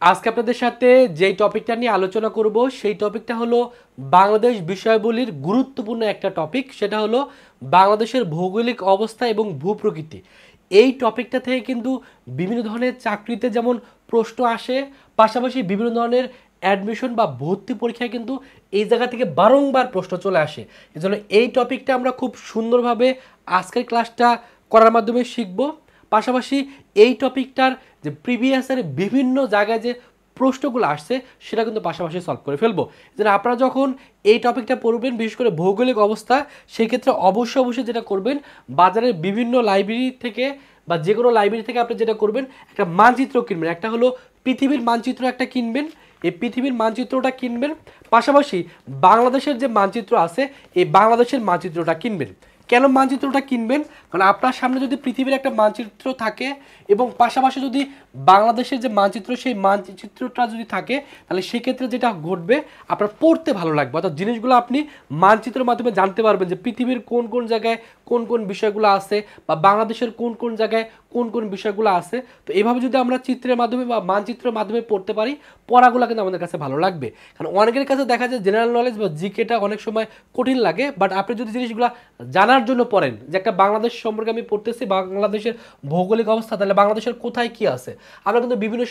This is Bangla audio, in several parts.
আজকে আপনাদের সাথে যেই টপিকটা নিয়ে আলোচনা করব সেই টপিকটা হলো বাংলাদেশ বিষয়াবলীর গুরুত্বপূর্ণ একটা টপিক। সেটা হলো বাংলাদেশের ভৌগোলিক অবস্থা এবং ভূপ্রকৃতি। এই টপিকটা থেকে কিন্তু বিভিন্ন ধরনের চাকরিতে যেমন প্রশ্ন আসে, পাশাপাশি বিভিন্ন ধরনের অ্যাডমিশন বা ভর্তি পরীক্ষায় কিন্তু এই জায়গা থেকে বারংবার প্রশ্ন চলে আসে। এজন্য এই টপিকটা আমরা খুব সুন্দরভাবে আজকের ক্লাসটা করার মাধ্যমে শিখব। পাশাপাশি এই টপিকটার যে প্রিভিয়াসের বিভিন্ন জায়গায় যে প্রশ্নগুলো আসছে সেটা কিন্তু পাশাপাশি সলভ করে ফেলবো। যেন আপনারা যখন এই টপিকটা পড়বেন, বিশেষ করে ভৌগোলিক অবস্থা, সেই ক্ষেত্রে অবশ্যই যেটা করবেন, বাজারের বিভিন্ন লাইব্রেরি থেকে বা যে কোনো লাইব্রেরি থেকে আপনি যেটা করবেন, একটা মানচিত্র কিনবেন। একটা হলো পৃথিবীর মানচিত্র একটা কিনবেন, এই পৃথিবীর মানচিত্রটা কিনবেন। পাশাপাশি বাংলাদেশের যে মানচিত্র আছে এই বাংলাদেশের মানচিত্রটা কিনবেন। কেন মানচিত্রটা কিনবেন? কারণ আপনার সামনে যদি পৃথিবীর একটা মানচিত্র থাকে এবং পাশাপাশি যদি বাংলাদেশের যে মানচিত্র সেই মানচিত্রটা যদি থাকে, তাহলে সেক্ষেত্রে যেটা ঘটবে আপনার পড়তে ভালো লাগবে। অর্থাৎ জিনিসগুলো আপনি মানচিত্রের মাধ্যমে জানতে পারবেন যে পৃথিবীর কোন কোন জায়গায় কোন কোন বিষয়গুলো আছে বা বাংলাদেশের কোন কোন জায়গায় কোন কোন বিষয়গুলো আছে। তো এইভাবে যদি আমরা চিত্রের মাধ্যমে বা মানচিত্রের মাধ্যমে পড়তে পারি, পড়াগুলো কিন্তু আমাদের কাছে ভালো লাগবে। কারণ অনেকের কাছে দেখা যায় জেনারেল নলেজ বা জিকেটা অনেক সময় কঠিন লাগে, বাট আপনি যদি জিনিসগুলো জানার জন্য পড়েন যে একটা বাংলাদেশ সম্পর্কে আমি পড়তেছি, বাংলাদেশের ভৌগোলিক অবস্থা, তাহলে বাংলাদেশের কোথায় কি আছে। আমরা কিন্তু বিভিন্ন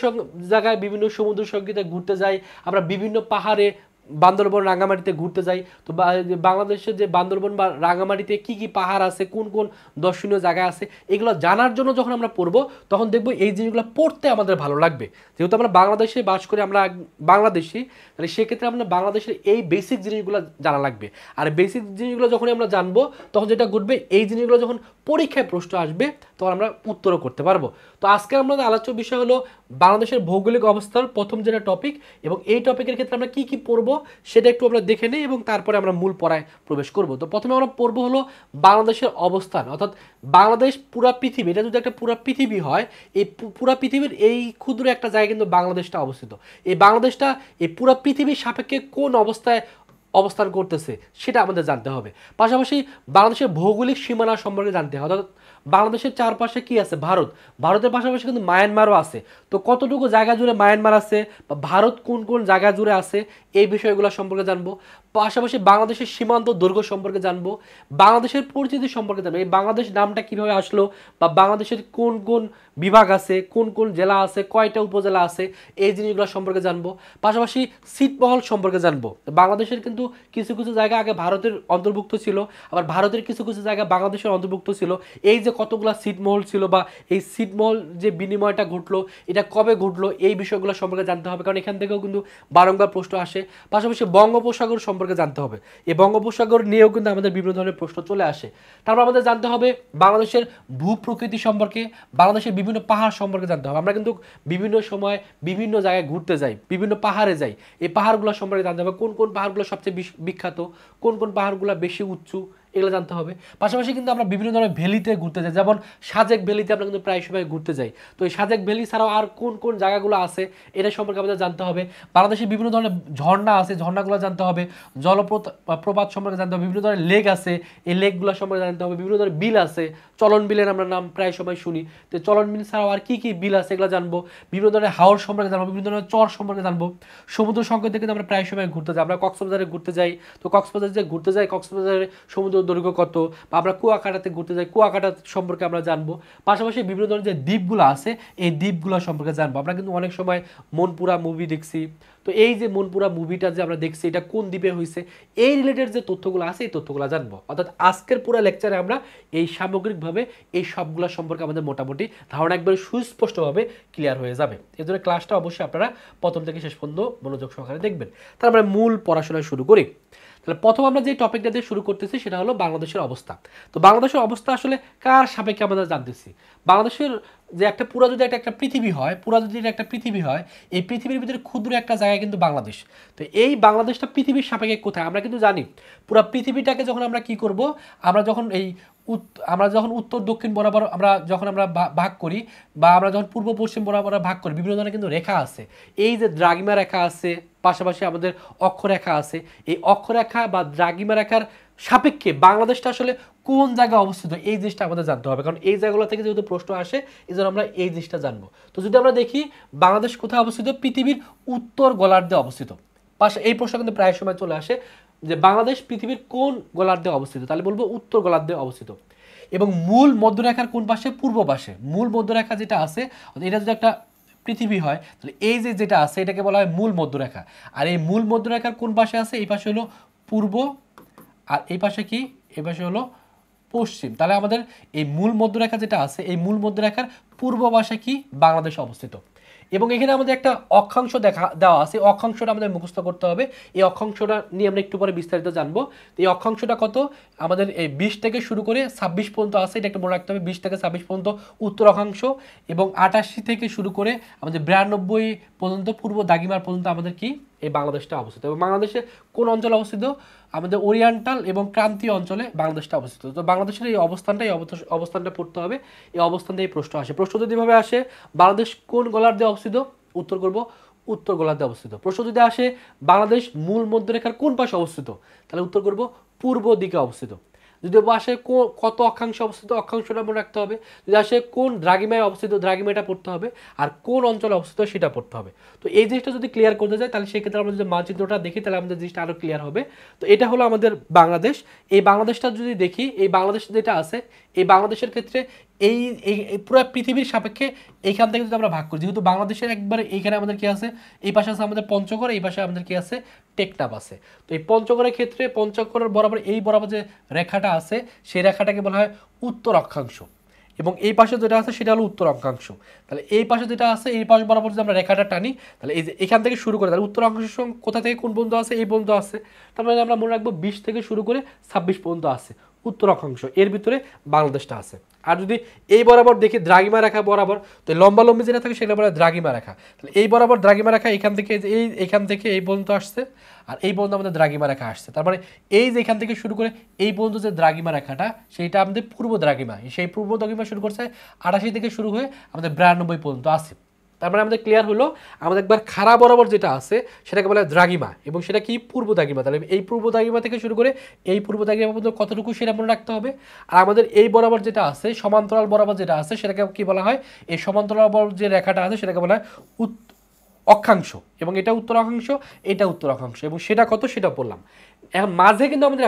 জায়গায় বিভিন্ন সমুদ্র সৈকতে ঘুরতে যাই, আমরা বিভিন্ন পাহাড়ে বান্দরবন রাঙামাটিতে ঘুরতে যাই। তো বাংলাদেশের যে বান্দরবন বা রাঙামাটিতে কি কি পাহাড় আছে, কোন কোন দর্শনীয় জায়গা আছে, এগুলো জানার জন্য যখন আমরা পড়বো তখন দেখবো এই জিনিসগুলো পড়তে আমাদের ভালো লাগবে। যেহেতু আমরা বাংলাদেশে বাস করি, আমরা বাংলাদেশি, তাহলে সেক্ষেত্রে আমরা বাংলাদেশের এই বেসিক জিনিসগুলো জানা লাগবে। আর বেসিক জিনিসগুলো যখন আমরা জানবো তখন যেটা ঘটবে, এই জিনিসগুলো যখন পরীক্ষায় প্রশ্ন আসবে তখন আমরা উত্তরও করতে পারবো। তো আজকে আমাদের আলোচ্য বিষয় হলো বাংলাদেশের ভৌগোলিক অবস্থার প্রথম যেটা টপিক, এবং এই টপিকের ক্ষেত্রে আমরা কি কি পড়বো সেটা একটু আমরা দেখে নিই এবং তারপরে আমরা মূল পড়ায় প্রবেশ করব। তো প্রথমে আমরা পড়বো হলো বাংলাদেশের অবস্থান, অর্থাৎ বাংলাদেশ পুরা পৃথিবী, এটা যদি একটা পুরা পৃথিবী হয়, এই পুরা পৃথিবীর এই ক্ষুদ্র একটা জায়গায় কিন্তু বাংলাদেশটা অবস্থিত। এই বাংলাদেশটা এই পুরা পৃথিবীর সাপেক্ষে কোন অবস্থায় অবস্থান করতেছে সেটা আমাদের জানতে হবে। পাশাপাশি বাংলাদেশের ভৌগোলিক সীমানা সম্পর্কে জানতে হবে, অর্থাৎ বাংলাদেশের চারপাশে কি আছে, ভারতের পাশাপাশি কিন্তু মায়ানমারও আছে। তো কতটুকু জায়গা জুড়ে মায়ানমার আছে বা ভারত কোন কোন জায়গা জুড়ে আছে, এই বিষয়গুলো সম্পর্কে জানবো। পাশাপাশি বাংলাদেশের সীমান্ত দৈর্ঘ্য সম্পর্কে জানবো, বাংলাদেশের পরিচিতি সম্পর্কে জানবো, এই বাংলাদেশ নামটা কিভাবে আসলো, বা বাংলাদেশের কোন কোন বিভাগ আছে, কোন কোন জেলা আছে, কয়টা উপজেলা আছে, এই জিনিসগুলো সম্পর্কে জানবো। পাশাপাশি ছিটমহল সম্পর্কে জানবো। বাংলাদেশের কিন্তু কিছু কিছু জায়গা আগে ভারতের অন্তর্ভুক্ত ছিল, আবার ভারতের কিছু কিছু জায়গা বাংলাদেশের অন্তর্ভুক্ত ছিল। এই যে কতগুলো ছিটমহল ছিল বা এই ছিটমহল যে বিনিময়টা ঘটলো, এটা কবে ঘটলো, এই বিষয়গুলো সম্পর্কে জানতে হবে, কারণ এখান থেকেও কিন্তু বারংবার প্রশ্ন আসে। পাশাপাশি বঙ্গোপসাগর সম্পর্কে জানতে হবে, এই বঙ্গোপসাগর নিয়েও কিন্তু আমাদের বিভিন্ন ধরনের প্রশ্ন চলে আসে। তারপর আমাদের জানতে হবে বাংলাদেশের ভূপ্রকৃতি সম্পর্কে, বাংলাদেশের বিভিন্ন পাহাড় সম্পর্কে জানতে হবে। আমরা কিন্তু বিভিন্ন সময় বিভিন্ন জায়গায় ঘুরতে যাই, বিভিন্ন পাহাড়ে যাই, এই পাহাড়গুলো সম্পর্কে জানতে হবে, কোন কোন পাহাড়গুলো সবচেয়ে বিখ্যাত, কোন কোন পাহাড়গুলো বেশি উঁচু, এগুলো জানতে হবে। পাশাপাশি কিন্তু আমরা বিভিন্ন ধরনের ভ্যালিতে ঘুরতে যাই, যেমন সাজেক ভ্যালিতে আমরা কিন্তু প্রায় সময় ঘুরতে যাই। তো এই সাজেক ভ্যালি ছাড়াও আর কোন কোন জায়গাগুলো আছে এটা সম্পর্কে আমাদের জানতে হবে। বাংলাদেশের বিভিন্ন ধরনের ঝর্ণা আছে, ঝর্ণাগুলো জানতে হবে। জলপ্রপাত সম্পর্কে জানতে হবে, বিভিন্ন ধরনের লেক আছে, এই লেকগুলো সম্পর্কে জানতে হবে। বিভিন্ন ধরনের বিল আছে, চলন বিলের আমরা নাম প্রায় সময় শুনি, তো চলন বিল ছাড়াও আর কি কি বিল আছে এগুলো জানবো। বিভিন্ন ধরনের হাওর সম্পর্কে জানবো, বিভিন্ন ধরনের চর সম্পর্কে জানবো। সমুদ্র সৈকতে কিন্তু আমরা প্রায় সময় ঘুরতে যাই, আমরা কক্সবাজারে ঘুরতে যাই। তো কক্সবাজারে যে ঘুরতে যাই, কক্সবাজারে সমুদ্র দৈর্ঘ্য কত, বা আমরা কুয়াকাটাতে ঘুরতে যাই, কুয়াকাটা সম্পর্কে আমরা জানবো। পাশাপাশি বিভিন্ন ধরনের যে দ্বীপগুলো আছে এই দ্বীপগুলো সম্পর্কে জানবো। আমরা কিন্তু অনেক সময় মনপুরা মুভি দেখছি, তো এই যে মনপুরা মুভিটা যে আমরা দেখছি এটা কোন দ্বীপে হয়েছে, এই রিলেটেড যে তথ্যগুলো আছে এই তথ্যগুলো জানবো। অর্থাৎ আজকের পুরো লেকচারে আমরা এই সামগ্রিকভাবে এই সবগুলো সম্পর্কে আমাদের মোটামুটি ধারণা একবারে সুস্পষ্টভাবে ক্লিয়ার হয়ে যাবে। এই জন্য ক্লাসটা অবশ্যই আপনারা প্রথম থেকে শেষ পর্যন্ত মনোযোগ সহকারে দেখবেন। তারপরে মূল পড়াশোনা শুরু করি। তাহলে প্রথম আমরা যে টপিকটা দিয়ে শুরু করতেছি সেটা হলো বাংলাদেশের অবস্থা। তো বাংলাদেশের অবস্থা আসলে কার সাপেক্ষে আমরা জানতেছি? বাংলাদেশের যে একটা পুরা যদি একটা পৃথিবী হয়, পুরা যদি একটা পৃথিবী হয়, এই পৃথিবীর ভিতরে ক্ষুদ্র একটা জায়গা কিন্তু বাংলাদেশ। তো এই বাংলাদেশটা পৃথিবীর সাপেক্ষে কোথায় আমরা কিন্তু জানি। পুরা পৃথিবীটাকে যখন আমরা কি করব, আমরা যখন উত্তর দক্ষিণ বরাবর আমরা ভাগ করি, বা আমরা যখন পূর্ব পশ্চিম বরাবর ভাগ করি, বিভিন্ন ধরনের কিন্তু রেখা আছে। এই যে দ্রাঘিমা রেখা আছে, পাশাপাশি আমাদের অক্ষরেখা আছে। এই অক্ষরেখা বা দ্রাঘিমা রেখার সাপেক্ষে বাংলাদেশটা আসলে কোন জায়গায় অবস্থিত এই জিনিসটা আমাদের জানতে হবে, কারণ এই জায়গাগুলো থেকে যেহেতু প্রশ্ন আসে এই জন্য আমরা এই জিনিসটা জানবো। তো যদি আমরা দেখি বাংলাদেশ কোথায় অবস্থিত, পৃথিবীর উত্তর গোলার্ধে অবস্থিত। পাশে এই প্রশ্ন কিন্তু প্রায় সময় চলে আসে যে বাংলাদেশ পৃথিবীর কোন গোলার্ধে অবস্থিত, তাহলে বলবো উত্তর গোলার্ধে অবস্থিত। এবং মূল মধ্যরেখার কোন পাশে, পূর্ব পাশে। মূল মধ্যরেখা যেটা আছে, এটা যদি একটা পৃথিবী হয় তাহলে এই যে যেটা আছে এটাকে বলা হয় মূল মধ্যরেখা। আর এই মূল মধ্যরেখার কোন পাশে আছে, এই পাশে হলো পূর্ব, আর এই পাশে কি, এই পাশে হলো পশ্চিম। তাহলে আমাদের এই মূল মধ্যরেখা যেটা আছে এই মূল মধ্যরেখার পূর্ব পাশে কি বাংলাদেশ অবস্থিত। এবং এখানে আমাদের একটা অক্ষাংশ দেওয়া আছে, অক্ষাংশটা আমাদের মুখস্থ করতে হবে। এই অক্ষাংশটা নিয়ে আমরা একটু পরে বিস্তারিত জানবো। এই অক্ষাংশটা কত, আমাদের এই 20 থেকে শুরু করে 26 পর্যন্ত আছে, এটা একটু মনে রাখতে হবে। 20 থেকে 26 পর্যন্ত উত্তর অক্ষাংশ, এবং 88 থেকে শুরু করে আমাদের 92 পর্যন্ত পূর্ব দাগিমার পর্যন্ত আমাদের কি এই বাংলাদেশটা অবস্থিত। এবং বাংলাদেশে কোন অঞ্চলে অবস্থিত, আমাদের ওরিয়েন্টাল এবং ক্রান্তীয় অঞ্চলে বাংলাদেশটা অবস্থিত। তো বাংলাদেশের এই অবস্থানটা পড়তে হবে, এই অবস্থান থেকে প্রশ্ন আসে। প্রশ্ন যদি এভাবে আসে বাংলাদেশ কোন গোলার্ধে অবস্থিত, উত্তর করব উত্তর গোলার্ধে অবস্থিত। প্রশ্ন যদি আসে বাংলাদেশ মূল মধ্যরেখার কোন পাশে অবস্থিত, তাহলে উত্তর করব পূর্ব দিকে অবস্থিত। যদি আসে কত অক্ষাংশে অবস্থিত, অক্ষাংশটা মনে রাখতে হবে। যদি আসে কোন দ্রাঘিমায় অবস্থিত, দ্রাঘিমাটা পড়তে হবে। আর কোন অঞ্চলে অবস্থিত সেটা পড়তে হবে। তো এই জিনিসটা যদি ক্লিয়ার করতে যায় তাহলে সেক্ষেত্রে আমরা যদি মানচিত্রটা দেখি তাহলে আমাদের জিনিসটা আরও ক্লিয়ার হবে। তো এটা হলো আমাদের বাংলাদেশ। এই বাংলাদেশটা যদি দেখি, এই বাংলাদেশ যেটা আছে এই বাংলাদেশের ক্ষেত্রে এই পুরো পৃথিবীর সাপেক্ষে এইখান থেকে যদি আমরা ভাগ করি, যেহেতু বাংলাদেশের একবারে এইখানে আমাদের কি আছে, এই পাশে আছে আমাদের পঞ্চগড়, এই পাশে আমাদের কি আছে টেকনাফ আছে। তো এই পঞ্চগড়ের ক্ষেত্রে পঞ্চগড়ের বরাবর এই বরাবর যে রেখাটা আছে সেই রেখাটাকে বলা হয় উত্তর অক্ষাংশ, এবং এই পাশে যেটা আছে সেটা হলো উত্তর অক্ষাংশ। তাহলে এই পাশে যেটা আছে এই পাশ বরাবর যদি আমরা রেখাটা টানি তাহলে এই যে এখান থেকে শুরু করে, তাহলে উত্তর অক্ষাংশ কোথা থেকে কোন পর্যন্ত আছে, এই পর্যন্ত আছে। তারপরে আমরা মনে রাখবো 20 থেকে শুরু করে 26 পর্যন্ত আছে উত্তর অক্ষাংশ, এর ভিতরে বাংলাদেশটা আছে। আর যদি এই বরাবর দেখি দ্রাঘিমা রেখা বরাবর, তো লম্বা লম্বি যেটা থাকে সেটা বলা দ্রাঘিমা রেখা। তাহলে এই বরাবর দ্রাঘিমা রেখা এখান থেকে এইখান থেকে এই পর্যন্ত আসছে, আর এই পর্যন্ত আমাদের দ্রাঘিমা রেখা আসছে। তার মানে এই যে এখান থেকে শুরু করে এই পর্যন্ত যে দ্রাঘিমা রেখাটা সেইটা আমাদের পূর্ব দ্রাঘিমা, সেই পূর্ব দ্রাঘিমা শুরু করছে 88 থেকে শুরু হয়ে আমাদের 92 পর্যন্ত আছে। তার মানে আমাদের ক্লিয়ার হলো আমাদের একবার খাড়া বরাবর যেটা আছে সেটাকে বলা হয় দ্রাঘিমা, এবং সেটা কি পূর্ব দ্রাঘিমা। তাহলে এই পূর্ব দ্রাঘিমা থেকে শুরু করে এই পূর্ব দ্রাঘিমা পর্যন্ত কতটুকু সেটা মনে রাখতে হবে। আর আমাদের এই বরাবর যেটা আছে সমান্তরাল বরাবর যেটা আছে সেটাকে কি বলা হয়, এই সমান্তরাল বরাবর যে রেখাটা আছে সেটাকে বলা হয় অক্ষাংশ, এবং এটা উত্তর অক্ষাংশ, এটা উত্তর অক্ষাংশ, এবং সেটা কত সেটা বললাম। এখন মাঝে কিন্তু আমাদের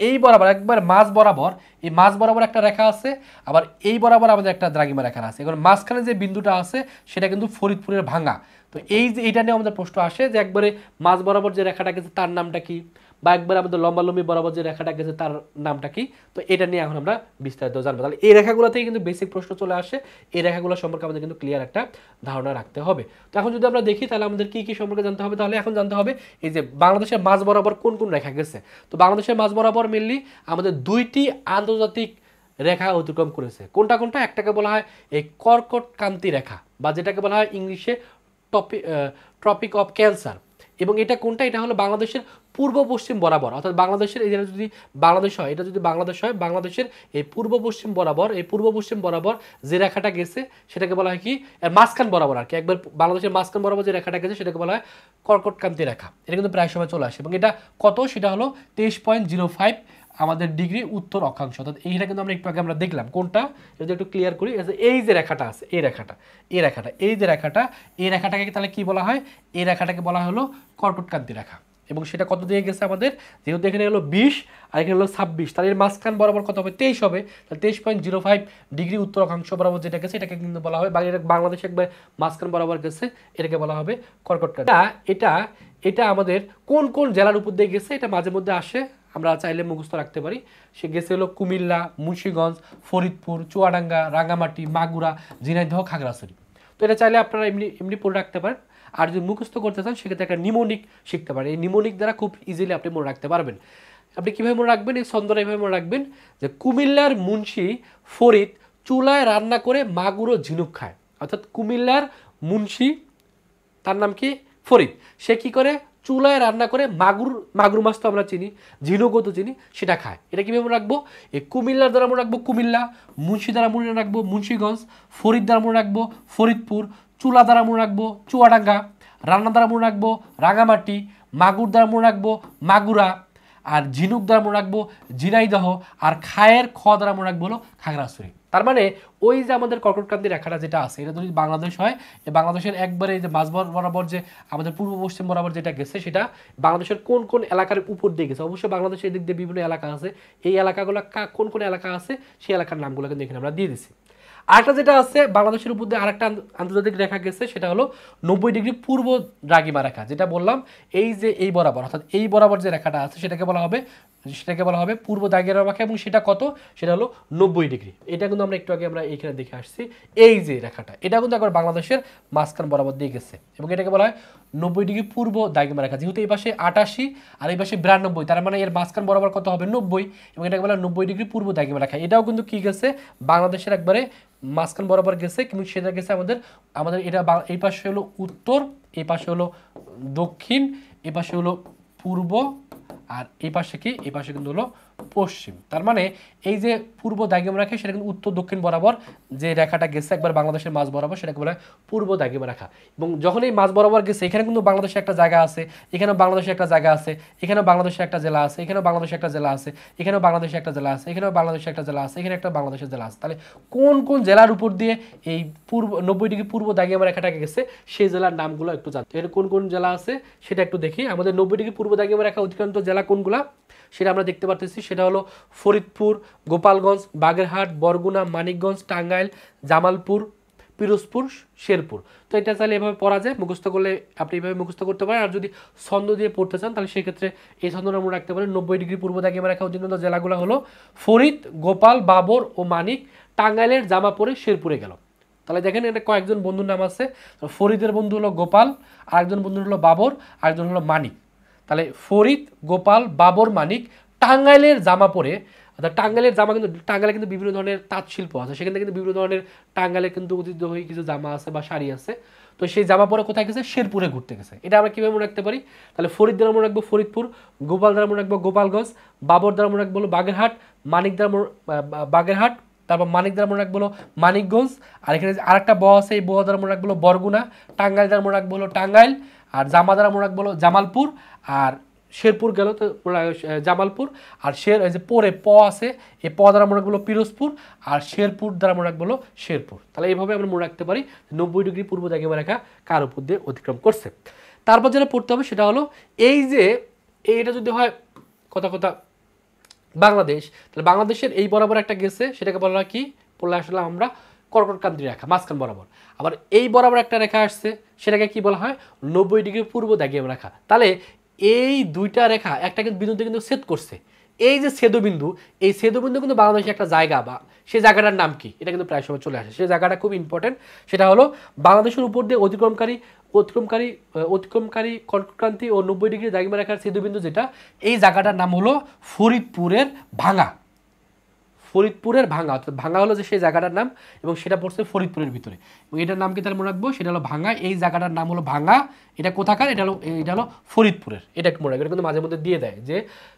এই বরাবর একবার মাঝ বরাবর, এই মাঝ বরাবর একটা রেখা আছে, আবার এই বরাবর আমাদের একটা দ্রাঘিমা রেখা আছে। এখন মাঝখানে যে বিন্দুটা আছে সেটা কিন্তু ফরিদপুরের ভাঙা। তো এই যে এটা নিয়ে আমাদের প্রশ্ন আসে যে একবারে মাঝ বরাবর যে রেখাটা গেছে তার নামটা কি, বা একবার আমাদের লম্বালম্বি বরাবর যে রেখাটা গেছে তার নামটা কি। তো এটা নিয়ে এখন আমরা বিস্তারিত জানবো। তাহলে এই রেখাগুলো থেকে কিন্তু বেসিক প্রশ্ন চলে আসে, এই রেখাগুলো সম্পর্কে আমাদের কিন্তু ক্লিয়ার একটা ধারণা রাখতে হবে। তো এখন যদি আমরা দেখি তাহলে আমাদের কি কি সম্পর্কে জানতে হবে, তাহলে এখন জানতে হবে এই যে বাংলাদেশের মাঝ বরাবর কোন কোন রেখা গেছে। তো বাংলাদেশের মাঝ বরাবর মেনলি আমাদের 2টি আন্তর্জাতিক রেখা অতিক্রম করেছে। কোনটা কোনটা, একটাকে বলা হয় এই কর্কটক্রান্তি রেখা, বা যেটাকে বলা হয় ইংলিশে ট্রপিক অফ ক্যান্সার। এবং এটা কোনটা, এটা হলো বাংলাদেশের পূর্ব পশ্চিম বরাবর, অর্থাৎ বাংলাদেশের এই যদি বাংলাদেশ হয়, এটা যদি বাংলাদেশ হয় বাংলাদেশের এই পূর্ব পশ্চিম বরাবর যে রেখাটা গেছে সেটাকে বলা হয় কি মাঝখান বরাবর আর কি, একবার বাংলাদেশের মাঝখান বরাবর যে রেখাটা গেছে সেটাকে বলা হয় কর্কটক্রান্তি রেখা। এটা কিন্তু প্রায় সময় চলে আসে, এবং এটা কত, সেটা হলো 23.05 আমাদের ডিগ্রি উত্তর অক্ষাংশ। অর্থাৎ এইটা কিন্তু আমরা একটু আগে আমরা দেখলাম কোনটা, যদি একটু ক্লিয়ার করি, এই যে রেখাটা আছে এই যে রেখাটাকে তাহলে কি বলা হয়, এই রেখাটাকে বলা হলো কর্কটক্রান্তি রেখা। এবং সেটা কত দিয়ে গেছে আমাদের, যেহেতু এখানে হলো 20 আর এখানে হলো 26, তাহলে এর মাঝখান বরাবর কত হবে 23 হবে। তাহলে 23.05 ডিগ্রি উত্তর অক্ষাংশ বরাবর যেটা গেছে এটাকে কিন্তু বলা হয়, বাংলাদেশ একবার মাঝখান বরাবর গেছে এটাকে বলা হবে কর্কটক্রান্তি। এটা আমাদের কোন কোন জেলার উপর দিয়ে গেছে এটা মাঝে মধ্যে আসে, আমরা চাইলে মুখস্থ রাখতে পারি। সে গেছে হলো কুমিল্লা, মুন্সিগঞ্জ, ফরিদপুর, চুয়াডাঙ্গা, রাঙ্গামাটি, মাগুরা, ঝিনাইদহ, খাগড়াছড়ি। তো এটা চাইলে আপনারা এমনি পড়ে রাখতে পারেন। আর যদি মুখস্থ করতে চান সেক্ষেত্রে একটা নিমোনিক শিখতে পারেন, এই নিমোনিক দ্বারা খুব ইজিলি আপনি মনে রাখতে পারবেন। আপনি কীভাবে মনে রাখবেন, এই ছন্দটা এইভাবে মনে রাখবেন যে কুমিল্লার মুন্সি ফরিদ চুলায় রান্না করে মাগুর ও ঝিনুক খায়। অর্থাৎ কুমিল্লার মুন্সি, তার নাম কি ফরিদ, সে কি করে চুলায় রান্না করে মাগুর মাছ তো আমরা চিনি, ঝিনুকও তো চিনি, সেটা খায়। এটা কীভাবে মনে রাখবো, এই কুমিল্লার দ্বারা মনে রাখবো কুমিল্লা, মুন্সি দ্বারা মনে রাখবো মুন্সিগঞ্জ, ফরিদ দ্বারা মনে রাখবো ফরিদপুর, চুলা দ্বারা মনে রাখবো চুয়াডাঙ্গা, রান্না দ্বারা মনে রাখবো রাঙামাটি, মাগুর দ্বারা মনে রাখবো মাগুরা, আর ঝিনুক দ্বারা মনে রাখবো ঝিনাইদহ, আর খায়ের খ দ্বারা মনে রাখবো হলো খাগড়াছড়ি। তার মানে ওই যে আমাদের কর্কটক্রান্তি রেখাটা যেটা আছে এটা যদি বাংলাদেশ হয়, এই বাংলাদেশের একবারে যে মাঝ বরাবর যে আমাদের পূর্ব পশ্চিম বরাবর যেটা গেছে সেটা বাংলাদেশের কোন কোন এলাকার উপর দিয়ে গেছে। অবশ্যই বাংলাদেশের দিক দিয়ে বিভিন্ন এলাকা আছে, এই এলাকাগুলো কোন কোন এলাকা আছে সেই এলাকার নামগুলো কিন্তু এখানে আমরা দিয়ে দিছি। আরেকটা যেটা আছে বাংলাদেশের উপর দিয়ে আরেকটা আন্তর্জাতিক রেখা গেছে সেটা হলো 90 ডিগ্রি পূর্ব দ্রাঘিমা রেখা, যেটা বললাম এই যে এই বরাবর অর্থাৎ এই বরাবর যে রেখাটা আছে সেটাকে বলা হবে পূর্ব দ্রাঘিমা রেখা, এবং সেটা কত, সেটা হলো 90 ডিগ্রি। এটা কিন্তু আমরা একটু আগে আমরা এইখানে দেখে আসছি, এই যে রেখাটা এটা কিন্তু একবার বাংলাদেশের মাঝখান বরাবর দিয়ে গেছে, এবং এটাকে বলা হয় 90 ডিগ্রি পূর্ব দ্রাঘিমা রেখা। যেহেতু এই পাশে 88 আর এই পাশে 92, তার মানে এর মাঝখান বরাবর কত হবে 90, এবং এটাকে বলা হয় 90 ডিগ্রি পূর্ব দ্রাঘিমা রেখা। এটাও কিন্তু কি গেছে বাংলাদেশের একবারে মাঝখান বরাবর গেছে, কিন্তু সেটা গেছে আমাদের এটা এই পাশে হলো উত্তর, এই পাশে হলো দক্ষিণ, এই পাশে হলো পূর্ব, আর এই পাশে কি, এই পাশে কিন্তু হলো পশ্চিম। তার মানে এই যে পূর্ব দ্রাঘিমা রেখা সেটা কিন্তু উত্তর দক্ষিণ বরাবর যে রেখাটা গেছে একবার বাংলাদেশের মাঝ বরাবর সেটাকে বলা হয় পূর্ব দ্রাঘিমা রেখা। এবং যখন এই মাঝ বরাবর গেছে এখানে কিন্তু বাংলাদেশের একটা জায়গা আছে, এখানেও বাংলাদেশের একটা জায়গা আছে, এখানেও বাংলাদেশের একটা জেলা আছে, এখানেও বাংলাদেশের একটা জেলা আছে, এখানেও বাংলাদেশের একটা জেলা আছে, এখানেও বাংলাদেশের একটা জেলা আছে, এখানে একটা বাংলাদেশের জেলা আছে। তাহলে কোন কোন জেলার উপর দিয়ে এই 90 ডিগ্রি পূর্ব দ্রাঘিমা রেখাটাকে গেছে সেই জেলার নামগুলো একটু জানতে। এর কোন কোন জেলা আছে সেটা একটু দেখি। আমাদের 90 ডিগ্রি পূর্ব দ্রাঘিমা রেখা অতিক্রান্ত জেলা কোনগুলা সেটা আমরা দেখতে পাচ্ছি, সেটা হলো ফরিদপুর, গোপালগঞ্জ, বাগেরহাট, বরগুনা, মানিকগঞ্জ, টাঙ্গাইল, জামালপুর, পিরোজপুর, শেরপুর। তো এটা চাইলে এভাবে পড়া যায়, মুখস্থ করলে আপনি এভাবে মুখস্থ করতে পারেন। আর যদি ছন্দ দিয়ে পড়তে চান তাহলে সেক্ষেত্রে এই ছন্দটা মনে রাখতে পারেন। 90 ডিগ্রি পূর্ব দ্রাঘিমা রেখা অতিক্রান্ত জেলাগুলো হলো ফরিদ, গোপাল, বাবর ও মানিক, টাঙ্গাইলের জামাপুরে, শেরপুরে গেল। তাহলে দেখেন এটা কয়েকজন বন্ধুর নাম আছে। ফরিদের বন্ধু হলো গোপাল, আরেকজন বন্ধু হলো বাবর, আরেকজন হলো মানিক। তাহলে ফরিদ, গোপাল, বাবর, মানিক টাঙ্গাইলের জামাপুরে, অর্থাৎ টাঙ্গাইলের জামা কিন্তু টাঙ্গাইলে কিন্তু বিভিন্ন ধরনের তাঁত শিল্প আছে, সেখানে কিন্তু বিভিন্ন ধরনের টাঙ্গাইলে কিন্তু ঐতিহ্যবাহী কিছু জামা আছে বা শাড়ি আছে। তো সেই জামা পরে কোথায় গেছে, শেরপুরে ঘুরতে গেছে। এটা আমরা কীভাবে মনে রাখতে পারি, তাহলে ফরিদ দ্বারা মনে রাখবো ফরিদপুর, গোপাল দ্বারা মনে রাখবো গোপালগঞ্জ, বাবর দ্বারা মনে রাখবো বাগেরহাট, মানিক দ্বারা বাগেরহাট, তারপর মানিক দ্বারা মনে রাখবো মানিকগঞ্জ, আর এখানে আরেকটা ব আছে, এই ব দ্বারা মনে রাখবো বরগুনা, টাঙ্গাইল দ্বারা মনে রাখবো টাঙ্গাইল, আর জামা দ্বারা মনে রাখবো জামালপুর, আর শেরপুর গেল তো জামালপুর, আর এই যে পরে প আছে, এই প দ্বারা মনে রাখবো পিরোজপুর, আর শেরপুর দ্বারা মনে রাখবো শেরপুর। তাহলে এইভাবে আমরা মনে রাখতে পারি 90 ডিগ্রি পূর্ব দ্রাঘিমা রেখা কার উপর দিয়ে অতিক্রম করছে। তারপর যেটা পড়তে হবে সেটা হলো এই যে এইটা যদি হয় কথা বাংলাদেশ, তাহলে বাংলাদেশের এই বরাবর একটা গেছে সেটাকে বলা হয় কি, পড়লে আসলে আমরা কর্কটক্রান্তি রেখা মাঝখান বরাবর। আবার এই বরাবর একটা রেখা আসছে সেটাকে কি বলা হয় 90 ডিগ্রি পূর্ব দ্রাঘিমা রেখা। তাহলে এই দুইটা রেখা একটা কিন্তু বিন্দুতে কিন্তু ছেদ করছে। এই যে ছেদবিন্দু, এই ছেদবিন্দু কিন্তু বাংলাদেশের একটা জায়গা বা সেই জায়গাটার নাম কি এটা কিন্তু প্রায় সময় চলে আসে। সেই জায়গাটা খুব ইম্পর্টেন্ট, সেটা হলো বাংলাদেশের উপর দিয়ে অতিক্রমকারী কর্কটক্রান্তি ও 90 ডিগ্রি দ্রাঘিমা রেখার ছেদবিন্দু যেটা, এই জায়গাটার নাম হলো ফরিদপুরের ভাঙা। ফরিদপুরের ভাঙা, অর্থাৎ ভাঙা হলো যে সেই জায়গাটার নাম, এবং সেটা পড়ছে ফরিদপুরের ভিতরে, এবং এটার নাম কি তাহলে মনে রাখবো, সেটা হলো ভাঙা। এই জায়গাটার নাম হলো ভাঙা, এটা কোথাকার, এটা হলো ফরিদপুরের। এটা মনে রাখবে, এটা কিন্তু মাঝে মধ্যে দিয়ে দেয় যে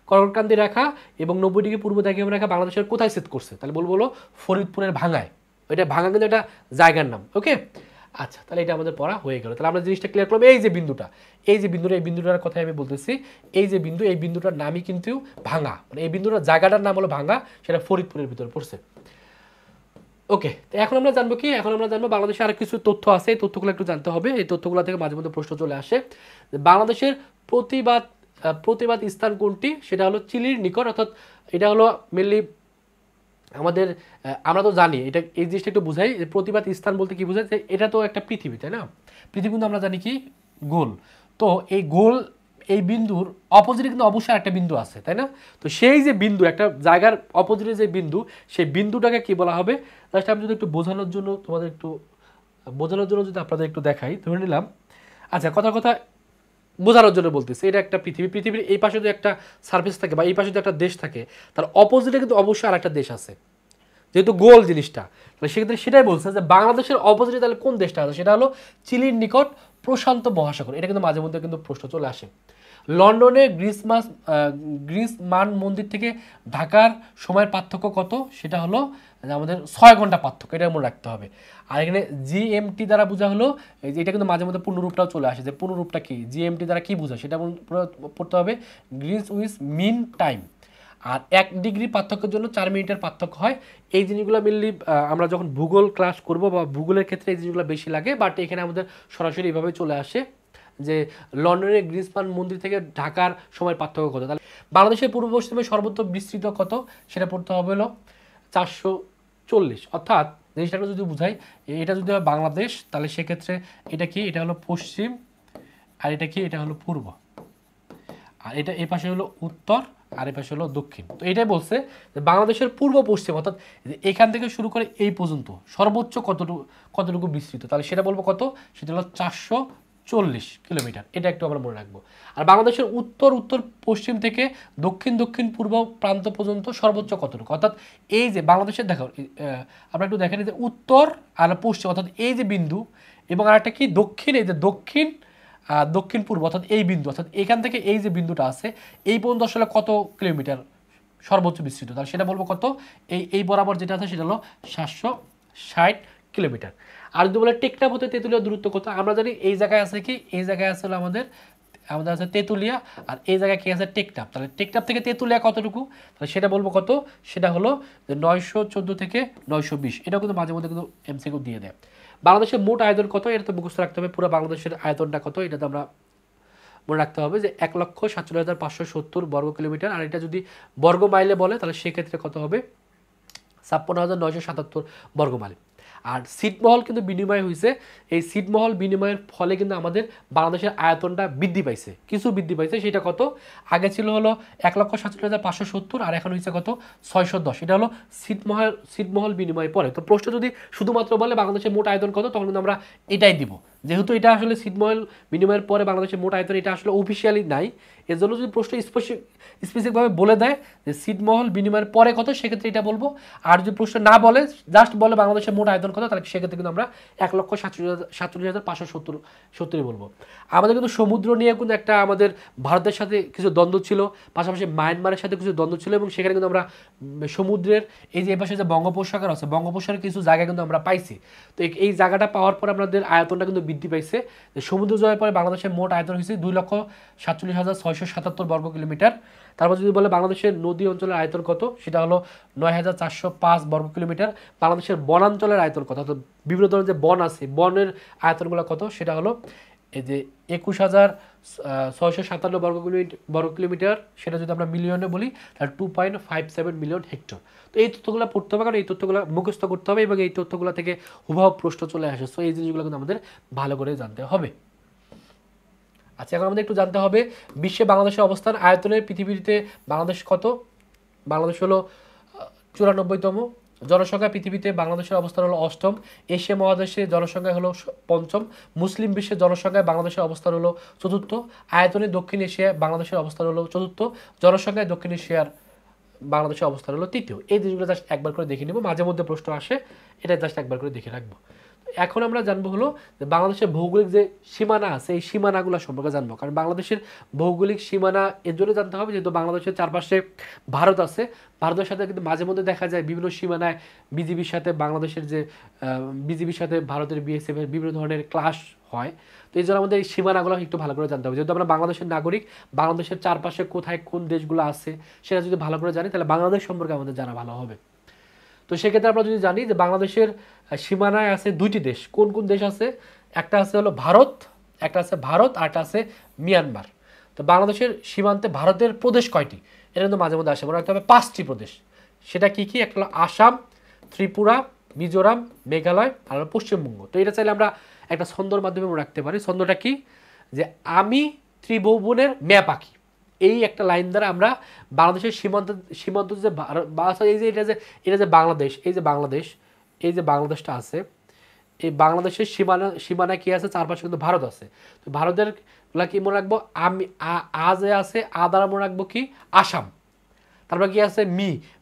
কর্কটক্রান্তি রেখা এবং 90 ডিগ্রি পূর্ব দ্রাঘিমা রেখা বাংলাদেশের কোথায় ছেদ করছে, তাহলে বলবো হলো ফরিদপুরের ভাঙায়। এটা ভাঙা কিন্তু একটা জায়গার নাম। ওকে, আচ্ছা, তাহলে এটা আমাদের পড়া হয়ে গেল। তাহলে আমরা জিনিসটা ক্লিয়ার করলাম, এই বিন্দুটার কথাই আমি বলতেছি, এই বিন্দুটার নামই কিন্তু ভাঙা, মানে এই বিন্দুটার জায়গাটার নাম হলো ভাঙা, সেটা ফরিদপুরের ভিতরে পড়ছে। ওকে, তো এখন আমরা জানবো কি, এখন আমরা জানবো বাংলাদেশে আর কিছু তথ্য আছে, এই তথ্যগুলো একটু জানতে হবে। এই তথ্যগুলো থেকে মাঝে মধ্যে প্রশ্ন চলে আসে। বাংলাদেশের প্রতিবাদ স্থান কোনটি, সেটা হলো চিলির নিকট, অর্থাৎ এটা হলো মেনলি আমাদের, আমরা তো জানি এটা, এই জিনিসটা একটু বুঝাই, প্রতিবাদ স্থান বলতে কি বোঝায়, যে এটা তো একটা পৃথিবী, তাই না? পৃথিবী কিন্তু আমরা জানি কি গোল, তো এই গোল, এই বিন্দুর অপোজিটে কিন্তু অবশ্যই একটা বিন্দু আছে, তাই না? তো সেই যে বিন্দু, একটা জায়গার অপোজিটে যে বিন্দু, সেই বিন্দুটাকে কি বলা হবে, জাস্ট আমি যদি একটু বোঝানোর জন্য যদি আপনাদের একটু দেখাই, ধরে নিলাম, আচ্ছা কথা বোঝানোর জন্য বলতেছি, এটা একটা পৃথিবীর এই পাশে যদি একটা সার্ফেস থাকে বা এই পাশে যদি একটা দেশ থাকে, তার অপোজিটে কিন্তু অবশ্যই আর একটা দেশ আছে, যেহেতু গোল জিনিসটা। তাহলে সেক্ষেত্রে সেটাই বলছে যে বাংলাদেশের অপোজিটে তাহলে কোন দেশটা আছে, সেটা হলো চিলির নিকট প্রশান্ত মহাসাগর। এটা কিন্তু মাঝে মধ্যে কিন্তু প্রশ্ন চলে আসে। লন্ডনে গ্রিস মান মন্দির থেকে ঢাকার সময়ের পার্থক্য কত? সেটা হলো আমাদের 6 ঘন্টা পার্থক্য, এটা মনে রাখতে হবে। আর এখানে জিএমটি দ্বারা বোঝা হলো, এটা কিন্তু মাঝে মধ্যে পূর্ণরূপটাও চলে আসে, যে পূর্ণরূপটা কি, জিএমটি দ্বারা কি বোঝায় সেটা পড়তে হবে, গ্রিনউইচ মিন টাইম। আর 1 ডিগ্রি পার্থক্যের জন্য 4 মিনিটের পার্থক্য হয়। এই জিনিসগুলো মেনলি আমরা যখন ভূগোল ক্লাস করব বা ভূগোলের ক্ষেত্রে এই জিনিসগুলো বেশি লাগে, বাট এখানে আমাদের সরাসরি এভাবে চলে আসে যে লন্ডনের গ্রিস মান মন্দির থেকে ঢাকার সময়ের পার্থক্য কত। তাহলে বাংলাদেশের পূর্ব পশ্চিমে সর্বত্র বিস্তৃত কত, সেটা পড়তে হবে হলো 440। অর্থাৎ জিনিসটা যদি বুঝাই, এটা যদি হয় বাংলাদেশ, তাহলে সেক্ষেত্রে এটা কি, এটা হলো পশ্চিম, আর এটা কি, এটা হলো পূর্ব, আর এটা এই পাশে হলো উত্তর, আর এই পাশে হলো দক্ষিণ। তো এটাই বলছে যে বাংলাদেশের পূর্ব পশ্চিম, অর্থাৎ এখান থেকে শুরু করে এই পর্যন্ত সর্বোচ্চ কতটুকু বিস্তৃত, তাহলে সেটা বলবো কত, সেটা হলো 440 কিলোমিটার। এটা একটু আমরা মনে রাখবো। আর বাংলাদেশের উত্তর পশ্চিম থেকে দক্ষিণ পূর্ব প্রান্ত পর্যন্ত সর্বোচ্চ কতটুকু, অর্থাৎ এই যে বাংলাদেশের দেখো, আমরা একটু দেখেন যে উত্তর আর পশ্চিম, অর্থাৎ এই যে বিন্দু, এবং আরেকটা কি দক্ষিণ, এই যে দক্ষিণ পূর্ব, অর্থাৎ এই বিন্দু, অর্থাৎ এখান থেকে এই যে বিন্দুটা আছে এই পর্যন্ত আসলে কত কিলোমিটার সর্বোচ্চ বিস্তৃত, তাহলে সেটা বলবো কত, এই বরাবর যেটা আছে সেটা হলো 760 কিলোমিটার। আর যদি বলে টেকনাফ হতে তেঁতুলিয়ার দূরত্ব কত, আমরা জানি এই জায়গায় আছে কি, এই জায়গায় আছে হলো আমাদের আছে তেঁতুলিয়া, আর এই জায়গায় কি আছে টেকনাফ, তাহলে টেকনাফ থেকে তেঁতুলিয়া কতটুকু, তাহলে সেটা বলবো কত, সেটা হলো 914 থেকে 920। এটাও কিন্তু মাঝে মধ্যে কিন্তু এমসিকিউ দিয়ে দেয়। বাংলাদেশের মোট আয়তন কত, এটা তো মুখস্থ রাখতে হবে, পুরো বাংলাদেশের আয়তনটা কত এটা তো আমরা মনে রাখতে হবে, যে 1,47,570 বর্গ কিলোমিটার। আর এটা যদি বর্গ মাইলে বলে তাহলে সেক্ষেত্রে কত হবে, 56,977 বর্গ মাইল। আর ছিটমহল কিন্তু বিনিময় হয়েছে, এই ছিটমহল বিনিময়ের ফলে কিন্তু আমাদের বাংলাদেশের আয়তনটা বৃদ্ধি পাইছে, কিছু বৃদ্ধি পাইছে। সেটা কত, আগে ছিল হলো 1,47,570, আর এখন হয়েছে কত, 610। এটা হলো ছিটমহল বিনিময়ের পরে। তো প্রশ্ন যদি শুধুমাত্র বলে বাংলাদেশের মোট আয়তন কত, তখন কিন্তু আমরা এটাই দিব, যেহেতু এটা আসলে ছিটমহল বিনিময়ের পরে বাংলাদেশের মোট আয়তন এটা আসলে অফিসিয়ালি নাই। এর জন্য যদি প্রশ্ন স্পেসিফিকভাবে বলে দেয় যে ছিটমহল বিনিময়ের পরে কত, সেক্ষেত্রে এটা বলবো। আর যদি প্রশ্ন না বলে, জাস্ট বলে বাংলাদেশের মোট আয়তন কত, তাহলে সেক্ষেত্রে কিন্তু আমরা 1,47,570 বলবো। আমাদের কিন্তু সমুদ্র নিয়ে কিন্তু একটা আমাদের ভারতের সাথে কিছু দ্বন্দ্ব ছিল, পাশাপাশি মায়ানমারের সাথে কিছু দ্বন্দ্ব ছিল, এবং সেখানে কিন্তু আমরা সমুদ্রের এই যে এপাশে যে বঙ্গোপসাগর আছে, বঙ্গোপসাগরের কিছু জায়গা কিন্তু আমরা পাইছি। তো এই জায়গাটা পাওয়ার পর আমাদের আয়তনটা কিন্তু বৃদ্ধি পাইছে। সমুদ্র জয়ের পরে বাংলাদেশের মোট আয়তন হয়েছে 2,47,677 বর্গ কিলোমিটার। তারপর যদি বলে বাংলাদেশের নদী অঞ্চলের আয়তন কত, সেটা হলো 9,405 বর্গ কিলোমিটার। বাংলাদেশের বনাঞ্চলের আয়তন কত, অর্থাৎ বিভিন্ন ধরনের যে বন আছে, বনের আয়তনগুলো কত, সেটা হলো এই যে 21,657 বর্গ কিলোমিটার। সেটা যদি আমরা মিলিয়নে বলি তাহলে 2.57 মিলিয়ন হেক্টর। তো এই তথ্যগুলো পড়তে হবে, কারণ এই তথ্যগুলো মুখস্থ করতে হবে, এবং এই তথ্যগুলো থেকে হুবহু প্রশ্ন চলে আসে। সো এই জিনিসগুলো কিন্তু আমাদের ভালো করে জানতে হবে। আচ্ছা, এখন আমাদের একটু জানতে হবে বিশ্বে বাংলাদেশের অবস্থান আয়তনের পৃথিবীতে বাংলাদেশ কত। বাংলাদেশ হলো 94তম, জনসংখ্যা পৃথিবীতে বাংলাদেশের অবস্থান হলো 8ম, এশিয়া মহাদেশে জনসংখ্যা হলো 5ম, মুসলিম বিশ্বের জনসংখ্যায় বাংলাদেশের অবস্থান হলো 4র্থ, আয়তনে দক্ষিণ এশিয়ায় বাংলাদেশের অবস্থান হলো 4র্থ, জনসংখ্যায় দক্ষিণ এশিয়ার বাংলাদেশের অবস্থান হলো 3য়। এই জিনিসগুলো জাস্ট একবার করে দেখে নেব, মাঝে মধ্যে প্রশ্ন আসে, এটা জাস্ট একবার করে দেখে রাখবো। এখন আমরা জানবো হলো যে বাংলাদেশের ভৌগোলিক যে সীমানা আছে, এই সীমানাগুলো সম্পর্কে জানবো। কারণ বাংলাদেশের ভৌগোলিক সীমানা এর জন্য জানতে হবে যেহেতু বাংলাদেশের চারপাশে ভারত আছে, ভারতের সাথে কিন্তু মাঝে মধ্যে দেখা যায় বিভিন্ন সীমানায় বিজিবির সাথে বাংলাদেশের যে বিজিবির সাথে ভারতের বিএসএফ এর বিভিন্ন ধরনের ক্লাশ হয়। তো এই জন্য আমাদের এই সীমানাগুলো একটু ভালো করে জানতে হবে। যেহেতু আমরা বাংলাদেশের নাগরিক, বাংলাদেশের চারপাশে কোথায় কোন দেশগুলো আছে সেটা যদি ভালো করে জানি, তাহলে বাংলাদেশ সম্পর্কে আমাদের জানা ভালো হবে। তো সেক্ষেত্রে আমরা যদি জানি যে বাংলাদেশের সীমানায় আছে 2টি দেশ, কোন কোন দেশ আছে, একটা আছে হলো ভারত, একটা আছে ভারত, আর একটা আছে মিয়ানমার। তো বাংলাদেশের সীমান্তে ভারতের প্রদেশ কয়টি, এটা কিন্তু মাঝে মধ্যে আসে, মনে রাখতে হবে 5টি প্রদেশ। সেটা কি কি, একটা হলো আসাম, ত্রিপুরা, মিজোরাম, মেঘালয়, আর হলো পশ্চিমবঙ্গ। তো এটা চাইলে আমরা একটা ছন্দর মাধ্যমে মনে রাখতে পারি। ছন্দটা কি, যে আমি ত্রিভুবনের ম্যাপ আঁকি, এই একটা লাইন দ্বারা আমরা বাংলাদেশের সীমান্ত যে এই যে এটা যে বাংলাদেশ, এই যে বাংলাদেশটা আছে, এই বাংলাদেশের সীমানা কি আছে, চারপাশে কিন্তু ভারত আছে। তো ভারতের গুলা কি মনে রাখবো, আমি যে আছে, দ্বারা মনে রাখবো কি আসাম। তারপর কি আছে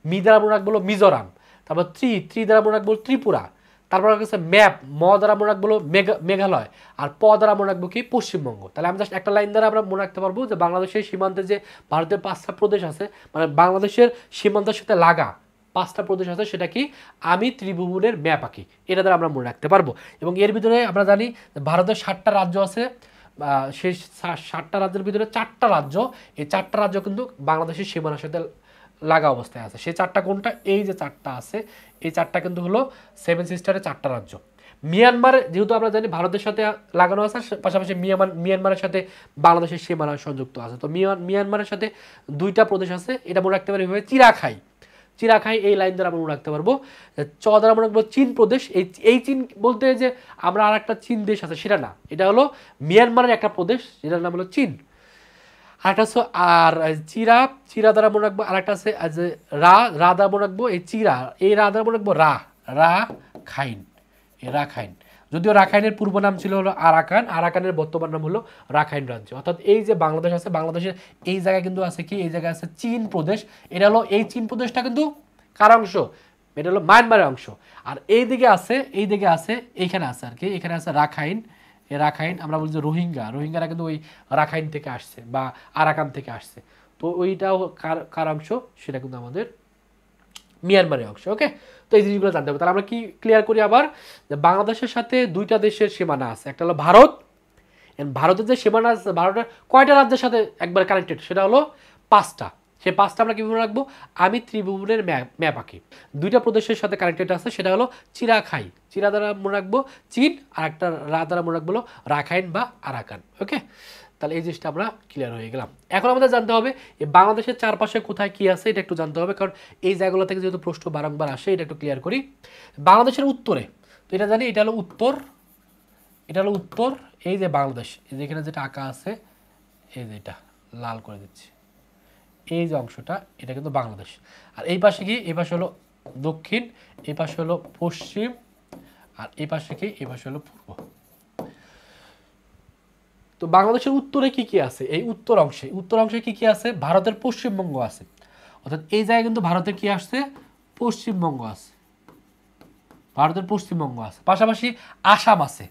মি দ্বারা মনে রাখবো মিজোরাম। তারপর ত্রি দ্বারা মনে রাখবো ত্রিপুরা। তারপর হচ্ছে ম্যাপ, ম দ্বারা মনে রাখবো মেঘালয়, আর প দ্বারা মনে রাখবো কি পশ্চিমবঙ্গ। তাহলে আমি জাস্ট একটা লাইন দ্বারা আমরা মনে রাখতে পারবো যে বাংলাদেশের সীমান্তে যে ভারতের 5টা প্রদেশ আছে, মানে বাংলাদেশের সীমান্তের সাথে লাগা 5টা প্রদেশ আছে, সেটা কি আমি ত্রিভুবনের ম্যাপ আঁকি, এটা দ্বারা আমরা মনে রাখতে পারবো। এবং এর ভিতরে আমরা জানি ভারতের 7টা রাজ্য আছে, সেই 7টা রাজ্যের ভিতরে 4টা রাজ্য, এই 4টা রাজ্য কিন্তু বাংলাদেশের সীমানার সাথে লাগা অবস্থায় আছে। সেই 4টা কোনটা, এই যে 4টা আছে, এই 4টা কিন্তু হলো 7 সিস্টারের 4টা রাজ্য। মিয়ানমার যেহেতু আমরা জানি ভারতের সাথে লাগানো আছে, পাশাপাশি মিয়ানমারের সাথে বাংলাদেশের সীমানা সংযুক্ত আছে। তো মিয়ানমারের সাথে 2টা প্রদেশ আছে, এটা মনে রাখতে পারি এভাবে, চিরাখাই। চিরাখাই এই লাইন দ্বারা আমরা মনে রাখতে পারবো। চ দ্বারা মনে রাখবো চীন প্রদেশ। এই চীন বলতে যে আমরা আর একটা চীন দেশ আছে সেটা না, এটা হলো মিয়ানমারের একটা প্রদেশ, যেটার নাম হলো চীন। আরেকটা আছে আর চিরা দ্বারা মনে রাখবো, আরেকটা আছে রা দ্বারা মনে রাখবো, এই রা দ্বারা মনে রাখবো রাখাইন, রাখাইন। যদিও রাখাইনের পূর্ব নাম ছিল হলো আরাকানের বর্তমান নাম হলো রাখাইন রাজ্য। অর্থাৎ এই যে বাংলাদেশ আছে, বাংলাদেশের এই জায়গায় কিন্তু আছে কি, এই জায়গায় আছে চীন প্রদেশ। এটা হলো এই চীন প্রদেশটা কিন্তু কার অংশ, এটা হলো মায়ানমারের অংশ। আর এইদিকে আছে এইখানে আছে আর কি, এখানে আছে রাখাইন। রাখাইন আমরা বলি যে রোহিঙ্গারা কিন্তু ওই রাখাইন থেকে আসছে বা আরাকান থেকে আসছে। তো ওইটাও কার অংশ, সেটা কিন্তু আমাদের মিয়ানমারের অংশ। ওকে, তো এই জিনিসগুলো জানতে হবে। তাহলে আমরা কি ক্লিয়ার করি আবার, যে বাংলাদেশের সাথে 2টা দেশের সীমানা আছে, একটা হলো ভারত, ভারতের যে সীমানা আছে, ভারতের কয়টা রাজ্যের সাথে একবার কানেক্টেড, সেটা হলো 5টা। সেই 5টা আমরা কীভাবে রাখবো, আমি ত্রিভুবনের ম্যাপ আঁকি। 2টা প্রদেশের সাথে কানেক্টেড আছে, সেটা হলো চিরাখাই, চিরা দ্বারা মনে রাখবো চীন, আর একটা রা দ্বারা মনে রাখবো রাখাইন বা আরাকান। ওকে, তাহলে এই জিনিসটা আমরা ক্লিয়ার হয়ে গেলাম। এখন আমাদের জানতে হবে এই বাংলাদেশের চারপাশে কোথায় কি আছে, এটা একটু জানতে হবে, কারণ এই জায়গাগুলো থেকে যেহেতু প্রশ্ন বারংবার আসে, এটা একটু ক্লিয়ার করি। বাংলাদেশের উত্তরে, তো এটা জানি এটা হলো উত্তর, এই যে বাংলাদেশ, এই যে এখানে যেটা আঁকা আছে, এই যে এটা লাল করে দিচ্ছি, এই যে অংশটা, এটা কিন্তু বাংলাদেশ। আর এই পাশে কি, এই পাশে হলো দক্ষিণ, এই পাশে হলো পশ্চিম, আর এই পাশে কি, এই পাশে হলো পূর্ব। তো বাংলাদেশের উত্তরে কি কি আছে, এই উত্তর অংশে কি কি আছে, ভারতের পশ্চিমবঙ্গ আছে। অর্থাৎ এই জায়গায় কিন্তু ভারতের কি আসছে, পশ্চিমবঙ্গ আছে, পাশাপাশি আসাম আছে,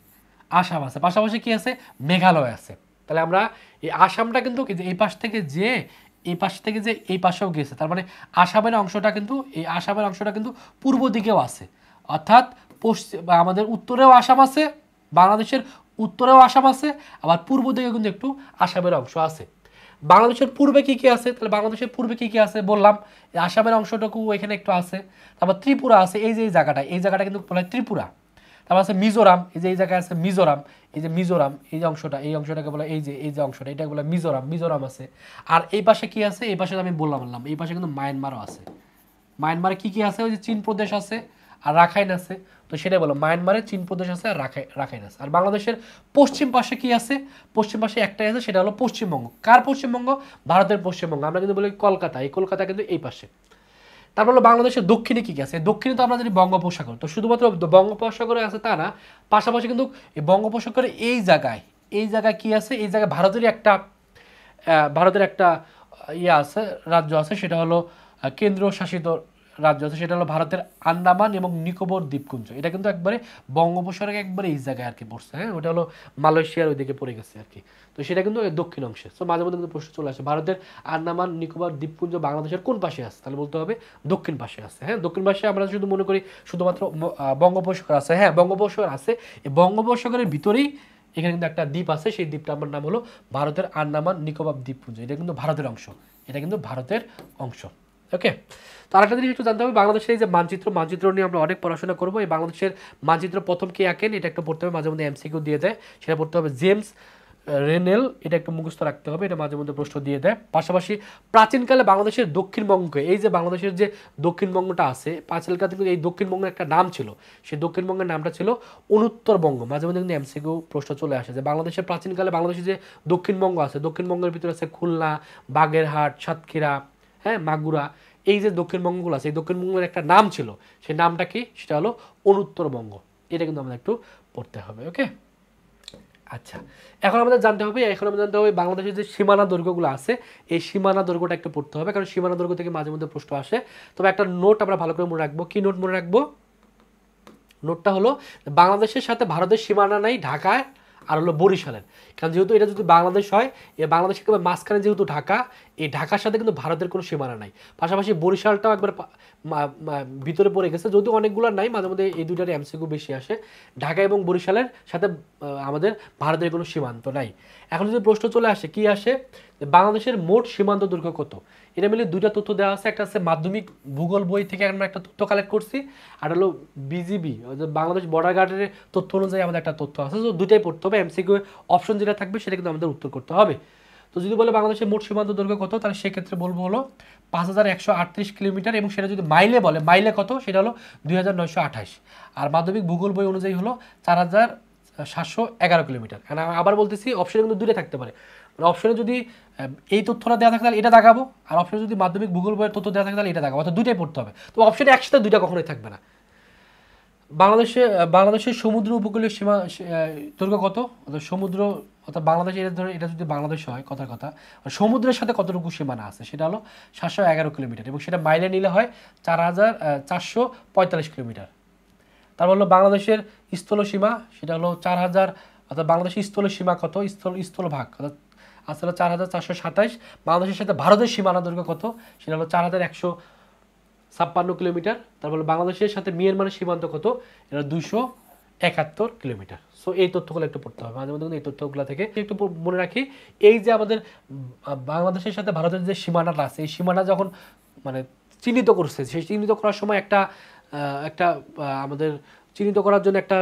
পাশাপাশি কি আছে, মেঘালয় আছে। তাহলে আমরা এই আসামটা কিন্তু এই পাশ থেকে যে এই পাশেও গেছে, তার মানে আসামের অংশটা কিন্তু পূর্ব দিকেও আছে। অর্থাৎ আমাদের উত্তরেও আসাম আছে, বাংলাদেশের উত্তরেও আসাম আছে, আবার পূর্ব দিকে কিন্তু একটু আসামের অংশ আছে। বাংলাদেশের পূর্বে কি কি আছে, তাহলে বাংলাদেশের পূর্বে কি কি আছে বললাম, আসামের অংশটুকু এখানে একটু আছে। তারপর ত্রিপুরা আছে, এই জায়গাটা কিন্তু বলা হয় ত্রিপুরা। তারপর আছে মিজোরাম, এই জায়গায় আছে মিজোরাম, এই যে অংশটাকে বলা এই যে অংশটা, এটা বলা মিজোরাম আছে। আর এই পাশে কি আছে, এই পাশে আমি বললাম এই পাশে কিন্তু মায়ানমারও আছে। মায়ানমারে কি কি আছে, ওই যে চীন প্রদেশ আছে আর রাখাইন আছে। তো সেটাই বলো, মায়ানমারে চীন প্রদেশ আছে আর রাখাইন আছে। আর বাংলাদেশের পশ্চিম পাশে কি আছে, পশ্চিম পাশে একটাই আছে, সেটা হলো পশ্চিমবঙ্গ। কার পশ্চিমবঙ্গ, ভারতের পশ্চিমবঙ্গ। আমরা কিন্তু বলি কলকাতা, এই কলকাতা কিন্তু এই পাশে। তারপর হলো বাংলাদেশের দক্ষিণে কি কি আছে, দক্ষিণে তো আমরা জানি বঙ্গোপসাগর। তো শুধুমাত্র বঙ্গোপসাগরে আছে তা না, পাশাপাশি কিন্তু এই বঙ্গোপসাগরের এই জায়গায় কি আছে, এই জায়গায় ভারতের একটা আছে, রাজ্য আছে, সেটা হলো কেন্দ্রীয় শাসিত রাজ্য আছে, সেটা হলো ভারতের আন্দামান এবং নিকোবর দ্বীপপুঞ্জ। এটা কিন্তু একবারে বঙ্গোপসাগরে একবারে এই জায়গায় আর কি পড়ছে। হ্যাঁ, ওটা হলো মালয়েশিয়ার ওইদিকে পড়ে গেছে আর কি। তো সেটা কিন্তু দক্ষিণ অংশে। তো মাঝে মধ্যে কিন্তু প্রশ্ন চলে আসে, ভারতের আন্দামান নিকোবর দ্বীপপুঞ্জ বাংলাদেশের কোন পাশে আছে, তাহলে বলতে হবে দক্ষিণ পাশে আছে। হ্যাঁ, দক্ষিণ পাশে আমরা শুধু মনে করি শুধুমাত্র বঙ্গোপসাগর আছে। হ্যাঁ, বঙ্গোপসাগর আছে, এই বঙ্গোপসাগরের ভিতরেই এখানে কিন্তু একটা দ্বীপ আছে, সেই দ্বীপটা আমার নাম হলো ভারতের আন্দামান নিকোবর দ্বীপপুঞ্জ। এটা কিন্তু ভারতের অংশ। ওকে, তো আরেকটা জিনিস একটু জানতে হবে, বাংলাদেশের এই যে মানচিত্র নিয়ে আমরা অনেক পড়াশোনা করবো। এই বাংলাদেশের মানচিত্র প্রথম কে আঁকেন, এটা একটু পড়তে হবে, মাঝে মধ্যে এমসিকিউ দিয়ে দেয়, সেটা পড়তে হবে জেমস রেনেল। এটা একটু মুখস্থ রাখতে হবে, এটা মাঝে মধ্যে প্রশ্ন দিয়ে দেয়। পাশাপাশি প্রাচীনকালে বাংলাদেশের দক্ষিণবঙ্গকে, এই যে বাংলাদেশের যে দক্ষিণবঙ্গটা আছে, প্রাচীনকালে কিন্তু এই দক্ষিণবঙ্গের একটা নাম ছিল, সেই দক্ষিণবঙ্গের নামটা ছিল অনুত্তরবঙ্গ। মাঝে মধ্যে কিন্তু এমসিকিউ প্রশ্ন চলে আসে যে বাংলাদেশের প্রাচীনকালে বাংলাদেশের যে দক্ষিণবঙ্গ আছে, দক্ষিণবঙ্গের ভিতরে আছে খুলনা, বাগেরহাট, সাতক্ষীরা, হ্যাঁ, মাগুরা। এই যে দক্ষিণবঙ্গগুলো আছে, এই দক্ষিণবঙ্গের একটা নাম ছিল, সেই নামটা কি, সেটা হলো অনুত্তরবঙ্গ। এটা কিন্তু আমাদের একটু পড়তে হবে। ওকে, আচ্ছা, এখন আমাদের জানতে হবে বাংলাদেশের যে সীমানা দৈর্ঘ্যগুলো আছে, এই সীমানা দৈর্ঘ্যটা একটু পড়তে হবে, কারণ সীমানা দৈর্ঘ্য থেকে মাঝে মধ্যে প্রশ্ন আসে। তবে একটা নোট আমরা ভালো করে মনে রাখবো। কি নোট মনে রাখবো, নোটটা হলো বাংলাদেশের সাথে ভারতের সীমানা নাই ঢাকায় আর হলো বরিশালের, কারণ যেহেতু এটা যদি বাংলাদেশ হয়, এ বাংলাদেশ একেবারে মাঝখানে যেহেতু ঢাকা, এই ঢাকার সাথে কিন্তু ভারতের কোনো সীমানা নাই। পাশাপাশি বরিশালটাও একবার ভিতরে পড়ে গেছে, যদিও অনেকগুলো নাই, মাঝে মধ্যে এই দুইটার এমসিকিউ বেশি আসে। ঢাকা এবং বরিশালের সাথে আমাদের ভারতের কোনো সীমান্ত নাই। এখন যদি প্রশ্ন চলে আসে, কি আসে, বাংলাদেশের মোট সীমান্ত দৈর্ঘ্য কত, এটা মিলে দুইটা তথ্য দেওয়া আছে। একটা আছে মাধ্যমিক ভূগোল বই থেকে আমরা একটা তথ্য কালেক্ট করছি, আর হলো বিজিবি বাংলাদেশ বর্ডার গার্ডের তথ্য অনুযায়ী আমাদের একটা তথ্য আছে। তো দুইটাই পড়তে হবে, এমসিকিউ অপশন যেটা থাকবে সেটা কিন্তু আমাদের উত্তর করতে হবে। তো যদি বলে বাংলাদেশের মোট সীমান্ত দৈর্ঘ্য কত, তাহলে সেক্ষেত্রে বলবো হলো 5138 কিলোমিটার, এবং সেটা যদি মাইলে বলে, মাইলে কত, সেটা হলো 2928। আর মাধ্যমিক ভূগোল বই অনুযায়ী হলো 4711 কিলোমিটার। আবার বলতেছি, অপশনে কিন্তু দুটো থাকতে পারে, মানে অপশনে যদি এই তথ্যটা দেওয়া থাকে তাহলে এটা দেখাবো, আর অপশনে যদি মাধ্যমিক ভূগোল বইয়ের তথ্য দেওয়া থাকে তাহলে এটা দেখাবো, অর্থাৎ দুইটাই পড়তে হবে। তো অপশনে একসাথে দুইটা কখনোই থাকবে না। বাংলাদেশের সমুদ্র উপকূলীয় সীমা দৈর্ঘ্য কত, অর্থাৎ সমুদ্র, অর্থাৎ বাংলাদেশ, এটা ধরে এটা যদি বাংলাদেশ হয় কথার কথা, সমুদ্রের সাথে কতটুকু সীমানা আছে, সেটা হলো 711 কিলোমিটার, এবং সেটা মাইলে নিলে হয় 4445 কিলোমিটার। তারপর হলো বাংলাদেশের স্থল সীমা, সেটা হলো 4000, অর্থাৎ বাংলাদেশের স্থল সীমা কত, স্থলভাগ অর্থাৎ আসলে 4427। বাংলাদেশের সাথে ভারতের সীমানা দৈর্ঘ্য কত, সেটা হলো 4156 কিলোমিটার। তারপর বাংলাদেশের সাথে মিয়ানমারের সীমান্ত কত, এটা 271 কিলোমিটার। সো এই তথ্যগুলো একটু পড়তে হবে মাঝে মধ্যে, এই তথ্যগুলো থেকে একটু মনে রাখি। এই যে আমাদের বাংলাদেশের সাথে ভারতের যে সীমানাটা আছে, এই সীমানা যখন মানে চিহ্নিত করছে, সেই চিহ্নিত করার সময় একটা আমাদের চিহ্নিত করার জন্য একটা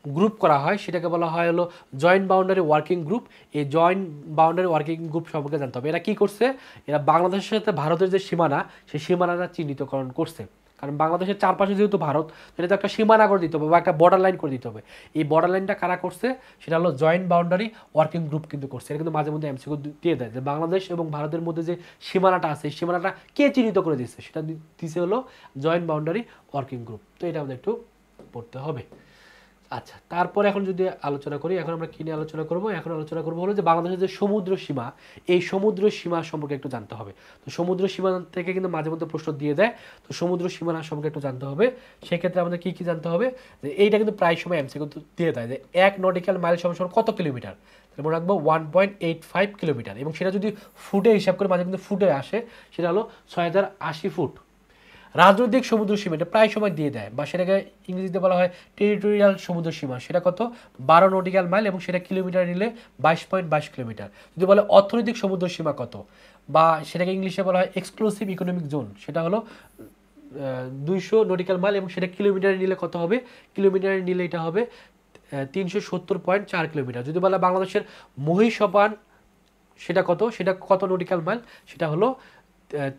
গ্রুপ করা হয়, সেটাকে বলা হয় হলো জয়েন্ট বাউন্ডারি ওয়ার্কিং গ্রুপ। এই জয়েন্ট বাউন্ডারি ওয়ার্কিং গ্রুপ সম্পর্কে জানতে হবে। এরা কি করছে, এরা বাংলাদেশের সাথে ভারতের যে সীমানা, সেই সীমানাটা চিহ্নিতকরণ করছে। কারণ বাংলাদেশের চারপাশে যেহেতু ভারত, এটা তো একটা সীমানা করে দিতে হবে বা একটা বর্ডার লাইন করে দিতে হবে। এই বর্ডার লাইনটা কারা করছে, সেটা হলো জয়েন্ট বাউন্ডারি ওয়ার্কিং গ্রুপ কিন্তু করছে। এটা কিন্তু মাঝে মধ্যে এমসিকিউ দিয়ে দেয় যে বাংলাদেশ এবং ভারতের মধ্যে যে সীমানাটা আছে, এই সীমানাটা কে চিহ্নিত করে দিচ্ছে, সেটা দিচ্ছে হলো জয়েন্ট বাউন্ডারি ওয়ার্কিং গ্রুপ। তো এটা আমাদের একটু পড়তে হবে। আচ্ছা, তারপরে এখন যদি আলোচনা করি, এখন আমরা কি নিয়ে আলোচনা করব, এখন আলোচনা করবো হলো যে বাংলাদেশের যে সমুদ্র সীমা, এই সমুদ্র সীমা সম্পর্কে একটু জানতে হবে। তো সমুদ্র সীমা থেকে কিন্তু মাঝে মধ্যে প্রশ্ন দিয়ে দেয়, তো সমুদ্র সীমানা সম্পর্কে একটু জানতে হবে। সেক্ষেত্রে আমাদের কি কি জানতে হবে, যে এইটা কিন্তু প্রায় সময় এমসিকিউ দিয়ে দেয় যে 1 নটিক্যাল মাইল সমান কত কিলোমিটার, তাহলে মনে রাখবো 1.85 কিলোমিটার, এবং সেটা যদি ফুটে হিসাব করে মাঝে কিন্তু ফুটে আসে, সেটা হলো 6080 ফুট। রাজনৈতিক সমুদ্র সীমা, এটা প্রায় সময় দিয়ে দেয়, বা সেটাকে ইংরেজিতে বলা হয় টেরিটোরিয়াল সমুদ্র সীমা, সেটা কত 12 নটিক্যাল মাইল, এবং সেটা কিলোমিটার নিলে 22.22 কিলোমিটার। যদি বলে অর্থনৈতিক সমুদ্র সীমা কত, বা সেটাকে ইংলিশে বলা হয় এক্সক্লুসিভ ইকোনমিক জোন, সেটা হলো 200 নটিক্যাল মাইল, এবং সেটা কিলোমিটারে নিলে কত হবে, কিলোমিটারে নিলে এটা হবে 370.4 কিলোমিটার। যদি বলা বাংলাদেশের মহিষপান, সেটা কত নটিক্যাল মাইল, সেটা হলো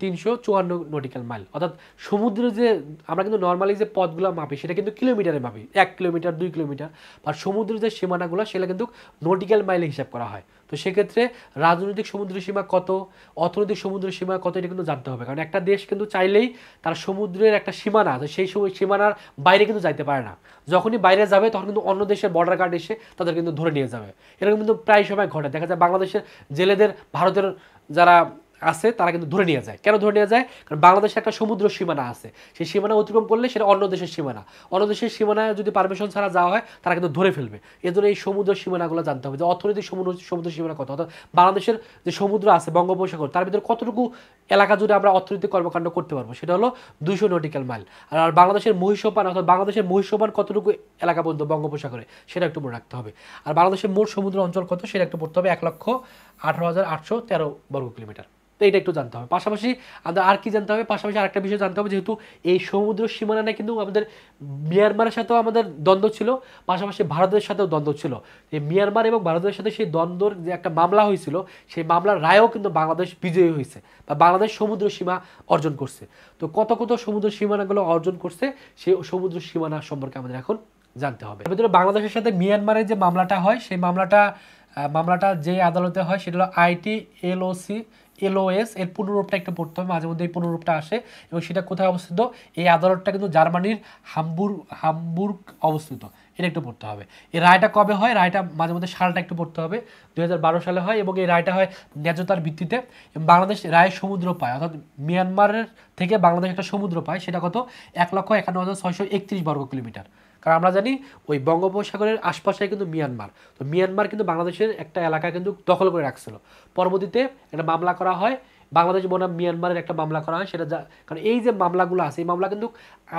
354 নটিক্যাল মাইল। অর্থাৎ সমুদ্রে যে আমরা কিন্তু নর্মালি যে পথগুলো মাপি, সেটা কিন্তু কিলোমিটারে মাপি, 1 কিলোমিটার 2 কিলোমিটার, আর সমুদ্রের যে সীমানাগুলো সেটা কিন্তু নটিক্যাল মাইলে হিসাব করা হয়। তো সেক্ষেত্রে রাজনৈতিক সমুদ্র সীমা কত, অর্থনৈতিক সমুদ্র সীমা কত, এটা কিন্তু জানতে হবে। কারণ একটা দেশ কিন্তু চাইলেই তার সমুদ্রের একটা সীমানা আছে, সেই সীমানার বাইরে কিন্তু যাইতে পারে না। যখনই বাইরে যাবে তখন কিন্তু অন্য দেশের বর্ডার গার্ড এসে তাদের কিন্তু ধরে নিয়ে যাবে। এরকম কিন্তু প্রায় সময় ঘটে, দেখা যায় বাংলাদেশের জেলেদের ভারতের যারা আছে তারা কিন্তু ধরে নিয়ে যায়। কেন ধরে নিয়ে যায়, কারণ বাংলাদেশে একটা সমুদ্র সীমানা আছে, সেই সীমানা অতিক্রম করলে সেটা অন্য দেশের সীমানা, অন্য দেশের সীমানায় যদি পারমিশন ছাড়া যাওয়া হয় তারা কিন্তু ধরে ফেলবে। এই জন্য এই সমুদ্র সীমানাগুলো জানতে হবে, যে অর্থনৈতিক সমুদ্র সীমানা কত, অর্থাৎ বাংলাদেশের যে সমুদ্র আছে বঙ্গোপসাগর, তার ভিতরে কতটুকু এলাকা জুড়ে আমরা অর্থনৈতিক কর্মকাণ্ড করতে পারবো, সেটা হলো 200 নটিক্যাল মাইল। আর বাংলাদেশের মহিষপান, অর্থাৎ বাংলাদেশের মহিষপান কতটুকু এলাকা পর্যন্ত বঙ্গোপসাগরে, সেটা একটু মনে রাখতে হবে। আর বাংলাদেশের মোট সমুদ্র অঞ্চল কত, সেটা একটু পড়তে হবে 1,18,813 বর্গ কিলোমিটার। তো এটা একটু জানতে হবে। পাশাপাশি আমাদের আর কি জানতে হবে, পাশাপাশি আরেকটা বিষয় জানতে হবে, যেহেতু এই সমুদ্র সীমানায় কিন্তু আমাদের মিয়ানমারের সাথেও আমাদের দ্বন্দ্ব ছিল, পাশাপাশি ভারতের সাথেও দ্বন্দ্ব ছিল। এই মিয়ানমার এবং ভারতের সাথে সেই দ্বন্দ্বর যে একটা মামলা হয়েছিল, সেই মামলার রায়ও কিন্তু বাংলাদেশ বিজয়ী হয়েছে, বা বাংলাদেশ সমুদ্র সীমা অর্জন করছে। তো কত কত সমুদ্র সীমানাগুলো অর্জন করছে, সেই সমুদ্র সীমানা সম্পর্কে আমাদের এখন জানতে হবে। এর ভিতরে বাংলাদেশের সাথে মিয়ানমারের যে মামলাটা হয়, সেই মামলাটা যে আদালতে হয়, সেটা হলো ITLOS, এর পুনরূপটা একটু পড়তে হবে, মাঝে মধ্যে এই পুনরূপটা আসে, এবং সেটা কোথায় অবস্থিত, এই আদালতটা কিন্তু জার্মানির হামবুর্গ অবস্থিত, এটা একটু পড়তে হবে। এই রায়টা কবে হয়, রায়টা মাঝে মধ্যে সালটা একটু পড়তে হবে, 2012 সালে হয়, এবং এই রায়টা হয় ন্যায্যতার ভিত্তিতে। বাংলাদেশ রায় সমুদ্র পায়, অর্থাৎ মিয়ানমারের থেকে বাংলাদেশ একটা সমুদ্র পায়, সেটা কত 1,51,631 বর্গ কিলোমিটার। কারণ আমরা জানি ওই বঙ্গোপসাগরের আশপাশে কিন্তু মিয়ানমার, তো মিয়ানমার কিন্তু বাংলাদেশের একটা এলাকা কিন্তু দখল করে রাখছিল। পরবর্তীতে একটা মামলা করা হয় বাংলাদেশ বনাম মিয়ানমারের একটা মামলা করা হয়, সেটা কারণ এই যে মামলাগুলো আছে এই মামলা কিন্তু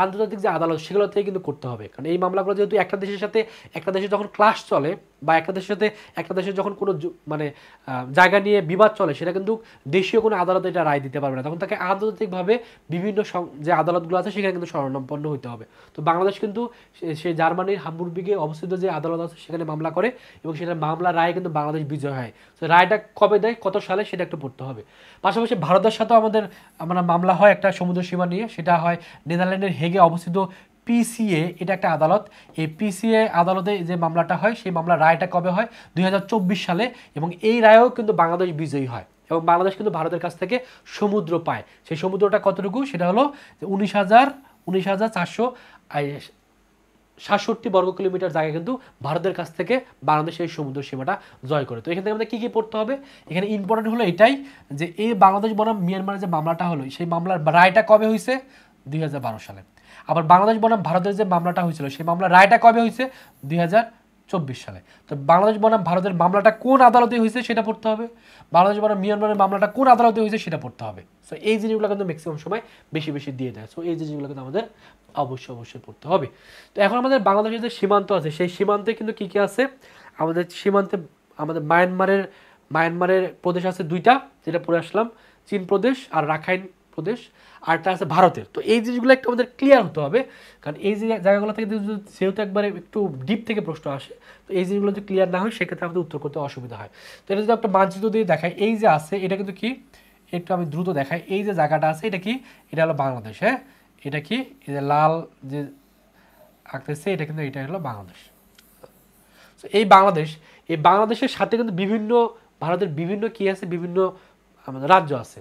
আন্তর্জাতিক যে আদালত সেগুলো থেকে কিন্তু করতে হবে। কারণ এই মামলাগুলো যেহেতু একটা দেশের সাথে একটা দেশের যখন ক্লাশ চলে বা একটা দেশের সাথে একটা দেশের যখন কোনো মানে জায়গা নিয়ে বিবাদ চলে, সেটা কিন্তু দেশীয় কোনো আদালত এটা রায় দিতে পারবে না, তখন তাকে আন্তর্জাতিকভাবে বিভিন্ন যে আদালতগুলো আছে সেখানে কিন্তু শরণাপন্ন হতে হবে। তো বাংলাদেশ কিন্তু সে জার্মানির হামবুর্গে অবস্থিত যে আদালত আছে সেখানে মামলা করে এবং সেটা মামলা রায় কিন্তু বাংলাদেশ বিজয় হয়। তো রায়টা কবে দেয়, কত সালে, সেটা একটু পড়তে হবে। পাশাপাশি ভারতের সাথেও আমরা মামলা হয় একটা সমুদ্র সীমা নিয়ে, সেটা হয় নেদারল্যান্ডের হেগে অবস্থিত পিসিএ, এটা একটা আদালত। এই পিসিএ আদালতে যে মামলাটা হয় সেই মামলার রায়টা কবে হয়, 2024 সালে, এবং এই রায়েও কিন্তু বাংলাদেশ বিজয়ী হয় এবং বাংলাদেশ কিন্তু ভারতের কাছ থেকে সমুদ্র পায়। সেই সমুদ্রটা কতটুকু, সেটা হলো 19,467 বর্গ কিলোমিটার জায়গা কিন্তু ভারতের কাছ থেকে বাংলাদেশের এই সমুদ্র সীমাটা জয় করে। তো এখান থেকে আমাদের কী কী পড়তে হবে, এখানে ইম্পর্টেন্ট হলো এটাই যে এই বাংলাদেশ বনাম মিয়ানমারের যে মামলাটা হলো সেই মামলার রায়টা কবে হয়েছে, 2012 সালে। আবার বাংলাদেশ বনাম ভারতের যে মামলাটা হয়েছিল সেই মামলার রায়টা কবে হয়েছে, 2024 সালে। তো বাংলাদেশ বনাম ভারতের মামলাটা কোন আদালতে হয়েছে সেটা পড়তে হবে, বাংলাদেশ বনাম মিয়ানমারের মামলাটা কোন আদালতে হয়েছে সেটা পড়তে হবে। সো এই জিনিসগুলো কিন্তু ম্যাক্সিমাম সময় বেশি বেশি দিয়ে দেয়। সো এই জিনিসগুলো কিন্তু আমাদের অবশ্যই পড়তে হবে। তো এখন আমাদের বাংলাদেশের যে সীমান্ত আছে সেই সীমান্তে কিন্তু কী কী আছে, আমাদের সীমান্তে আমাদের মায়ানমারের প্রদেশ আছে দুইটা, যেটা পড়ে আসলাম, চীন প্রদেশ আর রাখাইন প্রদেশ, আরটা আছে ভারতের। তো এই জিনিসগুলো একটু আমাদের ক্লিয়ার হতে হবে, কারণ এই যে জায়গাগুলো থেকে যেহেতু একবারে একটু ডিপ থেকে প্রশ্ন আসে, তো এই জিনিসগুলো যদি ক্লিয়ার না হয় সেক্ষেত্রে আমাদের উত্তর করতে অসুবিধা হয়। তো এটা যদি একটা মানচিত্র দিয়ে দেখায়, এই যে আছে এটা কিন্তু কি, একটু আমি দ্রুত দেখাই, এই যে জায়গাটা আছে এটা কি, এটা হলো বাংলাদেশ। হ্যাঁ, এটা কি, এই যে লাল যে আঁকতেছে এটা কিন্তু এটা হলো বাংলাদেশ। এই বাংলাদেশের সাথে কিন্তু বিভিন্ন ভারতের বিভিন্ন কি আছে, বিভিন্ন আমাদের রাজ্য আছে।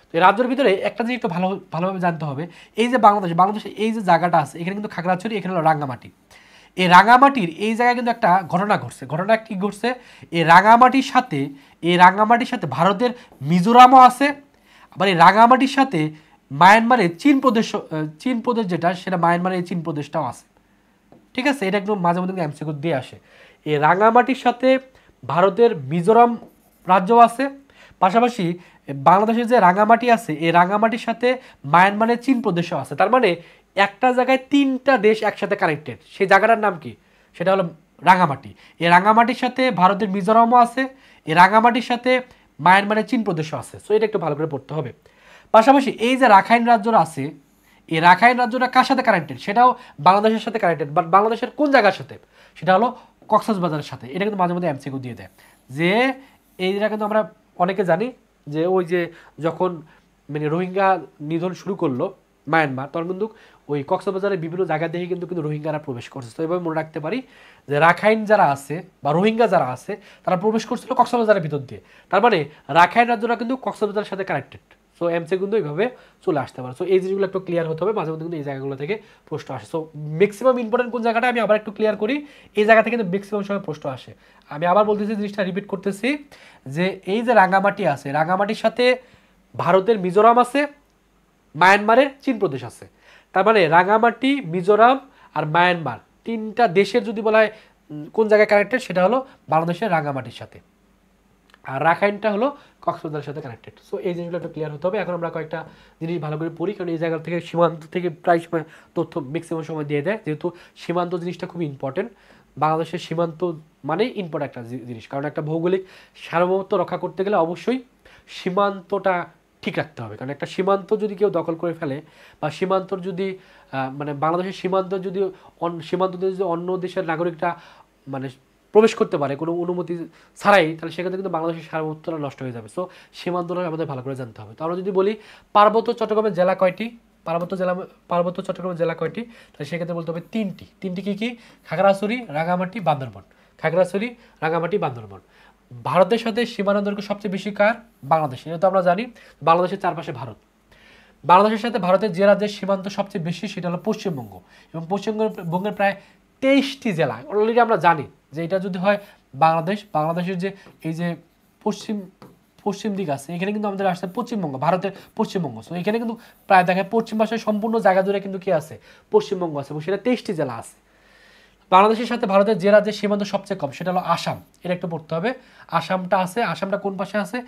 তো এই রাজ্যের ভিতরে একটা জিনিস একটু ভালোভাবে জানতে হবে, এই যে বাংলাদেশে এই যে জায়গাটা আছে এখানে কিন্তু খাগড়াছড়ি, এখানে হলো রাঙ্গামাটি। এই রাঙ্গামাটির এই জায়গায় কিন্তু একটা ঘটনা কি ঘটছে, এই রাঙ্গামাটির সাথে ভারতের মিজোরামও আছে, আবার এই রাঙ্গামাটির সাথে মায়ানমারের চীন প্রদেশ যেটা সেটা মায়ানমারের চীন প্রদেশটাও আছে। ঠিক আছে, এটা একদম মাঝে মধ্যে এমসিকিউ দিয়ে আসে। এই রাঙ্গামাটির সাথে ভারতের মিজোরাম রাজ্য আছে, পাশাপাশি বাংলাদেশের যে রাঙ্গামাটি আছে এই রাঙ্গামাটির সাথে মায়ানমারের চীন প্রদেশও আছে। তার মানে একটা জায়গায় তিনটা দেশ একসাথে কানেক্টেড, সেই জায়গাটার নাম কি, সেটা হলো রাঙ্গামাটি। এই রাঙ্গামাটির সাথে ভারতের মিজোরামও আছে, এই রাঙ্গামাটির সাথে মায়ানমারের চীন প্রদেশও আছে। সো এটা একটু ভালো করে পড়তে হবে। পাশাপাশি এই যে রাখাইন রাজ্যটা আছে, এই রাখাইন রাজ্যটা কার সাথে কানেক্টেড, সেটাও বাংলাদেশের সাথে কানেক্টেড, বাট বাংলাদেশের কোন জায়গার সাথে, সেটা হলো কক্সবাজারের সাথে। এটা কিন্তু মাঝে মধ্যে এমসিকিউ দিয়ে দেয় যে এইটা কিন্তু আমরা অনেকে জানি যে ওই যে যখন মানে রোহিঙ্গা নিধন শুরু করলো মায়ানমার, তখন কিন্তু ওই কক্সবাজারের বিভিন্ন জায়গা থেকে কিন্তু রোহিঙ্গারা প্রবেশ করছে। তো এভাবে মনে রাখতে পারি যে রাখাইন যারা আছে বা রোহিঙ্গা যারা আছে তারা প্রবেশ করছিল কক্সবাজারের ভিতর দিয়ে, তার মানে রাখাইন রাজ্যটা কিন্তু কক্সবাজারের সাথে কানেক্টেড। সো এমসিকিউ কিন্তু এইভাবে চলে আসতে পারে। সো এই জিনিসগুলো একটু ক্লিয়ার হতে হবে, মাঝে মধ্যে কিন্তু এই জায়গাগুলো থেকে প্রশ্ন আসে। সো ম্যাক্সিমাম ইম্পর্টেন্ট কোন জায়গাটা আমি আবার একটু ক্লিয়ার করি, এই জায়গা থেকে কিন্তু ম্যাক্সিমাম সময় প্রশ্ন আসে। আমি আবার বলতেছি, জিনিসটা রিপিট করতেছি, যে এই যে রাঙ্গামাটি আছে, রাঙ্গামাটির সাথে ভারতের মিজোরাম আছে, মায়ানমারের চীন প্রদেশ আছে। তার মানে রাঙ্গামাটি, মিজোরাম আর মায়ানমার তিনটা দেশের যদি বলা হয় কোন জায়গায় কানেক্টেড, সেটা হলো বাংলাদেশের রাঙ্গামাটির সাথে, আর রাখাইনটা হলো কক্সবাজারের সাথে কানেক্টেড। সো এই জিনিসগুলো একটু ক্লিয়ার হতে হবে। এখন আমরা কয়েকটা জিনিস ভালো করে পড়ি, কারণ এই জায়গা থেকে সীমান্ত থেকে প্রায় সময় তথ্য ম্যাক্সিমাম সময় দিয়ে দেয়, যেহেতু সীমান্ত জিনিসটা খুব ইম্পর্টেন্ট। বাংলাদেশের সীমান্ত মানেই ইম্পর্টেন্ট একটা জিনিস, কারণ একটা ভৌগোলিক সার্বভৌমত্ব রক্ষা করতে গেলে অবশ্যই সীমান্তটা ঠিক রাখতে হবে। কারণ একটা সীমান্ত যদি কেউ দখল করে ফেলে বা সীমান্তর যদি মানে বাংলাদেশের সীমান্ত যদি অন্য দেশের নাগরিকরা মানে প্রবেশ করতে পারে কোনো অনুমতি ছাড়াই, তাহলে সেক্ষেত্রে কিন্তু বাংলাদেশের সার্বভৌমত্বটা নষ্ট হয়ে যাবে। সো সীমান্তটা আমাদের ভালো করে জানতে হবে। তো আমরা যদি বলি পার্বত্য চট্টগ্রামের জেলা কয়টি, পার্বত্য চট্টগ্রামের জেলা কয়টি, তাহলে সেক্ষেত্রে বলতে হবে তিনটি কি কি, খাগড়াছড়ি, রাঙ্গামাটি, বান্দরবান। খাগড়াছড়ি, রাঙ্গামাটি, বান্দরবান। ভারতের সাথে সীমানা দৈর্ঘ্য সবচেয়ে বেশি কার, বাংলাদেশ। এটা তো আমরা জানি, বাংলাদেশের চারপাশে ভারত। বাংলাদেশের সাথে ভারতের যে রাজ্যের সীমান্ত সবচেয়ে বেশি সেটা হলো পশ্চিমবঙ্গ, এবং পশ্চিমবঙ্গের প্রায় 23টি জেলা। অলরেডি আমরা জানি যে এটা যদি হয় বাংলাদেশের যে এই যে পশ্চিম দিক আছে, এখানে কিন্তু আমাদের আসছে পশ্চিমবঙ্গ, ভারতের পশ্চিমবঙ্গ। সো এখানে কিন্তু প্রায় দেখে পশ্চিম পাশের সম্পূর্ণ জায়গা জুড়ে কিন্তু কি আছে, পশ্চিমবঙ্গ আছে, এবং সেটা 23টি জেলা আছে। বাংলাদেশের সাথে ভারতের যে রাজ্যের সীমান্ত সবচেয়ে কম সেটা হলো আসাম, এটা একটু পড়তে হবে। আসামটা আছে, আসামটা কোন পাশে আছে,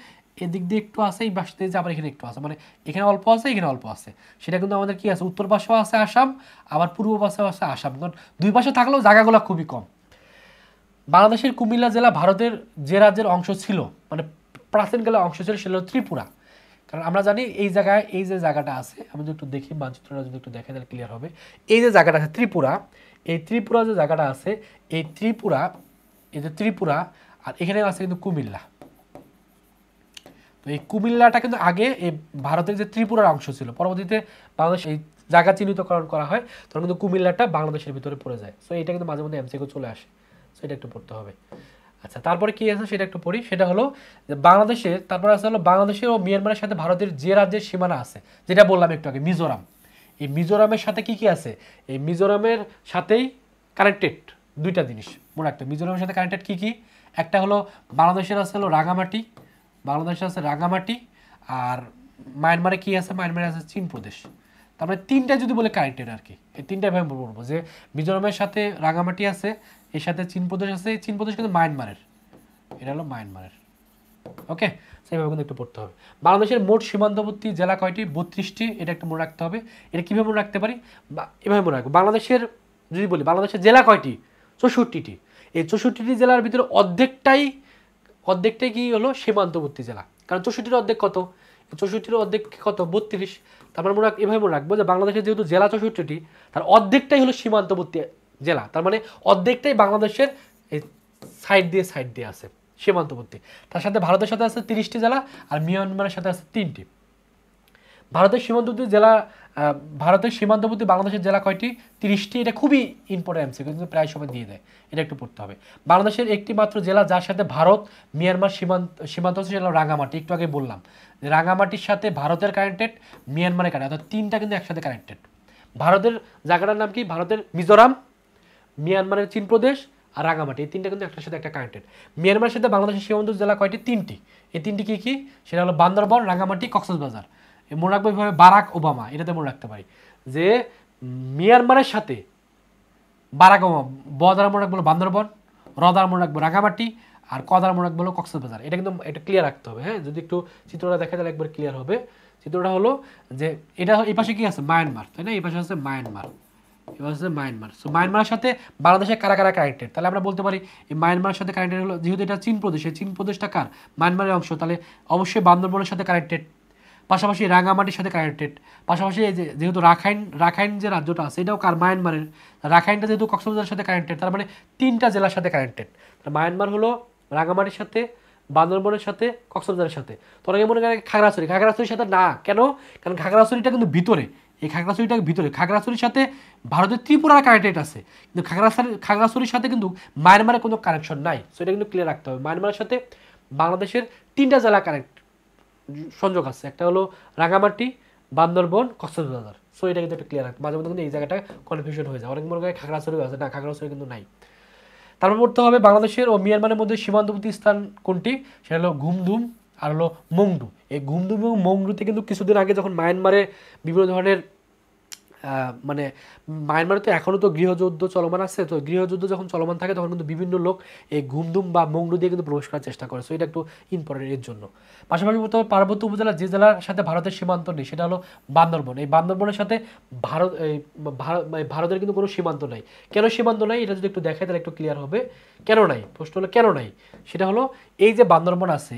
এদিক দিয়ে একটু আছে, এই পাশ দিয়ে আবার এখানে একটু আছে, মানে এখানে অল্প আছে এখানে অল্প আছে। সেটা কিন্তু আমাদের কি আছে, উত্তর পাশেও আছে আসাম, আবার পূর্ব পাশেও আছে আসাম, কারণ দুই পাশে থাকলেও জায়গাগুলো খুবই কম। বাংলাদেশের কুমিল্লা জেলা ভারতের যে রাজ্যের অংশ ছিল, মানে প্রাচীনকালে অংশ ছিল, সেটা হলো ত্রিপুরা। কারণ আমরা জানি এই জায়গায় এই যে জায়গাটা আছে, আমি যদি একটু দেখি মানচিত্রটা যদি একটু দেখে তাহলে ক্লিয়ার হবে। এই যে জায়গাটা আছে ত্রিপুরা, এই ত্রিপুরা যে জায়গাটা আছে, এই ত্রিপুরা, এই যে ত্রিপুরা, আর এখানে আছে কিন্তু কুমিল্লা। তো এই কুমিল্লাটা কিন্তু আগে এই ভারতের যে ত্রিপুরার অংশ ছিল, পরবর্তীতে বাংলাদেশ এই জায়গা চিহ্নিতকরণ করা হয়, তখন কিন্তু কুমিল্লাটা বাংলাদেশের ভিতরে পড়ে যায়। সো এটা কিন্তু মাঝে মধ্যে এমসিকিউ চলে আসে, সো এটা একটু পড়তে হবে। আচ্ছা, তারপরে কি আছে সেটা একটু পড়ি। সেটা হলো যে বাংলাদেশে, তারপরে আছে হলো বাংলাদেশের ও মিয়ানমারের সাথে ভারতের যে রাজ্যের সীমানা আছে, যেটা বললাম একটু আগে, মিজোরাম। এই মিজোরামের সাথে কি কি আছে, এই মিজোরামের সাথেই কানেক্টেড দুইটা জিনিস মনে রাখতে হবে। মিজোরামের সাথে কানেক্টেড কি কি, একটা হলো বাংলাদেশের আছে হলো রাঙামাটি, বাংলাদেশে আছে রাঙামাটি, আর মায়ানমারে কি আছে, মায়ানমারে আছে চীন প্রদেশ। তারপরে তিনটা যদি বলে কানেক্টেড আর কি, এই তিনটাই ভাবে বলবো যে মিজোরামের সাথে রাঙামাটি আছে, এর সাথে চীন প্রদেশ আছে, চীন প্রদেশ কিন্তু মায়ানমারের, এটা হলো মায়ানমারের। ওকে, সেইভাবে কিন্তু একটু পড়তে হবে। বাংলাদেশের মোট সীমান্তবর্তী জেলা কয়টি, 32টি, এটা একটু মনে রাখতে হবে। এটা কীভাবে মনে রাখতে পারি, এভাবে মনে রাখবো। বাংলাদেশের যদি বলি বাংলাদেশের জেলা কয়টি, 64টি। এই 64টি জেলার ভিতরে অর্ধেকটাই কি হলো সীমান্তবর্তী জেলা, কারণ 64টির অর্ধেক কত, 64টির অর্ধেক কত, 32। তারপর এভাবে মনে রাখবো যে বাংলাদেশের যেহেতু জেলা 64টি, তার অর্ধেকটাই হলো সীমান্তবর্তী জেলা, তার মানে অর্ধেকটাই বাংলাদেশের এই সাইড দিয়ে আছে সীমান্তবর্তী। তার সাথে ভারতের সাথে আছে 30টি জেলা, আর মিয়ানমারের সাথে আছে 3টি। ভারতের সীমান্তবর্তী বাংলাদেশের জেলা কয়টি, 30টি। এটা খুবই ইম্পর্টেন্ট এমসিকিউ, কিন্তু প্রায় সময় দিয়ে দেয়, এটা একটু পড়তে হবে। বাংলাদেশের একটি মাত্র জেলা যার সাথে ভারত মিয়ানমার সীমান্ত হচ্ছে, সেটা রাঙামাটি। একটু আগে বললাম যে রাঙামাটির সাথে ভারতের কানেক্টেড, মিয়ানমারের কানেক্টেড, অর্থাৎ তিনটা কিন্তু একসাথে কানেক্টেড। ভারতের জায়গাটার নাম কি, ভারতের মিজোরাম, মিয়ানমারের চীন প্রদেশ, আর রাঙামাটি, এই তিনটা কিন্তু একটার সাথে একটা কানেক্টেড। মিয়ানমারের সাথে বাংলাদেশের সীমান্ত জেলা কয়টি, 3টি। এই 3টি কি কি, সেটা হলো বান্দরবান, রাঙামাটি, কক্সবাজার। মনে রাখবো এইভাবে, বারাক ওবামা, এটাতে মনে রাখতে পারি যে মিয়ানমারের সাথে বারাক ওবামা, ব দ্বারা মনে রাখবো বান্দরবান, র দ্বারা মনে রাখবো রাঙামাটি, আর ক দ্বারা মনে রাখবো কক্সবাজার। এটা কিন্তু এটা ক্লিয়ার রাখতে হবে। হ্যাঁ, যদি একটু চিত্রটা দেখা তাহলে একবার ক্লিয়ার হবে। চিত্রটা হলো যে এটা এই পাশে কি আছে, মায়ানমার, তাই না, এই পাশে আছে মায়ানমার, এবার হচ্ছে মায়ানমার। সো মায়ানমারের সাথে বাংলাদেশের কারা কারা কানেক্টেড, তাহলে আমরা বলতে পারি এই মায়ানমারের সাথে কানেক্টেড হলো, যেহেতু এটা চীন প্রদেশ, এই চীন প্রদেশটা কার, মায়ানমারের অংশ, তাহলে অবশ্যই বান্দরবনের সাথে কানেক্টেড, পাশাপাশি রাঙামাটির সাথে কানেক্টেড, পাশাপাশি এই যেহেতু রাখাইন যে রাজ্যটা আছে এটাও কার, মায়ানমারের। রাখাইনটা যেহেতু কক্সবাজারের সাথে কানেক্টেড, তার মানে 3টা জেলার সাথে কানেক্টেড। মায়ানমার হলো রাঙামাটির সাথে, বান্দরবনের সাথে, কক্সবাজারের সাথে। তোরা মনে করে খাগড়াছড়ির সাথে না, কেন, কারণ খাগড়াছড়িটা কিন্তু ভিতরে, এই খাগড়াছড়িটার ভিতরে, খাগড়াছড়ির সাথে ভারতের ত্রিপুরার কানেক্টেড আছে, কিন্তু খাগড়াছড়ির সাথে কিন্তু মায়ানমারের কোনো কানেকশন নাই। সো এটা কিন্তু ক্লিয়ার রাখতে হবে। মায়ানমারের সাথে বাংলাদেশের 3টা জেলা সংযোগ আছে, একটা হলো রাঙামাটি, বান্দরবন, কক্সবাজার। সো এটা কিন্তু একটা ক্লিয়ার রাখতে, মাঝে মধ্যে কিন্তু এই জায়গাটা কনফিউশন হয়ে যায়, অনেক মনে করে খাগড়াছড়িও আছে, না খাগড়াছড়ি কিন্তু নাই। তারপর পড়তে হবে বাংলাদেশের ও মিয়ানমারের মধ্যে সীমান্তবর্তী স্থান কোনটি, সেটা হলো ঘুমদুম আর হলো মংডু। এই ঘুমদুম এবং মংডুতে কিন্তু কিছুদিন আগে যখন মায়ানমারে বিভিন্ন ধরনের মানে মায়ানমারে তো এখনও তো গৃহযুদ্ধ চলমান আছে, তো গৃহযুদ্ধ যখন চলমান থাকে তখন কিন্তু বিভিন্ন লোক এই ঘুমদুম বা মংডু দিয়ে কিন্তু প্রবেশ করার চেষ্টা করে। সো এটা একটু ইম্পর্টেন্ট এর জন্য। পাশাপাশি বলতে হবে পার্বত্য উপজেলা যে জেলার সাথে ভারতের সীমান্ত নেই, সেটা হলো বান্দরবন। এই বান্দরবনের সাথে ভারতের কিন্তু কোনো সীমান্ত নাই। কেন সীমান্ত নাই এটা যদি একটু দেখায় তাহলে একটু ক্লিয়ার হবে। কেন নাই, প্রশ্ন হলো কেন নাই, সেটা হলো এই যে বান্দরবন আছে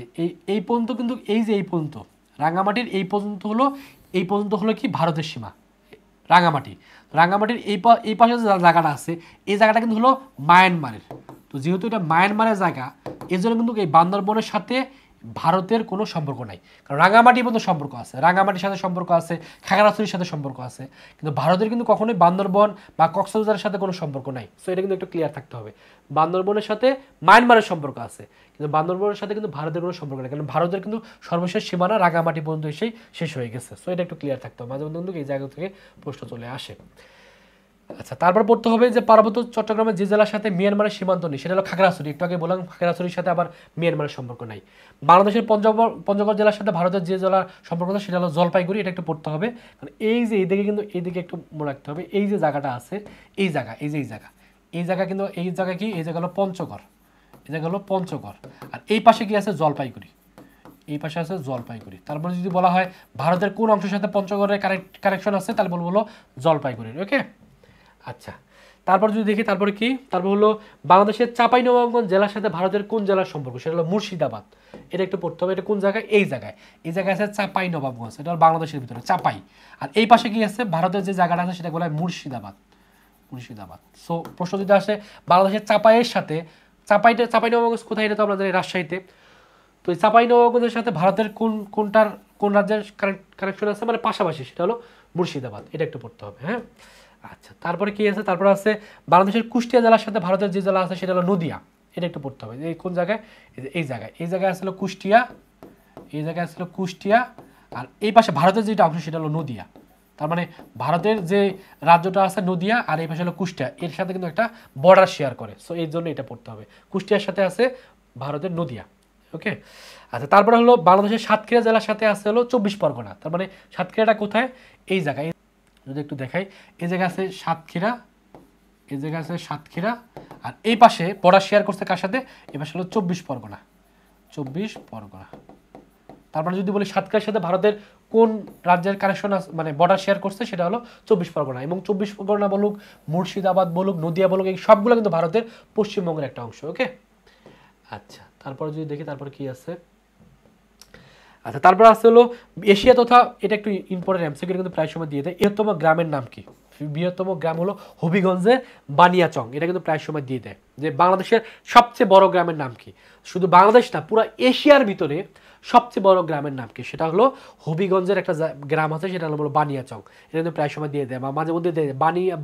এই পর্যন্ত কিন্তু এই পর্যন্ত রাঙামাটির এই পর্যন্ত হলো কি ভারতের সীমা, রাঙামাটির এই পাশে যে জায়গাটা আছে এই জায়গাটা কিন্তু হলো মায়ানমারের। তো যেহেতু এটা মায়ানমারের জায়গা, এর জন্য কিন্তু এই বান্দরবনের সাথে ভারতের কোনো সম্পর্ক নাই। কারণ রাঙামাটির মধ্যে সম্পর্ক আছে, রাঙামাটির সাথে সম্পর্ক আছে, খাগড়াছড়ির সাথে সম্পর্ক আছে, কিন্তু ভারতের কিন্তু কখনোই বান্দরবন বা কক্সবাজারের সাথে কোনো সম্পর্ক নাই। সো এটা কিন্তু একটু ক্লিয়ার থাকতে হবে। বান্দরবনের সাথে মায়ানমারের সম্পর্ক আছে, কিন্তু বান্দরবনের সাথে কিন্তু ভারতের কোনো সম্পর্ক নেই, কারণ ভারতের কিন্তু সর্বশেষ সীমানা রাঙামাটি পর্যন্ত এসেই শেষ হয়ে গেছে। সো এটা একটু ক্লিয়ার থাকতে হবে, মাঝে মধ্যে কিন্তু এই জায়গা থেকে প্রশ্ন চলে আসে। আচ্ছা, তারপর পড়তে হবে যে পার্বত্য চট্টগ্রামের যে জেলার সাথে মিয়ানমারের সীমান্ত নেই, সেটা হলো খাগড়াছড়ি। একটু আগে বললাম খাগড়াছড়ির সাথে আবার মিয়ানমারের সম্পর্ক নাই। বাংলাদেশের পঞ্চগড় জেলার সাথে ভারতের যে জেলার সম্পর্ক আছে সেটা হলো জলপাইগুড়ি। এটা একটু পড়তে হবে, কারণ এই যে এইদিকে কিন্তু এইদিকে একটু মনে রাখতে হবে, এই যে জায়গাটা আছে এই জায়গা এই জায়গা কিন্তু এই জায়গা কি, এই জায়গা হলো পঞ্চগড়, এই জায়গা হলো পঞ্চগড়। আর এই পাশে কি আছে, জলপাইগুড়ি, এই পাশে আছে জলপাইগুড়ি। তারপরে যদি বলা হয় ভারতের কোন অংশের সাথে পঞ্চগড়ের কানেকশন আছে, তাহলে বলবো হলো জলপাইগুড়ির। ওকে, আচ্ছা। তারপর যদি দেখি তারপরে কি, তারপর হলো বাংলাদেশের চাঁপাইনবাবগঞ্জ জেলার সাথে ভারতের কোন জেলার সম্পর্ক, সেটা হলো মুর্শিদাবাদ। এটা একটু পড়তে হবে, এটা কোন জায়গায়, এই জায়গায়, এই জায়গায় আছে চাঁপাইনবাবগঞ্জ, এটা হলো বাংলাদেশের ভিতরে চাঁপাই। আর এই পাশে কি আছে, ভারতের যে জায়গাটা আছে সেটা বলা হয় মুর্শিদাবাদ, মুর্শিদাবাদ। সো প্রশ্ন যদি আসে বাংলাদেশের চাঁপাইয়ের সাথে চাঁপাইনবাবগঞ্জ কোথায়, এটা তো আমরা জানি রাজশাহীতে। তো এই চাঁপাইনবাবগঞ্জের সাথে ভারতের কোন রাজ্যের কানেকশন আছে, মানে পাশাপাশি, সেটা হলো মুর্শিদাবাদ। এটা একটু পড়তে হবে, হ্যাঁ। আচ্ছা, তারপরে কি আছে, তারপরে আছে বাংলাদেশের কুষ্টিয়া জেলার সাথে ভারতের যে জেলা আছে সেটা হলো নদিয়া। এটা একটু পড়তে হবে, এই কোন জায়গায়, এই জায়গায়, এই জায়গায় আসলে কুষ্টিয়া, এই জায়গায় আসলে কুষ্টিয়া। আর এই পাশে ভারতের যেটা অংশ সেটা হলো নদিয়া। তার মানে ভারতের যে রাজ্যটা আছে নদিয়া, আর এই পাশে হলো কুষ্টিয়া, এর সাথে কিন্তু একটা বর্ডার শেয়ার করে। সো এর জন্য এটা পড়তে হবে, কুষ্টিয়ার সাথে আছে ভারতের নদিয়া। ওকে, আচ্ছা। তারপরে হলো বাংলাদেশের সাতক্ষীরা জেলার সাথে আছে হলো 24 পরগনা। তার মানে সাতক্ষীরাটা কোথায়, এই জায়গায়, যদি একটু দেখাই, এই জায়গায় আছে সাতক্ষীরা, এই জায়গায় আছে সাতক্ষীরা। আর এই পাশে বর্ডার শেয়ার করছে কার সাথে, এই পাশে হলো 24 পরগনা, 24 পরগনা। তারপরে যদি বলি সাতক্ষীরার সাথে ভারতের কোন রাজ্যের কানেকশন মানে বর্ডার শেয়ার করছে, সেটা হলো 24 পরগনা। এবং 24 পরগনা বলুক, মুর্শিদাবাদ বলুক, নদিয়া বলুক, এই সবগুলো কিন্তু ভারতের পশ্চিমবঙ্গের একটা অংশ। ওকে, আচ্ছা। তারপরে যদি দেখি তারপরে কি আছে, আচ্ছা। তারপর আসছে হলো এশিয়া তথা, এটা একটু ইম্পর্টেন্ট এমসিকিউ কিন্তু প্রায় সময় দিয়ে দেয়, বৃহত্তম গ্রামের নাম কি। বৃহত্তম গ্রাম হলো হবিগঞ্জের বানিয়াচং। এটা কিন্তু প্রায় সময় দিয়ে দেয় যে বাংলাদেশের সবচেয়ে বড় গ্রামের নাম কি। শুধু বাংলাদেশ না, পুরো এশিয়ার ভিতরে সবচেয়ে বড় গ্রামের নাম কি, সেটা হলো হবিগঞ্জের একটা গ্রাম আছে, সেটা হলো বানিয়াচং। এটা কিন্তু প্রায় সময় দিয়ে দেয় বা মাঝে মধ্যে দিয়ে দেয়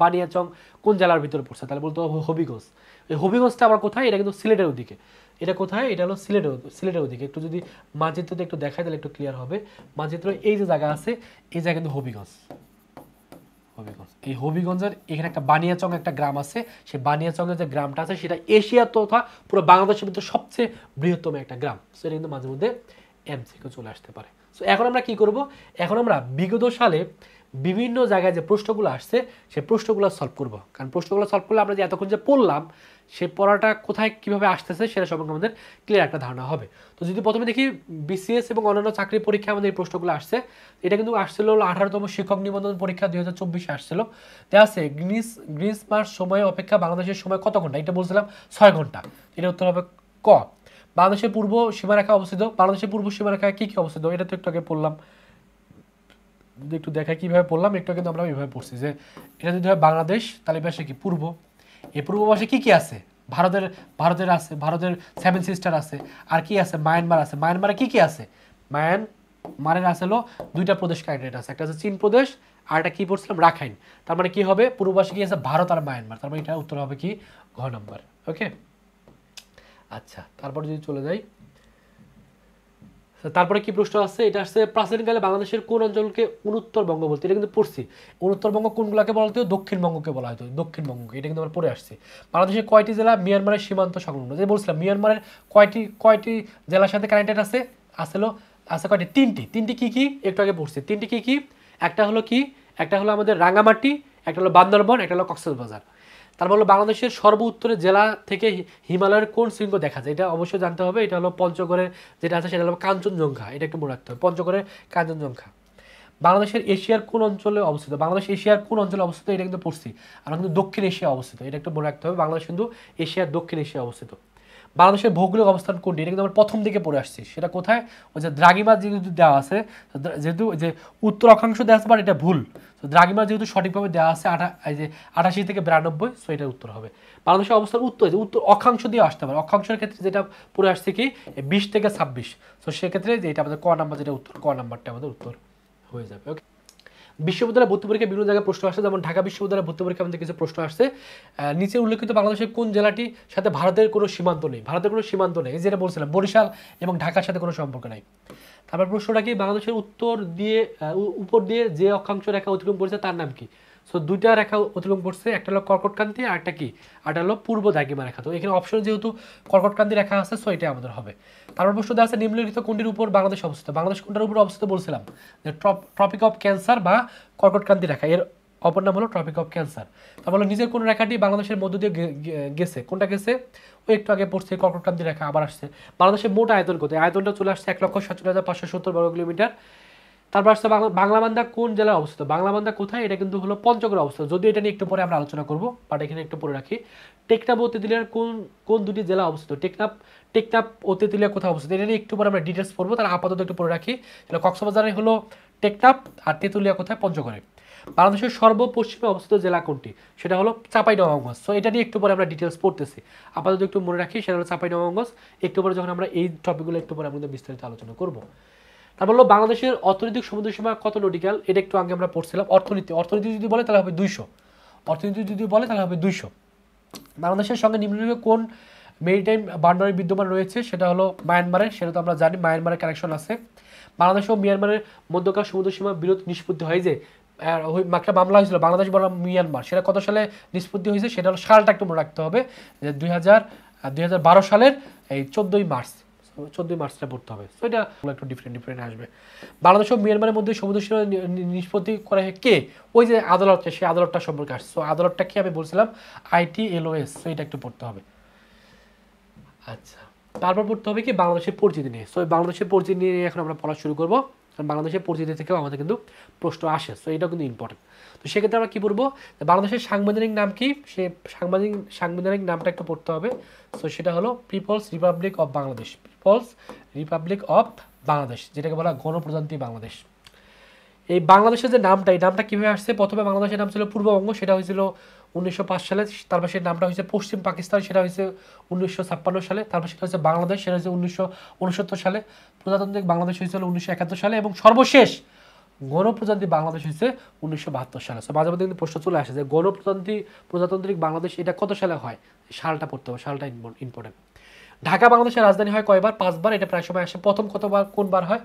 বানিয়াচং কোন জেলার ভিতরে পড়ছে, তাহলে বলতে হবে হবিগঞ্জ। এই হবিগঞ্জটা আবার কোথায়, এটা কিন্তু সিলেটের ওদিকে। এটা কোথায়, এটা হলো সিলেটের ওদিকে। একটু যদি মানচিত্রতে একটু দেখায় তাহলে একটু ক্লিয়ার হবে। মানচিত্র এই যে জায়গা আছে, এই জায়গা কিন্তু হবিগঞ্জ, হবিগঞ্জ। এই হবিগঞ্জের এখানে একটা বানিয়াচং একটা গ্রাম আছে, সেই বানিয়াচংয়ের যে গ্রামটা আছে সেটা এশিয়া তথা পুরো বাংলাদেশের ভিতরে সবচেয়ে বৃহত্তম একটা গ্রাম। সো এটা কিন্তু মাঝে মধ্যে এমসিকিউ চলে আসতে পারে। সো এখন আমরা কি করব, এখন আমরা বিগত সালে বিভিন্ন জায়গায় যে প্রশ্নগুলো আসছে সেই প্রশ্নগুলো সলভ করব। কারণ প্রশ্নগুলো সলভ করলে আমরা যে এতক্ষণ যে পড়লাম, সেই পড়াটা কোথায় কিভাবে আসতেছে সেটা সম্পর্কে আমাদের ক্লিয়ার একটা ধারণা হবে। তো যদি প্রথমে দেখি বিসিএস এবং অন্যান্য চাকরি পরীক্ষা আমাদের এই প্রশ্নগুলো আসছে, এটা কিন্তু আসছিল 18তম শিক্ষক নিবন্ধন পরীক্ষা 2024 আসছিল। দেওয়া আছে গ্রীষ্মার সময় অপেক্ষা বাংলাদেশের সময় কত ঘন্টা, এটা বলছিলাম 6 ঘন্টা। এটা উত্তর হবে ক। বাংলাদেশের পূর্ব সীমারেখা অবস্থিত, বাংলাদেশের পূর্ব সীমারেখা কি কি অবস্থিত, এটা তো একটু আগে পড়লাম। যদি একটু দেখায় কীভাবে পড়লাম, একটু কিন্তু আমরা এইভাবে পড়ছি যে এটা যদি হয় বাংলাদেশ, তাহলে পাশে কি পূর্ব, এই পূর্ব পাশে কী কী আছে, ভারতের আছে, ভারতের 7 সিস্টার আছে। আর কি আছে, মায়ানমার আছে। মায়ানমারে কী কী আছে, মায়ানমারের আছে হলো 2টা প্রদেশ কানেক্টেড আছে, একটা আছে চীন প্রদেশ, আর একটা কী পড়ছিলাম, রাখাইন। তার মানে কী হবে, পূর্ব পাশে কি আছে, ভারত আর মায়ানমার। তার মানে এটা উত্তর হবে কি, ঘ নম্বর। ওকে, আচ্ছা। তারপর যদি চলে যাই, তারপরে কি প্রশ্ন আছে, এটা আসছে প্রাচীনকালে বাংলাদেশের কোন অঞ্চলকে উত্তরবঙ্গ বলতো। এটা কিন্তু পড়ছি, উত্তরবঙ্গ কোনগুলোকে বলা হতো, দক্ষিণবঙ্গকে বলা হতো, দক্ষিণবঙ্গকে। এটা কিন্তু আমরা পড়ে আসছি। বাংলাদেশের কয়টি জেলা মিয়ানমারের সীমান্ত সংলগ্ন, যে বলছিলাম মিয়ানমারের কয়টি জেলার সাথে কানেক্টেড আছে, আছে কয়টি, তিনটি কি কি, একটু আগে পড়ছি। তিনটি কি কি, একটা হলো কি, একটা হলো আমাদের রাঙ্গামাটি, একটা হলো বান্দরবন, একটা হলো কক্সবাজার। তারপর হলো বাংলাদেশের সর্ব উত্তরের জেলা থেকে হিমালয়ের কোন শৃঙ্গ দেখা যায়, এটা অবশ্যই জানতে হবে। এটা হলো পঞ্চগড়ের যেটা আছে সেটা হলো কাঞ্চনজঙ্ঘা। এটা একটু মনে রাখতে হবে, পঞ্চগড়ের কাঞ্চনজঙ্ঘা। বাংলাদেশের এশিয়ার কোন অঞ্চলে অবস্থিত, বাংলাদেশ এশিয়ার কোন অঞ্চলে অবস্থিত, এটা কিন্তু পড়ছি। আমরা কিন্তু দক্ষিণ এশিয়া অবস্থিত, এটা একটু মনে রাখতে হবে। বাংলাদেশ কিন্তু এশিয়ার দক্ষিণ এশিয়া অবস্থিত। বাংলাদেশের ভৌগোলিক অবস্থান কোনটি, এটা কিন্তু আমরা প্রথম দিকে পড়ে আসছি। সেটা কোথায়, ওই যে দ্রাঘিমা যেহেতু দেওয়া আছে, যেহেতু যে উত্তর অক্ষাংশ দেওয়া আছে, বাট এটা ভুল। তো দ্রাঘিমা যেহেতু সঠিকভাবে দেওয়া আছে 88 থেকে 92, সো এটা উত্তর হবে। বাংলাদেশের অবস্থান উত্তর অক্ষাংশ দিয়ে আসতে পারে। অক্ষাংশের ক্ষেত্রে যেটা পড়ে আসছে কি 20 থেকে 26, তো সেক্ষেত্রে যে এটা আমাদের ক নাম্বার, যেটা উত্তর, ক নাম্বারটা আমাদের উত্তর হয়ে যাবে। ওকে, বিশ্ববিদ্যালয় ভর্তি পরীক্ষা বিভিন্ন জায়গায় প্রশ্ন আসছে, যেমন ঢাকা বিশ্ববিদ্যালয় ভর্তি পরীক্ষা আমাদের কিছু প্রশ্ন আসছে। নিচে উল্লেখিত বাংলাদেশের কোন জেলাটির সাথে ভারতের কোনো সীমান্ত নেই, ভারতের কোনো সীমান্ত নেই, এই যেটা বলছিলাম বরিশাল এবং ঢাকার সাথে কোনো সম্পর্ক নাই। তারপর প্রশ্নটা কি, বাংলাদেশের উপর দিয়ে যে অক্ষাংশ রেখা অতিক্রম করেছে তার নাম কি। সো 2টা রেখা অতিক্রম করছে, একটা হলো কর্কটক্রান্তি আর একটা কি, আরটা হলো পূর্ব দ্রাঘিমা রেখা। তো এখানে অপশন যেহেতু কর্কটক্রান্তি রেখা আছে, সো এটা আমাদের হবে। তারপর প্রশ্ন দেওয়া আছে নিম্নলিখিত কোনটির উপর বাংলাদেশ অবস্থিত। বাংলাদেশ কোনটার উপর অবস্থিত বলছিলাম যে ট্রপিক অফ ক্যান্সার বা কর্কটক্রান্তি রেখা। এর অপর নাম হলো ট্রপিক অফ ক্যান্সার। তারপর হলো নিজের কোন রেখাটি বাংলাদেশের মধ্য দিয়ে গেছে, কোনটা গেছে, ওই একটু আগে পড়ছে কর্কটক্রান্তি রেখা আবার আসছে। বাংলাদেশের মোট আয়তন কত, আয়তনটা চলে আসছে 1,47,570 বর্গ কিলোমিটার। তারপর আসছে বাংলাবান্ধা কোন জেলায় অবস্থিত, বাংলাবান্ধা কোথায়, এটা কিন্তু হলো পঞ্চগড়ে অবস্থিত, যদিও এটা নিয়ে একটু পরে আমরা আলোচনা করব, বাট এখানে একটু পরে রাখি। টেকনাফ ও তেঁতুলিয়ার কোন কোন দুটি জেলা অবস্থিত, টেকনাফ ও তেঁতুলিয়া কোথায় অবস্থিত, এটা নিয়ে একটু পরে আমরা ডিটেলস পড়বো, তার আপাতত একটু পরে রাখি। তাহলে কক্সবাজারে হলো টেকনাফ, আর তেঁতুলিয়া কোথায়, পঞ্চগড়ে। বাংলাদেশের সর্বপশ্চিমে অবস্থিত জেলা কোনটি, সেটা হলো চাঁপাইনবাবগঞ্জ। সো এটা নিয়ে একটু পরে আমরা ডিটেলস পড়তেছি, আপাতত একটু মনে রাখি, সেটা হলো চাঁপাইনবাবগঞ্জ। একটু পরে যখন আমরা এই টপিকগুলো একটু পরে আমাদের বিস্তারিত আলোচনা করব। তারপর হলো বাংলাদেশের অর্থনৈতিক সমুদ্রসীমা কত নটিক্যাল, এটা একটু আগে আমরা পড়ছিলাম। অর্থনীতি যদি বলে তাহলে হবে 200, অর্থনীতি যদি বলে তাহলে হবে 200। বাংলাদেশের সঙ্গে নিম্নলিখিত কোন মেরিটাইম বাউন্ডারি বিদ্যমান রয়েছে, সেটা হলো মায়ানমারের, সেটা তো আমরা জানি মায়ানমারের কানেকশন আছে। বাংলাদেশ ও মিয়ানমারের মধ্যকার সমুদ্রসীমা বিরোধ নিষ্পত্তি হয় যে একটা মামলা হয়েছিল বাংলাদেশ বনাম মিয়ানমার, সেটা কত সালে নিষ্পত্তি হয়েছে, সেটা হলো সালটা একটু মনে রাখতে হবে, যে 2012 সালের এই 14ই মার্চটা পড়তে হবে। তো এটা একটু ডিফারেন্ট আসবে। বাংলাদেশ ও মিয়ানমারের মধ্যে সমুদ্র সীমা নিষ্পত্তি করা হয় কে, ওই যে আদালতটা, সেই আদালতটা সম্পর্কে আসছে। তো আদালতটা কি আমি বলছিলাম ITLOS, তো এটা একটু পড়তে হবে। আচ্ছা, তারপর পড়তে হবে কি বাংলাদেশের পরিচিতি নিয়ে। সো বাংলাদেশের পরিচিতি নিয়ে এখন আমরা পড়া শুরু করবো, কারণ বাংলাদেশের পরিচিতি থেকেও আমাদের কিন্তু প্রশ্ন আসে, সো এটাও কিন্তু ইম্পর্টেন্ট। তো সেক্ষেত্রে আমরা কী পড়বো, বাংলাদেশের সাংবিধানিক নাম কি, সে সাংবিধানিক নামটা একটু পড়তে হবে। সো সেটা হলো people's republic of Bangladesh, people's republic of Bangladesh, যেটাকে বলা গণপ্রজাতন্ত্রী বাংলাদেশ। এই বাংলাদেশের যে নামটা, এই নামটা কীভাবে আসছে, প্রথমে বাংলাদেশের নাম ছিল পূর্ববঙ্গ, সেটা হয়েছিল 1905 সালে। তারপর সেই নামটা হয়েছে পশ্চিম পাকিস্তান, সেটা হয়েছে 1956 সালে। তারপর সেটা হচ্ছে বাংলাদেশ, সেটা হচ্ছে 1969 সালে। প্রজাতান্ত্রিক বাংলাদেশ হয়েছিল 1971 সালে, এবং সর্বশেষ গণপ্রজাতন্ত্রী বাংলাদেশ হয়েছে 1972 সালে। সো মাঝে মধ্যে কিন্তু প্রশ্ন চলে আসে যে প্রজাতান্ত্রিক বাংলাদেশ এটা কত সালে হয়, সালটা পড়তে হবে, সালটা ইম্পর্টেন্ট। ঢাকা বাংলাদেশের রাজধানী হয় কয়বার, 5 বার, এটা প্রায় সময় আসে। প্রথম কতবার কোন বার হয়,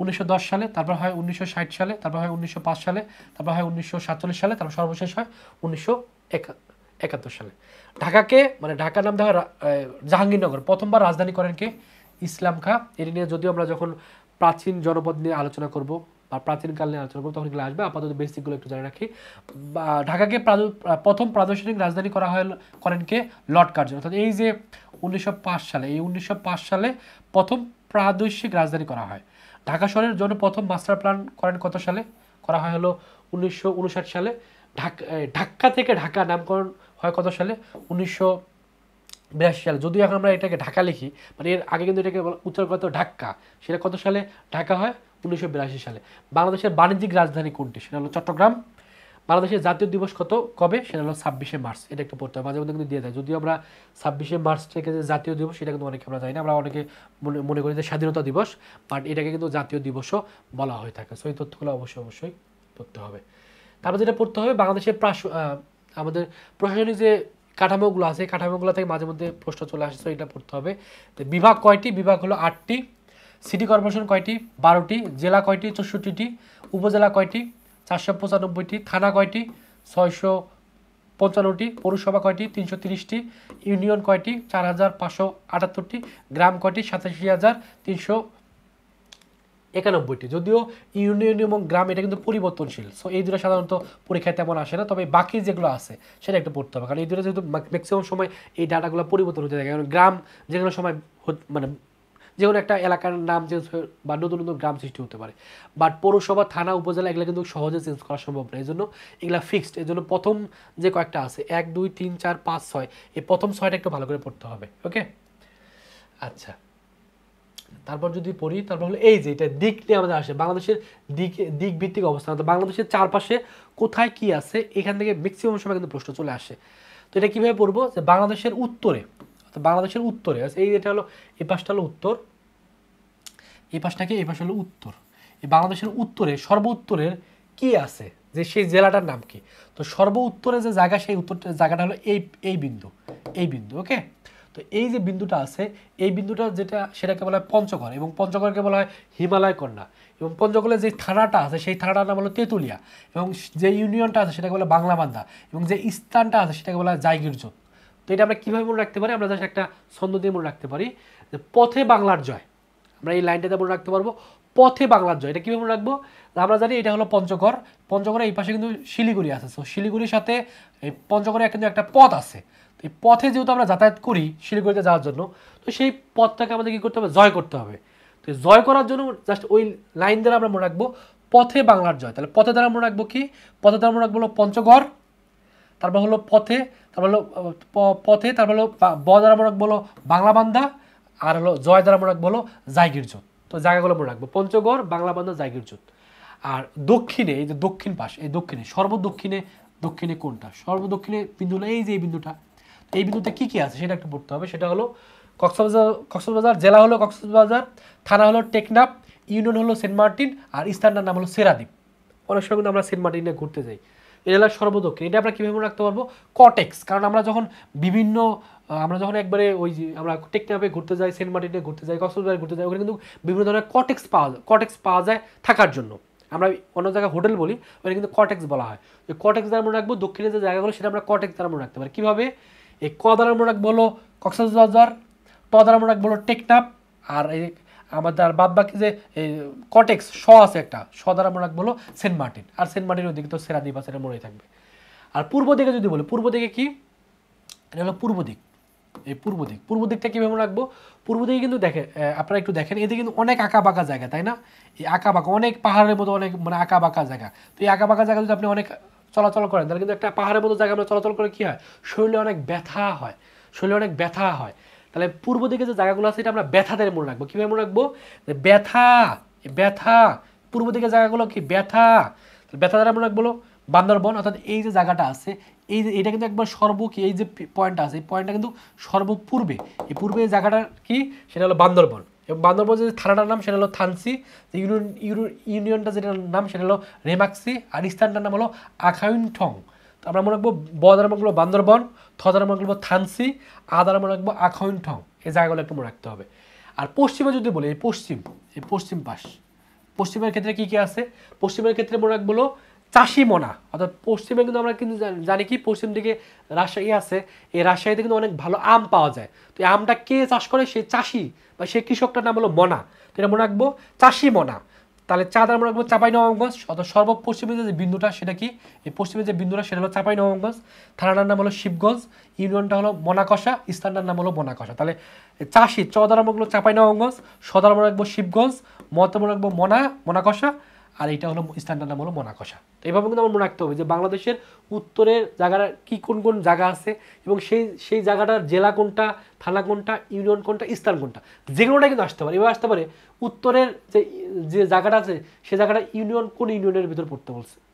1910 সালে, তারপর হয় 1960 সালে, তারপর হয় 1905 সালে, তারপর হয় 1947 সালে, তারপর সর্বশেষ হয় 1971 সালে। ঢাকাকে মানে ঢাকার নাম দেওয়া হয় জাহাঙ্গীরনগর। প্রথমবার রাজধানী করেন কে, ইসলাম খাঁ। এটি নিয়ে যদিও আমরা যখন প্রাচীন জনপদ নিয়ে আলোচনা করব বা প্রাচীনকাল নিয়ে আলোচনা করবো তখন এগুলো আসবে, আপাতত বেসিকগুলো একটু জানে রাখি। ঢাকাকে প্রথম প্রাদেশিক রাজধানী করেন কে, লর্ড কার্জন। অর্থাৎ এই যে 1905 সালে, এই 1905 সালে প্রথম প্রাদেশিক রাজধানী করা হয়। ঢাকা শহরের জন্য প্রথম মাস্টার প্ল্যান করেন কত সালে, করা হয় হলো 1959 সালে। ঢাকা থেকে ঢাকা নামকরণ হয় কত সালে, 1982 সালে। যদিও এখন আমরা এটাকে ঢাকা লিখি, মানে এর আগে কিন্তু এটাকে উচ্চারণ করতে ঢাকা, সেটা কত সালে ঢাকা হয়, 1982 সালে। বাংলাদেশের বাণিজ্যিক রাজধানী কোনটি, সেটা হলো চট্টগ্রাম। বাংলাদেশের জাতীয় দিবস কবে, সেটা হলো 26শে মার্চ। এটা একটু পড়তে হবে, মাঝে মধ্যে কিন্তু দিয়ে দেয়। যদিও আমরা 26শে মার্চ থেকে যে জাতীয় দিবস, সেটা কিন্তু অনেকে আমরা জানি না, আমরা অনেকে মনে করি যে স্বাধীনতা দিবস, বাট এটাকে কিন্তু জাতীয় দিবসও বলা হয়ে থাকে। সো এই তথ্যগুলো অবশ্যই পড়তে হবে। তারপর যেটা পড়তে হবে, বাংলাদেশের আমাদের প্রশাসনিক যে কাঠামোগুলো আছে, এই কাঠামোগুলো থেকে মাঝে মধ্যে প্রশ্ন চলে আসে, সো এটা পড়তে হবে। তো বিভাগ কয়টি, বিভাগ হলো 8টি। সিটি কর্পোরেশন কয়টি, 12টি। জেলা কয়টি, 64টি। উপজেলা কয়টি, 495টি। থানা কয়টি, 655টি। পৌরসভা কয়টি, 330টি। ইউনিয়ন কয়টি, 4578টি। গ্রাম কয়টি, 87,391টি। যদিও ইউনিয়ন এবং গ্রাম এটা কিন্তু পরিবর্তনশীল, সো এই দুটো সাধারণত পরীক্ষায় তেমন আসে না, তবে বাকি যেগুলো আছে সেটা একটু পড়তে হবে, কারণ এই দুটো যেহেতু ম্যাক্সিমাম সময় এই ডাটাগুলো পরিবর্তন হতে থাকে। কারণ গ্রাম যেগুলো সময় মানে যে কোনো একটা এলাকার নাম চেঞ্জ বা নতুন গ্রাম সৃষ্টি হতে পারে, বাট পৌরসভা, থানা, উপজেলা এগুলো কিন্তু সহজে চেঞ্জ করা সম্ভব না, এই জন্য এগুলো ফিক্সড। এই জন্য প্রথম যে কয়েকটা আছে 1, 2, 3, 4, 5, 6, এই প্রথম 6টা একটু ভালো করে পড়তে হবে। ওকে, আচ্ছা। তারপর যদি পড়ি, তারপর হলো এই যে এটা দিক নিয়ে আমাদের আসে, বাংলাদেশের দিক ভিত্তিক অবস্থান, তো বাংলাদেশের চারপাশে কোথায় কি আছে, এখান থেকে ম্যাক্সিমাম সময় কিন্তু প্রশ্ন চলে আসে। তো এটা কীভাবে পড়বো, যে বাংলাদেশের উত্তরে, এই এটা হলো, এই পাশটা হলো উত্তর, এই পাশটাকে, এই পাশে হলো উত্তর। এই বাংলাদেশের উত্তরে, উত্তরের কি আছে, যে সেই জেলাটার নাম কি, তো উত্তরে যে জায়গা, সেই জায়গাটা হলো এই বিন্দু। ওকে, তো এই যে বিন্দুটা আছে, এই বিন্দুটা যেটা, সেটাকে বলা হয় পঞ্চগড়, এবং পঞ্চগড়কে বলা হয় হিমালয় কন্যা। এবং পঞ্চগড়ের যে থানাটা আছে, সেই থানাটার নাম হলো তেঁতুলিয়া, এবং যে ইউনিয়নটা আছে সেটাকে বলা বাংলাবান্ধা, এবং যে স্থানটা আছে সেটাকে বলা হয় জায়গিরজোত। তো এটা আমরা কীভাবে মনে রাখতে পারি, আমরা জাস্ট একটা ছন্দ দিয়ে মনে রাখতে পারি, যে পথে বাংলার জয়, আমরা এই লাইনটাতে মনে রাখতে পারবো পথে বাংলার জয়। এটা কীভাবে মনে রাখবো? আমরা জানি এটা হলো পঞ্চগড়, পঞ্চগড়ের এই পাশে কিন্তু শিলিগুড়ি আছে। সো শিলিগুড়ির সাথে এই পঞ্চগড়ে কিন্তু একটা পথ আছে। তো এই পথে যেহেতু আমরা যাতায়াত করি শিলিগুড়িতে যাওয়ার জন্য, তো সেই পথটাকে আমাদের কী করতে হবে? জয় করতে হবে। তো জয় করার জন্য জাস্ট ওই লাইন দ্বারা আমরা মনে রাখবো পথে বাংলার জয়। তাহলে পথে দ্বারা মনে রাখবো কি? পথে দ্বারা মনে রাখবো হলো পঞ্চগড়, তারপর হলো পথে, তারপর হলো পথে, তারপর হলো ব দ্বারা মনে রাখবো হলো বাংলাবান্ধা, আর হলো জয় দ্বারা মনে রাখবো হলো জায়গিরজোত। তো জায়গাগুলো মনে রাখবো পঞ্চগড়, বাংলাবান্ধা, জায়গিরজোত। আর দক্ষিণে এই যে দক্ষিণ পাশ, এই দক্ষিণে সর্বদক্ষিণে, দক্ষিণে কোনটা? সর্বদক্ষিণে বিন্দু হলো এই যে এই বিন্দুটা। এই বিন্দুতে কী কী আছে সেটা একটু পড়তে হবে। সেটা হলো কক্সবাজার জেলা হলো কক্সবাজার, থানা হলো টেকনাফ, ইউনিয়ন হলো সেন্ট মার্টিন, আর স্থানটার নাম হলো সেরাদ্বীপ। অনেক সময় কিন্তু আমরা সেন্ট মার্টিনে ঘুরতে যাই। এটা হলো সর্বদক্ষিণ। এটা আমরা কীভাবে মনে রাখতে পারবো? কটেক্স। কারণ আমরা যখন একবারে ওই যে আমরা টেকনাফে ঘুরতে যাই, সেন্ট মার্টিনে ঘুরতে যাই, কক্সবাজারে ঘুরতে যাই, ওখানে কিন্তু বিভিন্ন ধরনের কটেক্স পাওয়া যায় থাকার জন্য। আমরা অন্য জায়গায় হোটেল বলি, ওখানে কিন্তু কটেক্স বলা হয়। ওই কটেক্স দ্বারা মনে রাখবো দক্ষিণে যে জায়গাগুলো সেটা আমরা কটেক্স দ্বারা মনে রাখতে পারি। কীভাবে? এই ক দ্বারা মনে রাখবো হলো কক্সবাজার, ট দ্বারা মনে রাখবো হলো টেকনাফ, আর এই আমাদের বাদ বাকি যে কটেক্স স আছে একটা, স দ্বারা মনে রাখবো হলো সেন্ট মার্টিন, আর সেন্ট মার্টিনের ওদিকে তো সেরাদ্বীপ আছে, এটা মনেই থাকবে। আর পূর্ব দিকে যদি বলি, পূর্ব দিকে কি? এটা হলো পূর্ব দিক। এই পূর্ব দিকটা কীভাবে মনে রাখবো? পূর্ব দিকে কিন্তু আপনারা একটু দেখেন, এদিকে কিন্তু অনেক আঁকা বাঁকা জায়গা, তাই না? এই আঁকা বাঁকা অনেক পাহাড়ের মতো, অনেক মানে আঁকা বাঁকা জায়গা। তো এই আঁকা বাঁকা জায়গা যদি আপনি অনেক চলাচল করেন, তাহলে কিন্তু একটা পাহাড়ের মতো জায়গা আমরা চলাচল করে কী হয়? শরীরে অনেক ব্যথা হয়। তাহলে পূর্ব দিকে যে জায়গাগুলো আছে এটা আমরা ব্যথাদের মনে রাখবো। কীভাবে মনে রাখবো? ব্যথা। পূর্ব দিকে জায়গাগুলো কি? ব্যথা দ্বারা মনে রাখবো বান্দরবন। অর্থাৎ এই যে জায়গাটা আছে, এটা কিন্তু একবার এই যে পয়েন্টটা আছে, এই পয়েন্টটা কিন্তু সর্বপূর্বে। এই পূর্বে এই জায়গাটা কি? সেটা হলো বান্দরবন। এবং বান্দরবন যে থানাটার নাম সেটা হলো থানসি, ইউনিয়নটা যেটার নাম সেটা হলো রেমাক্সি, আর স্থানটার নাম হলো আখাউইনঠং। তো আমরা মনে রাখবো ব দ্বারা মনে রাখবো বান্দরবন, থ দ্বারা মনে রাখবো থানসি, আ দ্বারা মনে রাখবো আখাউইনঠং। এই জায়গাগুলো একটু মনে রাখতে হবে। আর পশ্চিমে যদি বলি, এই পশ্চিম পাশ, পশ্চিমের ক্ষেত্রে কি কি আছে? পশ্চিমের ক্ষেত্রে মনে রাখবো চাষিমনা। অর্থাৎ পশ্চিমে কিন্তু আমরা কিন্তু জানি কি পশ্চিম দিকে রাজশাহী আছে, এই রাজশাহীতে কিন্তু অনেক ভালো আম পাওয়া যায়। তো এই আমটা কে চাষ করে? সেই চাষি বা সেই কৃষকটার নাম হলো মনা। তো এটা মনে রাখবো চাষিমনা। তাহলে চা দ্বারা মনে রাখবো চাঁপাইনবাবগঞ্জ। অর্থাৎ সর্বপশ্চিমে যে বিন্দুটা সেটা কি? এই পশ্চিমে যে বিন্দুটা সেটা হলো চাঁপাইনবাবগঞ্জ, থানাটার নাম হলো শিবগঞ্জ, ইউনিয়নটা হলো মনাকষা, স্থানটার নাম হলো মনাকষা। তাহলে চাষি চ দ্বারা মনে রাখবো চাঁপাইনবাবগঞ্জ, স দ্বারা মনে রাখবো শিবগঞ্জ, ম দ্বারা মনে রাখবো মনাকষা, আর এইটা হলো স্থানটার নাম হলো মনাকষা। তো এইভাবে কিন্তু আমার মনে রাখতে হবে যে বাংলাদেশের উত্তরের জায়গাটা কি, কোন কোন জায়গা আছে, এবং সেই জায়গাটার জেলা কোনটা, থানা কোনটা, ইউনিয়ন কোনটা, স্থান কোনটা, যেগুলোটা কিন্তু আসতে পারে। এবার আসতে পারে উত্তরের যে জায়গাটা আছে সে জায়গাটা কোন ইউনিয়নের ভিতর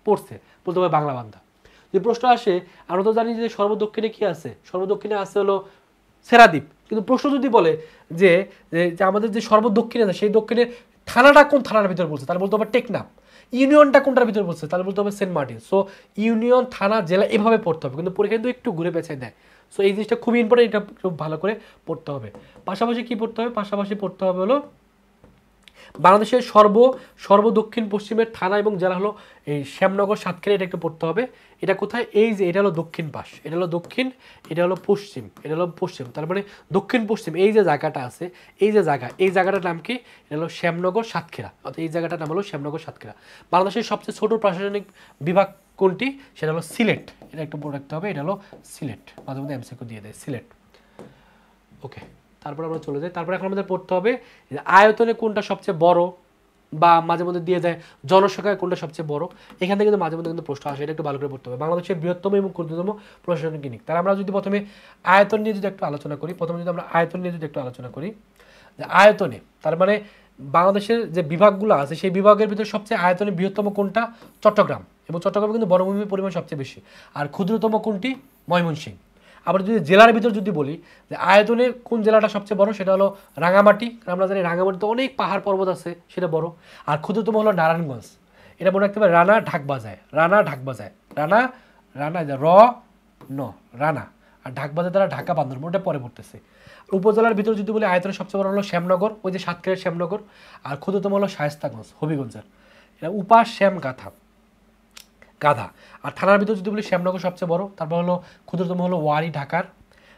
পড়ছে বলতে হবে বাংলাবান্ধা। যে প্রশ্ন আসে, আমরা তো জানি যে সর্বদক্ষিণে কি আছে? সর্বদক্ষিণে আছে হলো সেরাদ্বীপ। কিন্তু প্রশ্ন যদি বলে যে আমাদের যে সর্বদক্ষিণে আছে সেই দক্ষিণের থানাটা কোন থানার ভিতরে বলছে, তাহলে বলতে হবে টেকনাফ। ইউনিয়নটা কোনটার ভিতরে বলছে, তাহলে বলতে হবে সেন্ট মার্টিন। সো ইউনিয়ন, থানা, জেলা এভাবে পড়তে হবে, কিন্তু পরীক্ষা কিন্তু একটু ঘুরে পেঁচায় দেয়। সো এই জিনিসটা খুবই ইম্পর্টেন্ট, এটা খুব ভালো করে পড়তে হবে। পাশাপাশি কি পড়তে হবে? পাশাপাশি পড়তে হবে হলো বাংলাদেশের সর্বদক্ষিণ পশ্চিমের থানা এবং জেলা হলো এই শ্যামনগর, সাতক্ষীরা। এটা একটু পড়তে হবে। এটা কোথায়? এই যে এটা হলো দক্ষিণ পাশ, এটা হলো দক্ষিণ, এটা হলো পশ্চিম, এটা হলো পশ্চিম। তার মানে দক্ষিণ পশ্চিম এই যে জায়গাটা আছে, এই জায়গাটার নাম কি? এটা হলো শ্যামনগর, সাতক্ষীরা। অর্থাৎ এই জায়গাটার নাম হলো শ্যামনগর, সাতক্ষীরা। বাংলাদেশের সবচেয়ে ছোট প্রশাসনিক বিভাগ কোনটি? সেটা হলো সিলেট। এটা একটু পড়ে রাখতে হবে। এটা হলো সিলেট, মাঝে মধ্যে এমসিকিউ দিয়ে দেয়, সিলেট। ওকে, তারপর আমরা চলে যাই। তারপর এখন আমাদের পড়তে হবে আয়তনে কোনটা সবচেয়ে বড়, বা মাঝে মধ্যে দিয়ে যায় জনসংখ্যায় কোনটা সবচেয়ে বড়। এখান থেকে কিন্তু মাঝে মধ্যে কিন্তু প্রশ্ন আসে, এটা একটু ভালো করে পড়তে হবে। বাংলাদেশের বৃহত্তম এবং ক্ষুদ্রতম প্রশাসনিক ইউনিট। তাহলে আমরা যদি প্রথমে আয়তন নিয়ে যদি একটু আলোচনা করি, যে আয়তনে, তার মানে বাংলাদেশের যে বিভাগগুলো আছে সেই বিভাগের ভিতরে সবচেয়ে আয়তনে বৃহত্তম কোনটা? চট্টগ্রাম। এবং চট্টগ্রামে কিন্তু বনভূমির পরিমাণ সবচেয়ে বেশি। আর ক্ষুদ্রতম কোনটি? ময়মনসিংহ। আবার যদি জেলার ভিতর যদি বলি যে আয়তনে কোন জেলাটা সবচেয়ে বড়, সেটা হলো রাঙামাটি। আমরা জানি রাঙামাটিতে অনেক পাহাড় পর্বত আছে, সেটা বড়। আর ক্ষুদ্রতম হলো নারায়ণগঞ্জ। এটা মনে রাখতে হবে, রানা ঢাক বাজায়, রানা রানা, আর ঢাক বাজায় দ্বারা ঢাকা বান্দরবান, ওটা পরে পড়তেছে। উপজেলার ভিতর যদি বলি আয়তনে সবচেয়ে বড় হলো শ্যামনগর, ওই যে সাতক্ষীরার শ্যামনগর। আর ক্ষুদ্রতম হলো শায়েস্তাগঞ্জ, হবিগঞ্জের। এটা উপাস শ্যাম গাধা। আর থানার ভিতর যদি বলি শ্যামনগর সবচেয়ে বড়, তারপর হলো ক্ষুদ্রতম হলো ওয়ারি ঢাকার।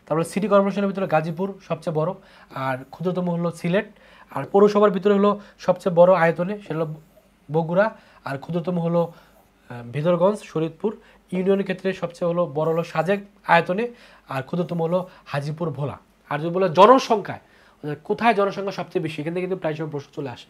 তারপরে সিটি কর্পোরেশনের ভিতরে গাজীপুর সবচেয়ে বড়, আর ক্ষুদ্রতম হলো সিলেট। আর পৌরসভার ভিতরে হলো সবচেয়ে বড় আয়তনে সেটা হলো বগুড়া, আর ক্ষুদ্রতম হলো ভিতরগঞ্জ শরীয়তপুর। ইউনিয়নের ক্ষেত্রে সবচেয়ে হলো বড় হলো সাজেক আয়তনে, আর ক্ষুদ্রতম হলো হাজিপুর ভোলা। আর যদি বলে জনসংখ্যায় কোথায় জনসংখ্যা সবচেয়ে বেশি, এখান থেকে কিন্তু প্রায় সময় প্রশ্ন চলে আসে।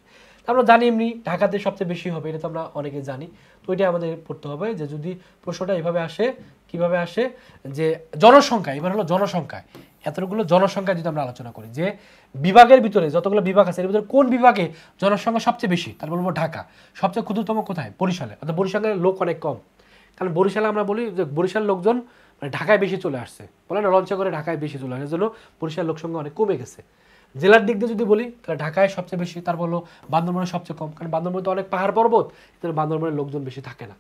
আমরা জানি এমনি ঢাকাতে সবচেয়ে বেশি হবে, এটা তো আমরা অনেকে জানি। তো ওইটা আমাদের পড়তে হবে যে যদি প্রশ্নটা এভাবে আসে, কিভাবে আসে যে জনসংখ্যা, এবার হলো জনসংখ্যায় এতগুলো জনসংখ্যা যদি আমরা আলোচনা করি যে বিভাগের ভিতরে যতগুলো বিভাগ আছে এর ভিতরে কোন বিভাগে জনসংখ্যা সবচেয়ে বেশি, তার বলবো ঢাকা। সবচেয়ে ক্ষুদ্রতম কোথায়? বরিশালে। অর্থাৎ বরিশালের লোক অনেক কম, কারণ বরিশালে আমরা বলি যে বরিশাল লোকজন মানে ঢাকায় বেশি চলে আসছে, বলে না লঞ্চে করে ঢাকায় বেশি চলে আসে, জন্য বরিশাল লোক সংখ্যা অনেক কমে গেছে। জেলার দিক দিয়ে যদি বলি তাহলে ঢাকায় সবচেয়ে বেশি, তারপর হলো বান্দরবানে সবচেয়ে কম, কারণ বান্দরবানে তো অনেক পাহাড় পর্বত, তাহলে বান্দরবানের লোকজন বেশি থাকে না।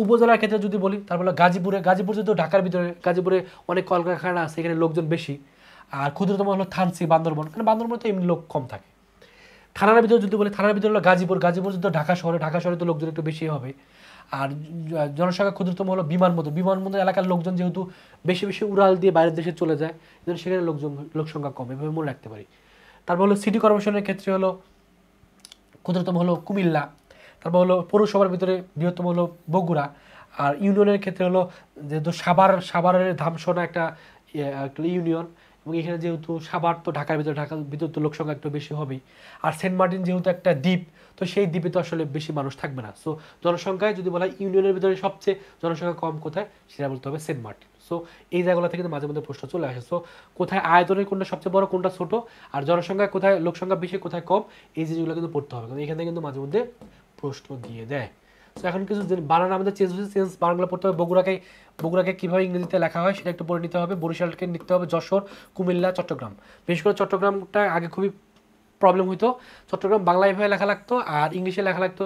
উপজেলার ক্ষেত্রে যদি বলি তারপর গাজীপুর যেহেতু ঢাকার ভিতরে, গাজীপুরে অনেক কলকারখানা আছে, এখানে লোকজন বেশি। আর ক্ষুদ্রতম হলো থানচি বান্দরবান, কারণ বান্দরবানে তো এমনি লোক কম থাকে। থানার ভিতরে যদি বলি থানার ভিতরে হলো গাজীপুর যেহেতু ঢাকা শহরে তো লোকজন একটু বেশি হবে। আর জনসংখ্যা ক্ষুদ্রতম হলো বিমানবন্দর এলাকার লোকজন যেহেতু বেশি বেশি উড়াল দিয়ে বাইরের দেশে চলে যায়, সেখানে লোক সংখ্যা কম, এভাবে মনে রাখতে পারি। তারপর হলো সিটি কর্পোরেশনের ক্ষেত্রে হলো ক্ষুদ্রতম হলো কুমিল্লা, তারপর হলো পৌরসভার ভিতরে বৃহত্তম হলো বগুড়া। আর ইউনিয়নের ক্ষেত্রে হলো যেহেতু সাভারের ধামসোনা একটা ইউনিয়ন, এবং এখানে যেহেতু সাভার তো ঢাকার ভিতরে তো লোকসংখ্যা একটু বেশি হবেই। আর সেন্ট মার্টিন যেহেতু একটা দ্বীপ, তো সেই দ্বীপে তো আসলে বেশি মানুষ থাকবে না। সো জনসংখ্যায় যদি বলা হয় ইউনিয়নের ভিতরে সবচেয়ে জনসংখ্যা কম কোথায়, সেটা বলতে হবে সেন্ট মার্টিন। সো এই জায়গাগুলো থেকে মাঝে মধ্যে প্রশ্ন চলে আসে। সো কোথায় আয়তনের কোনটা সবচেয়ে বড়, কোনটা ছোট, আর জনসংখ্যা কোথায় লোকসংখ্যা বেশি কোথায় কম, এই জিনিসগুলো কিন্তু পড়তে হবে, কারণ এখান থেকে কিন্তু মাঝে মধ্যে প্রশ্ন দিয়ে দেয়। তো এখন কিছু বানান আমাদের চেঞ্জ হয়েছে, বানানগুলো পড়তে হবে। বগুড়াকে কীভাবে ইংরেজিতে লেখা হয় সেটা একটু পড়ে নিতে হবে। বরিশালকে নিতে হবে যশোর, কুমিল্লা, চট্টগ্রাম। বিশেষ করে চট্টগ্রামটা আগে খুবই প্রবলেম হইতো, চট্টগ্রাম বাংলায় এভাবে লেখা লাগতো আর ইংলিশে লেখা লাগতো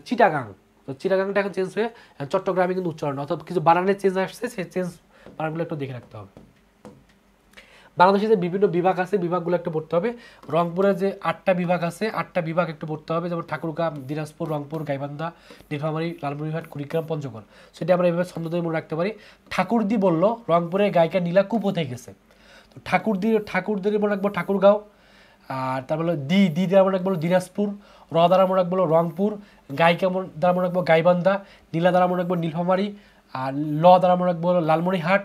চিটাগাং। তো চিটাগাংটা এখন চেঞ্জ হয়ে চট্টগ্রামে কিন্তু উচ্চারণ, অর্থাৎ কিছু বানানের চেঞ্জ আসছে, সেই চেঞ্জ বানানগুলো একটু দেখে রাখতে হবে। বাংলাদেশে যে বিভিন্ন বিভাগ আছে বিভাগগুলো একটু পড়তে হবে। রংপুরে যে 8টা বিভাগ আছে 8টা বিভাগ একটু পড়তে হবে, যেমন ঠাকুরগাঁও, দিনাজপুর, রংপুর, গাইবান্ধা, নীলফামারী, লালমনিরহাট, কুড়িগ্রাম, পঞ্চগড়। সেটা আমরা এইভাবে ছন্দ দিয়ে মনে রাখতে পারি। ঠাকুরদি বলল রংপুরের গায়িকা নীলা খুব হতে গেছে, তো ঠাকুরদের মনে রাখবো ঠাকুরগাঁও। আর তারপর দি দ্বারা মনে রাখবো দিনাজপুর, দ্বারা মনে রাখবো রংপুর, গায়িকা দ্বারা মনে রাখবো গাইবান্ধা, নীলা দ্বারা মনে রাখবো নীলফামারী, আর দ্বারা মনে রাখবো লালমনিরহাট,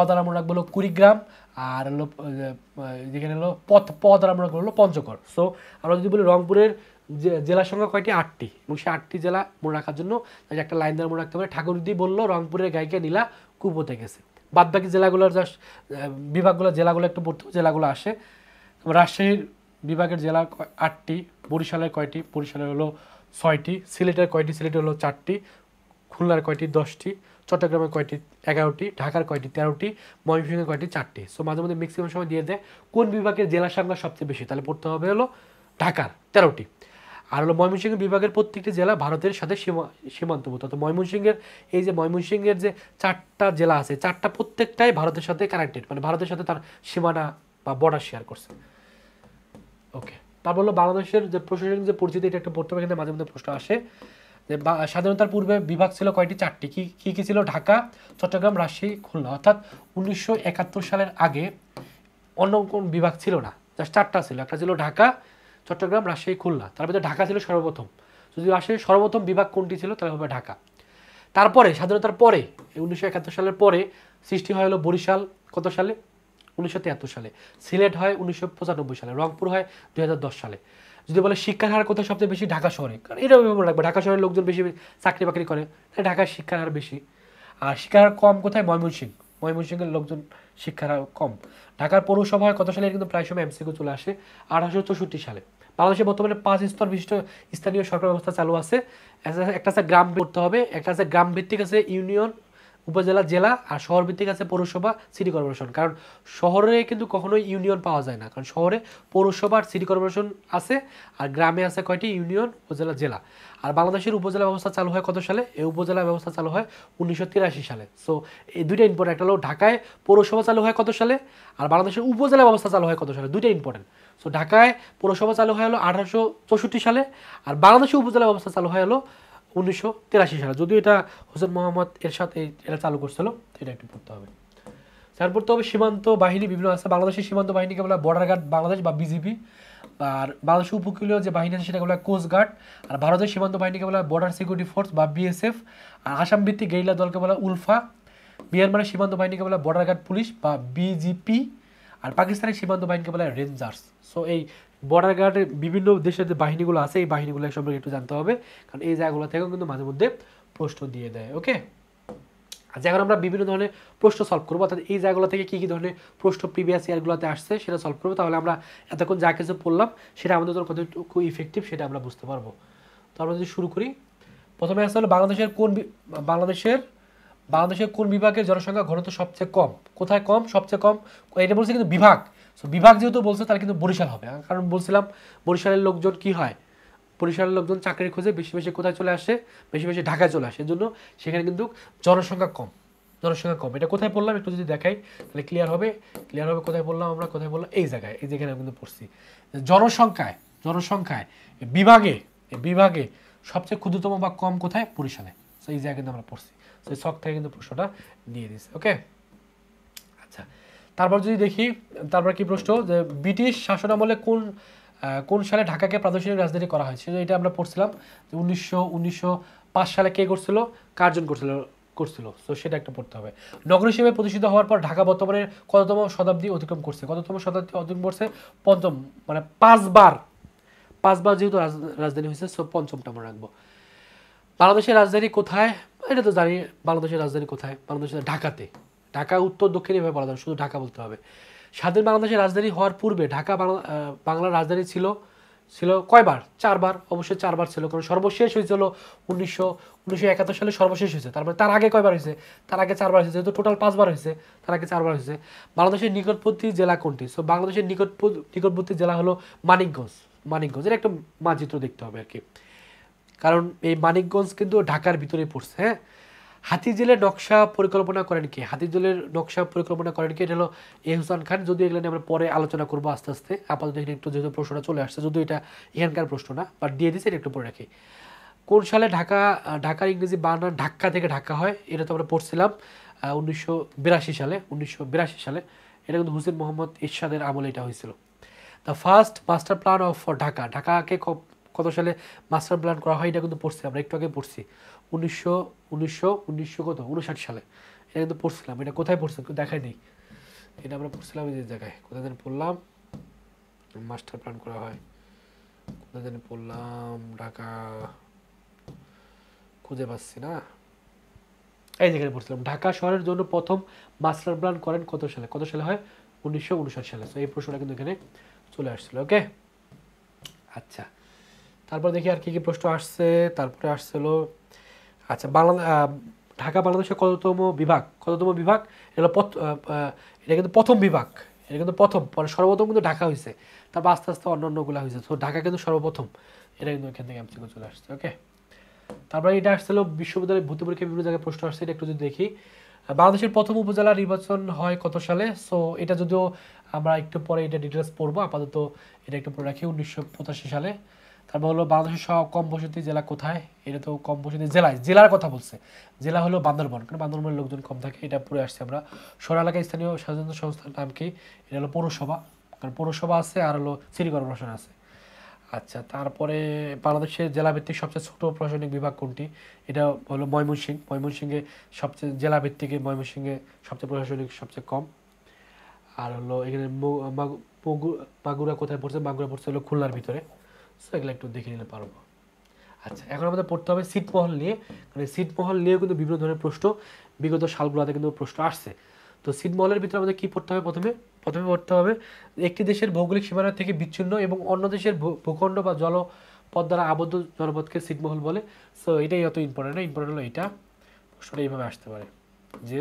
দ্বারা মনে রাখবো কুড়িগ্রাম, আর হলো যেখানে হলো দ্বারা মনে রাখবো হলো পঞ্চগড়। সো আমরা যদি বলি রংপুরের জেলার সংখ্যা কয়টি? 8টি, এবং সেই 8টি জেলা মনে রাখার জন্য একটা লাইন দ্বারা মনে রাখতে পারে ঠাকুরদি বললো রংপুরের গায়িকা নীলা খুব হতে গেছে। বাদ বাকি জেলাগুলোর বিভাগগুলো জেলাগুলো একটু পড়তে জেলাগুলো আসে। রাজশাহীর বিভাগের জেলা 8টি, বরিশালের কয়টি? বরিশালের হলো 6টি, সিলেটের কয়টি? সিলেটের হলো 4টি, খুলনার কয়টি? 10টি, চট্টগ্রামের কয়টি? 11টি, ঢাকার কয়টি? 13টি, ময়মনসিংহের কয়টি? 4টি। সো মাঝে মধ্যে ম্যাক্সিমাম সময় দিয়ে দেয় কোন বিভাগের জেলার সংখ্যা সবচেয়ে বেশি, তাহলে পড়তে হবে হলো ঢাকার 13টি। আর হলো ময়মনসিংহ বিভাগের প্রত্যেকটি জেলা ভারতের সাথে সীমান্তবর্তী, তো ময়মনসিংহের যে 4টা জেলা আছে 4টা প্রত্যেকটাই ভারতের সাথে কানেক্টেড, মানে ভারতের সাথে তার সীমানা বা বর্ডার শেয়ার করছে। ওকে, তারপর হলো বাংলাদেশের যে প্রশাসনিক যে পরিচিতি, এটা একটা পড়তে হবে, কিন্তু মাঝে মধ্যে প্রশ্ন আসে যে স্বাধীনতার পূর্বে বিভাগ ছিল কয়টি? 4টি। কি ছিল? ঢাকা, চট্টগ্রাম, রাজশাহী, খুলনা। অর্থাৎ 1971 সালের আগে অন্য কোন বিভাগ ছিল না, জাস্ট 4টা ছিল। একটা ছিল ঢাকা, চট্টগ্রাম, রাজশাহী, খুলনা। তার ভিতরে ঢাকা ছিল সর্বপ্রথম। যদি আসে সর্বপ্রথম বিভাগ কোনটি ছিল, তাহলে হবে ঢাকা। তারপরে স্বাধীনতার পরে 1971 সালের পরে সৃষ্টি হয় হলো বরিশাল কত সালে? 1973 সালে। সিলেট হয় 1995 সালে। রংপুর হয় 2010 সালে। যদি বলে শিক্ষার হার কোথায় সবচেয়ে বেশি? ঢাকা শহরে, কারণ এটা মনে রাখবে ঢাকা শহরের লোকজন বেশি চাকরি বাকরি করে, ঢাকায় শিক্ষার হার বেশি। আর শিক্ষার হার কম কোথায়? ময়মনসিংহের লোকজন শিক্ষার হার কম। ঢাকার পৌরসভা হয় কত সালে? কিন্তু প্রায় সময় এমসিকিউ চলে আসে 1864 সালে। বাংলাদেশে বর্তমানে 5 স্তর বিশিষ্ট স্থানীয় সরকার ব্যবস্থা চালু আছে। একটা আছে গ্রাম করতে হবে, একটা আছে গ্রাম ভিত্তিক আছে ইউনিয়ন, উপজেলা, জেলা, আর শহর ভিত্তিক আছে পৌরসভা, সিটি কর্পোরেশন। কারণ শহরে কিন্তু কখনোই ইউনিয়ন পাওয়া যায় না, কারণ শহরে পৌরসভা আর সিটি কর্পোরেশন আছে, আর গ্রামে আছে কয়টি? ইউনিয়ন, উপজেলা, জেলা। আর বাংলাদেশের উপজেলা ব্যবস্থা চালু হয় কত সালে? এই উপজেলা ব্যবস্থা চালু হয় 1983 সালে। সো এই দুইটা ইম্পর্টেন্ট। একটা হলো ঢাকায় পৌরসভা চালু হয় কত সালে, আর বাংলাদেশের উপজেলা ব্যবস্থা চালু হয় কত সালে, দুইটা ইম্পর্টেন্ট। সো ঢাকায় পৌরসভা চালু হয় হলো 1864 সালে, আর বাংলাদেশের উপজেলা ব্যবস্থা চালু হয় হলো 1983 সালে। যদিও এটা হোসেন মোহাম্মদ এরশাদ এটা চালু করছিল, এটা একটু পড়তে হবে। তারপর তো হবে সীমান্ত বাহিনী বিভিন্ন আছে। বাংলাদেশের সীমান্ত বাহিনীকে বলা হয় বর্ডার গার্ড বাংলাদেশ বা বিজিবি। আর বাংলাদেশের উপকূলীয় যে বাহিনী আছে সেটাকে বলা হয় কোস্টগার্ড, আর ভারতের সীমান্ত বাহিনীকে বলা হয় বর্ডার সিকিউরিটি ফোর্স বা বিএসএফ, আর আসাম ভিত্তিক গেরিলা দলকে বলা হয় উলফা, মিয়ানমারের সীমান্ত বাহিনীকে বলা হয় বর্ডার গার্ড পুলিশ বা বিজিপি, আর পাকিস্তানের সীমান্ত বাহিনীকে বলা হয় রেঞ্জার্স। সো এই বর্ডার গার্ডের বিভিন্ন দেশের যে বাহিনীগুলো আছে এই বাহিনীগুলো সম্পর্কে একটু জানতে হবে, কারণ এই জায়গাগুলো থেকেও কিন্তু মাঝে মধ্যে প্রশ্ন দিয়ে দেয়। ওকে, আচ্ছা এখন আমরা বিভিন্ন ধরনের প্রশ্ন সলভ করবো, অর্থাৎ এই জায়গাগুলো থেকে কী কী ধরনের প্রশ্ন প্রিভিয়াস ইয়ারগুলোতে আসছে সেটা সলভ করবো, তাহলে আমরা এতক্ষণ যা কিছু পড়লাম সেটা আমাদের জন্য কতটুকু ইফেক্টিভ সেটা আমরা বুঝতে পারবো। তো আমরা যদি শুরু করি, প্রথমে আসতে হলো বাংলাদেশের কোন বিভাগের জনসংখ্যা ঘনত্ব সবচেয়ে কম? কোথায় কম? সবচেয়ে কম, এটা বলছে কিন্তু বিভাগ। সো বিভাগ যেহেতু বলছে তাহলে কিন্তু বরিশাল হবে, কারণ বলছিলাম বরিশালের লোকজন কি হয়, বরিশালের লোকজন চাকরির খোঁজে বেশি বেশি কোথায় চলে আসে, বেশি বেশি ঢাকায় চলে আসে, এজন্য সেখানে কিন্তু জনসংখ্যা কম। এটা কোথায় পড়লাম একটু যদি দেখাই তাহলে ক্লিয়ার হবে। কোথায় বললাম আমরা, কোথায় বললাম, এই জায়গায়, এই যেখানে কিন্তু পড়ছি জনসংখ্যায় বিভাগে সবচেয়ে ক্ষুদ্রতম বা কম কোথায়? বরিশালে। সো এই জায়গায় কিন্তু আমরা পড়ছি, সো এই শখ থেকে কিন্তু প্রশ্নটা দিয়ে দিচ্ছে। ওকে, আচ্ছা তারপর যদি দেখি, তারপর কি প্রশ্ন, যে ব্রিটিশ শাসনামলে কোন সালে ঢাকাকে প্রাদেশিক রাজধানী করা হয়েছে? এটা আমরা পড়ছিলাম যে 1905 সালে কে করছিল, কার্জন করছিল। তো সেটা একটা পড়তে হবে। নগর হিসেবে প্রতিষ্ঠিত হওয়ার পর ঢাকা বর্তমানে কততম শতাব্দী অতিক্রম করছে? পঞ্চম, মানে পাঁচবার যেহেতু রাজধানী হয়েছে, সো পঞ্চমটা আমরা রাখবো। বাংলাদেশের রাজধানী কোথায়? এটা তো জানি, বাংলাদেশের রাজধানী কোথায়? বাংলাদেশের ঢাকাতে। ঢাকা উত্তর দক্ষিণ এভাবে বলা যাবে, শুধু ঢাকা বলতে হবে। স্বাধীন বাংলাদেশের রাজধানী হওয়ার পূর্বে ঢাকা বাংলার রাজধানী ছিল কয়বার? 4বার। অবশ্যই 4বার ছিল, কারণ সর্বশেষ হয়েছিল 1971 সালে সর্বশেষ হয়েছে। তার মানে তার আগে কয়বার হয়েছে? তার আগে 4বার হয়েছে, যেহেতু টোটাল 5বার হয়েছে, তার আগে 4বার হয়েছে। বাংলাদেশের নিকটবর্তী জেলা কোনটি? সো বাংলাদেশের নিকটবর্তী জেলা হলো মানিকগঞ্জ। এর একটা মানচিত্র দেখতে হবে আর কি, কারণ এই মানিকগঞ্জ কিন্তু ঢাকার ভিতরে পড়ছে। হ্যাঁ, হাতিঝিলের নকশা পরিকল্পনা করেন কে? এটা হলো এহসান খান। যদিও এগুলো নিয়ে আমরা পরে আলোচনা করবো আস্তে আস্তে, আপাতত এখানে একটু যেহেতু প্রশ্নটা চলে আসছে, যদিও এটা এখানকার প্রশ্ন না, বাট দিয়ে দিচ্ছে, এটা একটু পরে রাখি। কোন সালে ঢাকার ইংরেজি বানান ঢাকা থেকে ঢাকা হয়? এটা তো আমরা পড়ছিলাম 1982 সালে। এটা কিন্তু হুসেন মোহাম্মদ এরশাদের আমলে এটা হয়েছিল। The first master plan of ঢাকাকে কত সালে মাস্টার প্ল্যান করা হয়? এটা কিন্তু পড়ছি আমরা, একটু আগে পড়ছি 1959 সালে। এটা কিন্তু পড়ছিলাম। এটা কোথায় পড়ছি দেখাই দিই। এটা আমরা পড়ছিলাম এই জায়গায়, কোথায় যেন পড়লাম, মাস্টার প্ল্যান করা হয় কোথায় যেন পড়লাম, ঢাকা খুঁজে পাচ্ছি না, এই জায়গায় পড়ছিলাম। ঢাকা শহরের জন্য প্রথম মাস্টার প্ল্যান করেন কত সালে হয়? 1959 সালে। তো এই প্রশ্নটা কিন্তু এখানে চলে আসছিল। ওকে, আচ্ছা তারপর দেখি আর কি কি প্রশ্ন আসছে। তারপরে আসছিল, আচ্ছা ঢাকা বাংলাদেশের কততম বিভাগ? এটা কিন্তু প্রথম বিভাগ, এটা কিন্তু প্রথম, পরে সর্বপ্রথম কিন্তু ঢাকা হয়েছে, তারপর আস্তে আস্তে অন্যান্যগুলো হয়েছে। তো ঢাকা কিন্তু সর্বপ্রথম, এটা কিন্তু এখান থেকে এমসিকিউ চলে আসছে। ওকে, তারপরে এটা আসছিল বিশ্ববিদ্যালয় ভর্তি পরীক্ষায় বিভিন্ন জায়গায় প্রশ্ন আসছে, এটা একটু যদি দেখি। বাংলাদেশের প্রথম উপজেলা নির্বাচন হয় কত সালে? সো এটা যদিও আমরা একটু পরে এটা ডিটেলস পড়বো, আপাতত এটা একটু পরে রাখি, 1985 সালে। তারপর হলো বাংলাদেশের সব কম বসতি জেলা কোথায়? এটা তো কম বসতি জেলার কথা বলছে, জেলা হলো বান্দরবান, কারণ বান্দরবানের লোকজন কম থাকে, এটা পড়ে আসছে আমরা। শহর এলাকায় স্থানীয় স্বায়ত্তশাসিত সংস্থার নাম কি? এটা হলো পৌরসভা, কারণ পৌরসভা আছে আর হলো সিটি কর্পোরেশন আছে। তারপরে বাংলাদেশের জেলাভিত্তিক সবচেয়ে ছোট প্রশাসনিক বিভাগ কোনটি? এটা হলো ময়মনসিংহে সবচেয়ে জেলাভিত্তিক, ময়মনসিংহে সবচেয়ে প্রশাসনিক সবচেয়ে কম। আর হলো এখানে মাগুরা কোথায় পড়ছে? মাগুরা পড়ছে হলো খুলনার ভিতরে। সো এগুলো একটু দেখে নিলে পারবো। আচ্ছা, এখন আমাদের পড়তে হবে ছিটমহল নিয়ে, মানে ছিটমহল নিয়েও কিন্তু বিভিন্ন ধরনের প্রশ্ন বিগত সালগুলোতে কিন্তু প্রশ্ন আসছে। তো ছিটমহলের ভিতরে আমাদের কী পড়তে হবে? প্রথমে পড়তে হবে একটি দেশের ভৌগোলিক সীমানা থেকে বিচ্ছিন্ন এবং অন্য দেশের ভূখণ্ড বা জলপথ দ্বারা আবদ্ধ জনপথকে ছিটমহল বলে। সো এটাই অত ইম্পর্টেন্ট না, ইম্পর্টেন্ট হলো এইটা। প্রশ্নটা এইভাবে আসতে পারে যে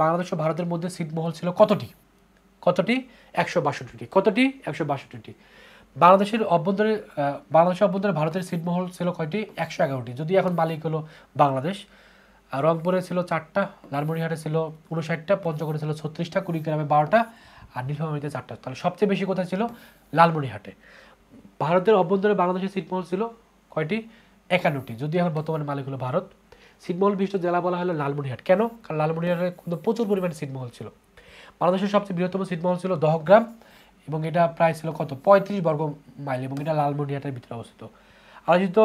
বাংলাদেশ ও ভারতের মধ্যে ছিটমহল ছিল কতটি? 162টি। কতটি? 162টি। বাংলাদেশের অভ্যন্তরে ভারতের ছিটমহল ছিল কয়টি? 111টি। যদি এখন মালিক হলো বাংলাদেশ। আর রংপুরে ছিল 4টা, লালমনিরহাটে ছিল 59টা, পঞ্চগড়ে ছিল 36টা, কুড়িগ্রামে 12টা, আর নীলফামারীতে 4টা। তাহলে সবচেয়ে বেশি কোথায় ছিল? লালমনিরহাটে। ভারতের অভ্যন্তরে বাংলাদেশের ছিটমহল ছিল কয়টি? 51টি। যদি এখন বর্তমানে মালিক হলো ভারত। ছিটমহল বিশিষ্ট জেলা বলা হলো লালমনিরহাট। কেন? কারণ লালমনিরহাটে কিন্তু প্রচুর পরিমাণে ছিটমহল ছিল। বাংলাদেশের সবচেয়ে বৃহত্তম ছিটমহল ছিল দহগ্রাম, এবং এটা প্রায় ছিল কত 35 বর্গ মাইল, এবং এটা লালমনিরহাটের ভিতরে অবস্থিত। আলোচিত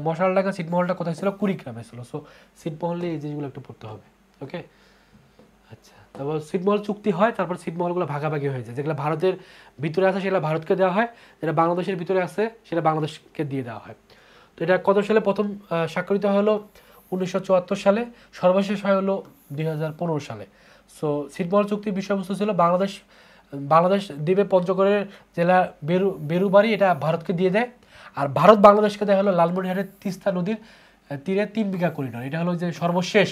মশালডাঙ্গা ছিটমহলটা কোথায় ছিল? কুড়িগ্রামে ছিল। সো ছিটমহলে এই জিনিসগুলো একটু পড়তে হবে। ওকে, আচ্ছা, তারপর ছিটমহল চুক্তি হয়, তারপর ছিটমহলগুলো ভাগাভাগি হয়ে যায়। যেগুলো ভারতের ভিতরে আছে সেগুলো ভারতকে দেওয়া হয়, যেটা বাংলাদেশের ভিতরে আছে সেটা বাংলাদেশকে দিয়ে দেওয়া হয়। তো এটা কত সালে প্রথম স্বাক্ষরিত হলো? 1974 সালে। সর্বশেষ হয় হলো 2015 সালে। সো ছিটমহল চুক্তির বিষয়বস্তু ছিল বাংলাদেশ দ্বীপে পঞ্চগড়ের জেলা বেরুবাড়ি এটা ভারতকে দিয়ে দেয়, আর ভারত বাংলাদেশকে দেয় হলো লালমনিরহাটের তিস্তা নদীর তীরে 3 বিঘা করিডোর। এটা হলো যে সর্বশেষ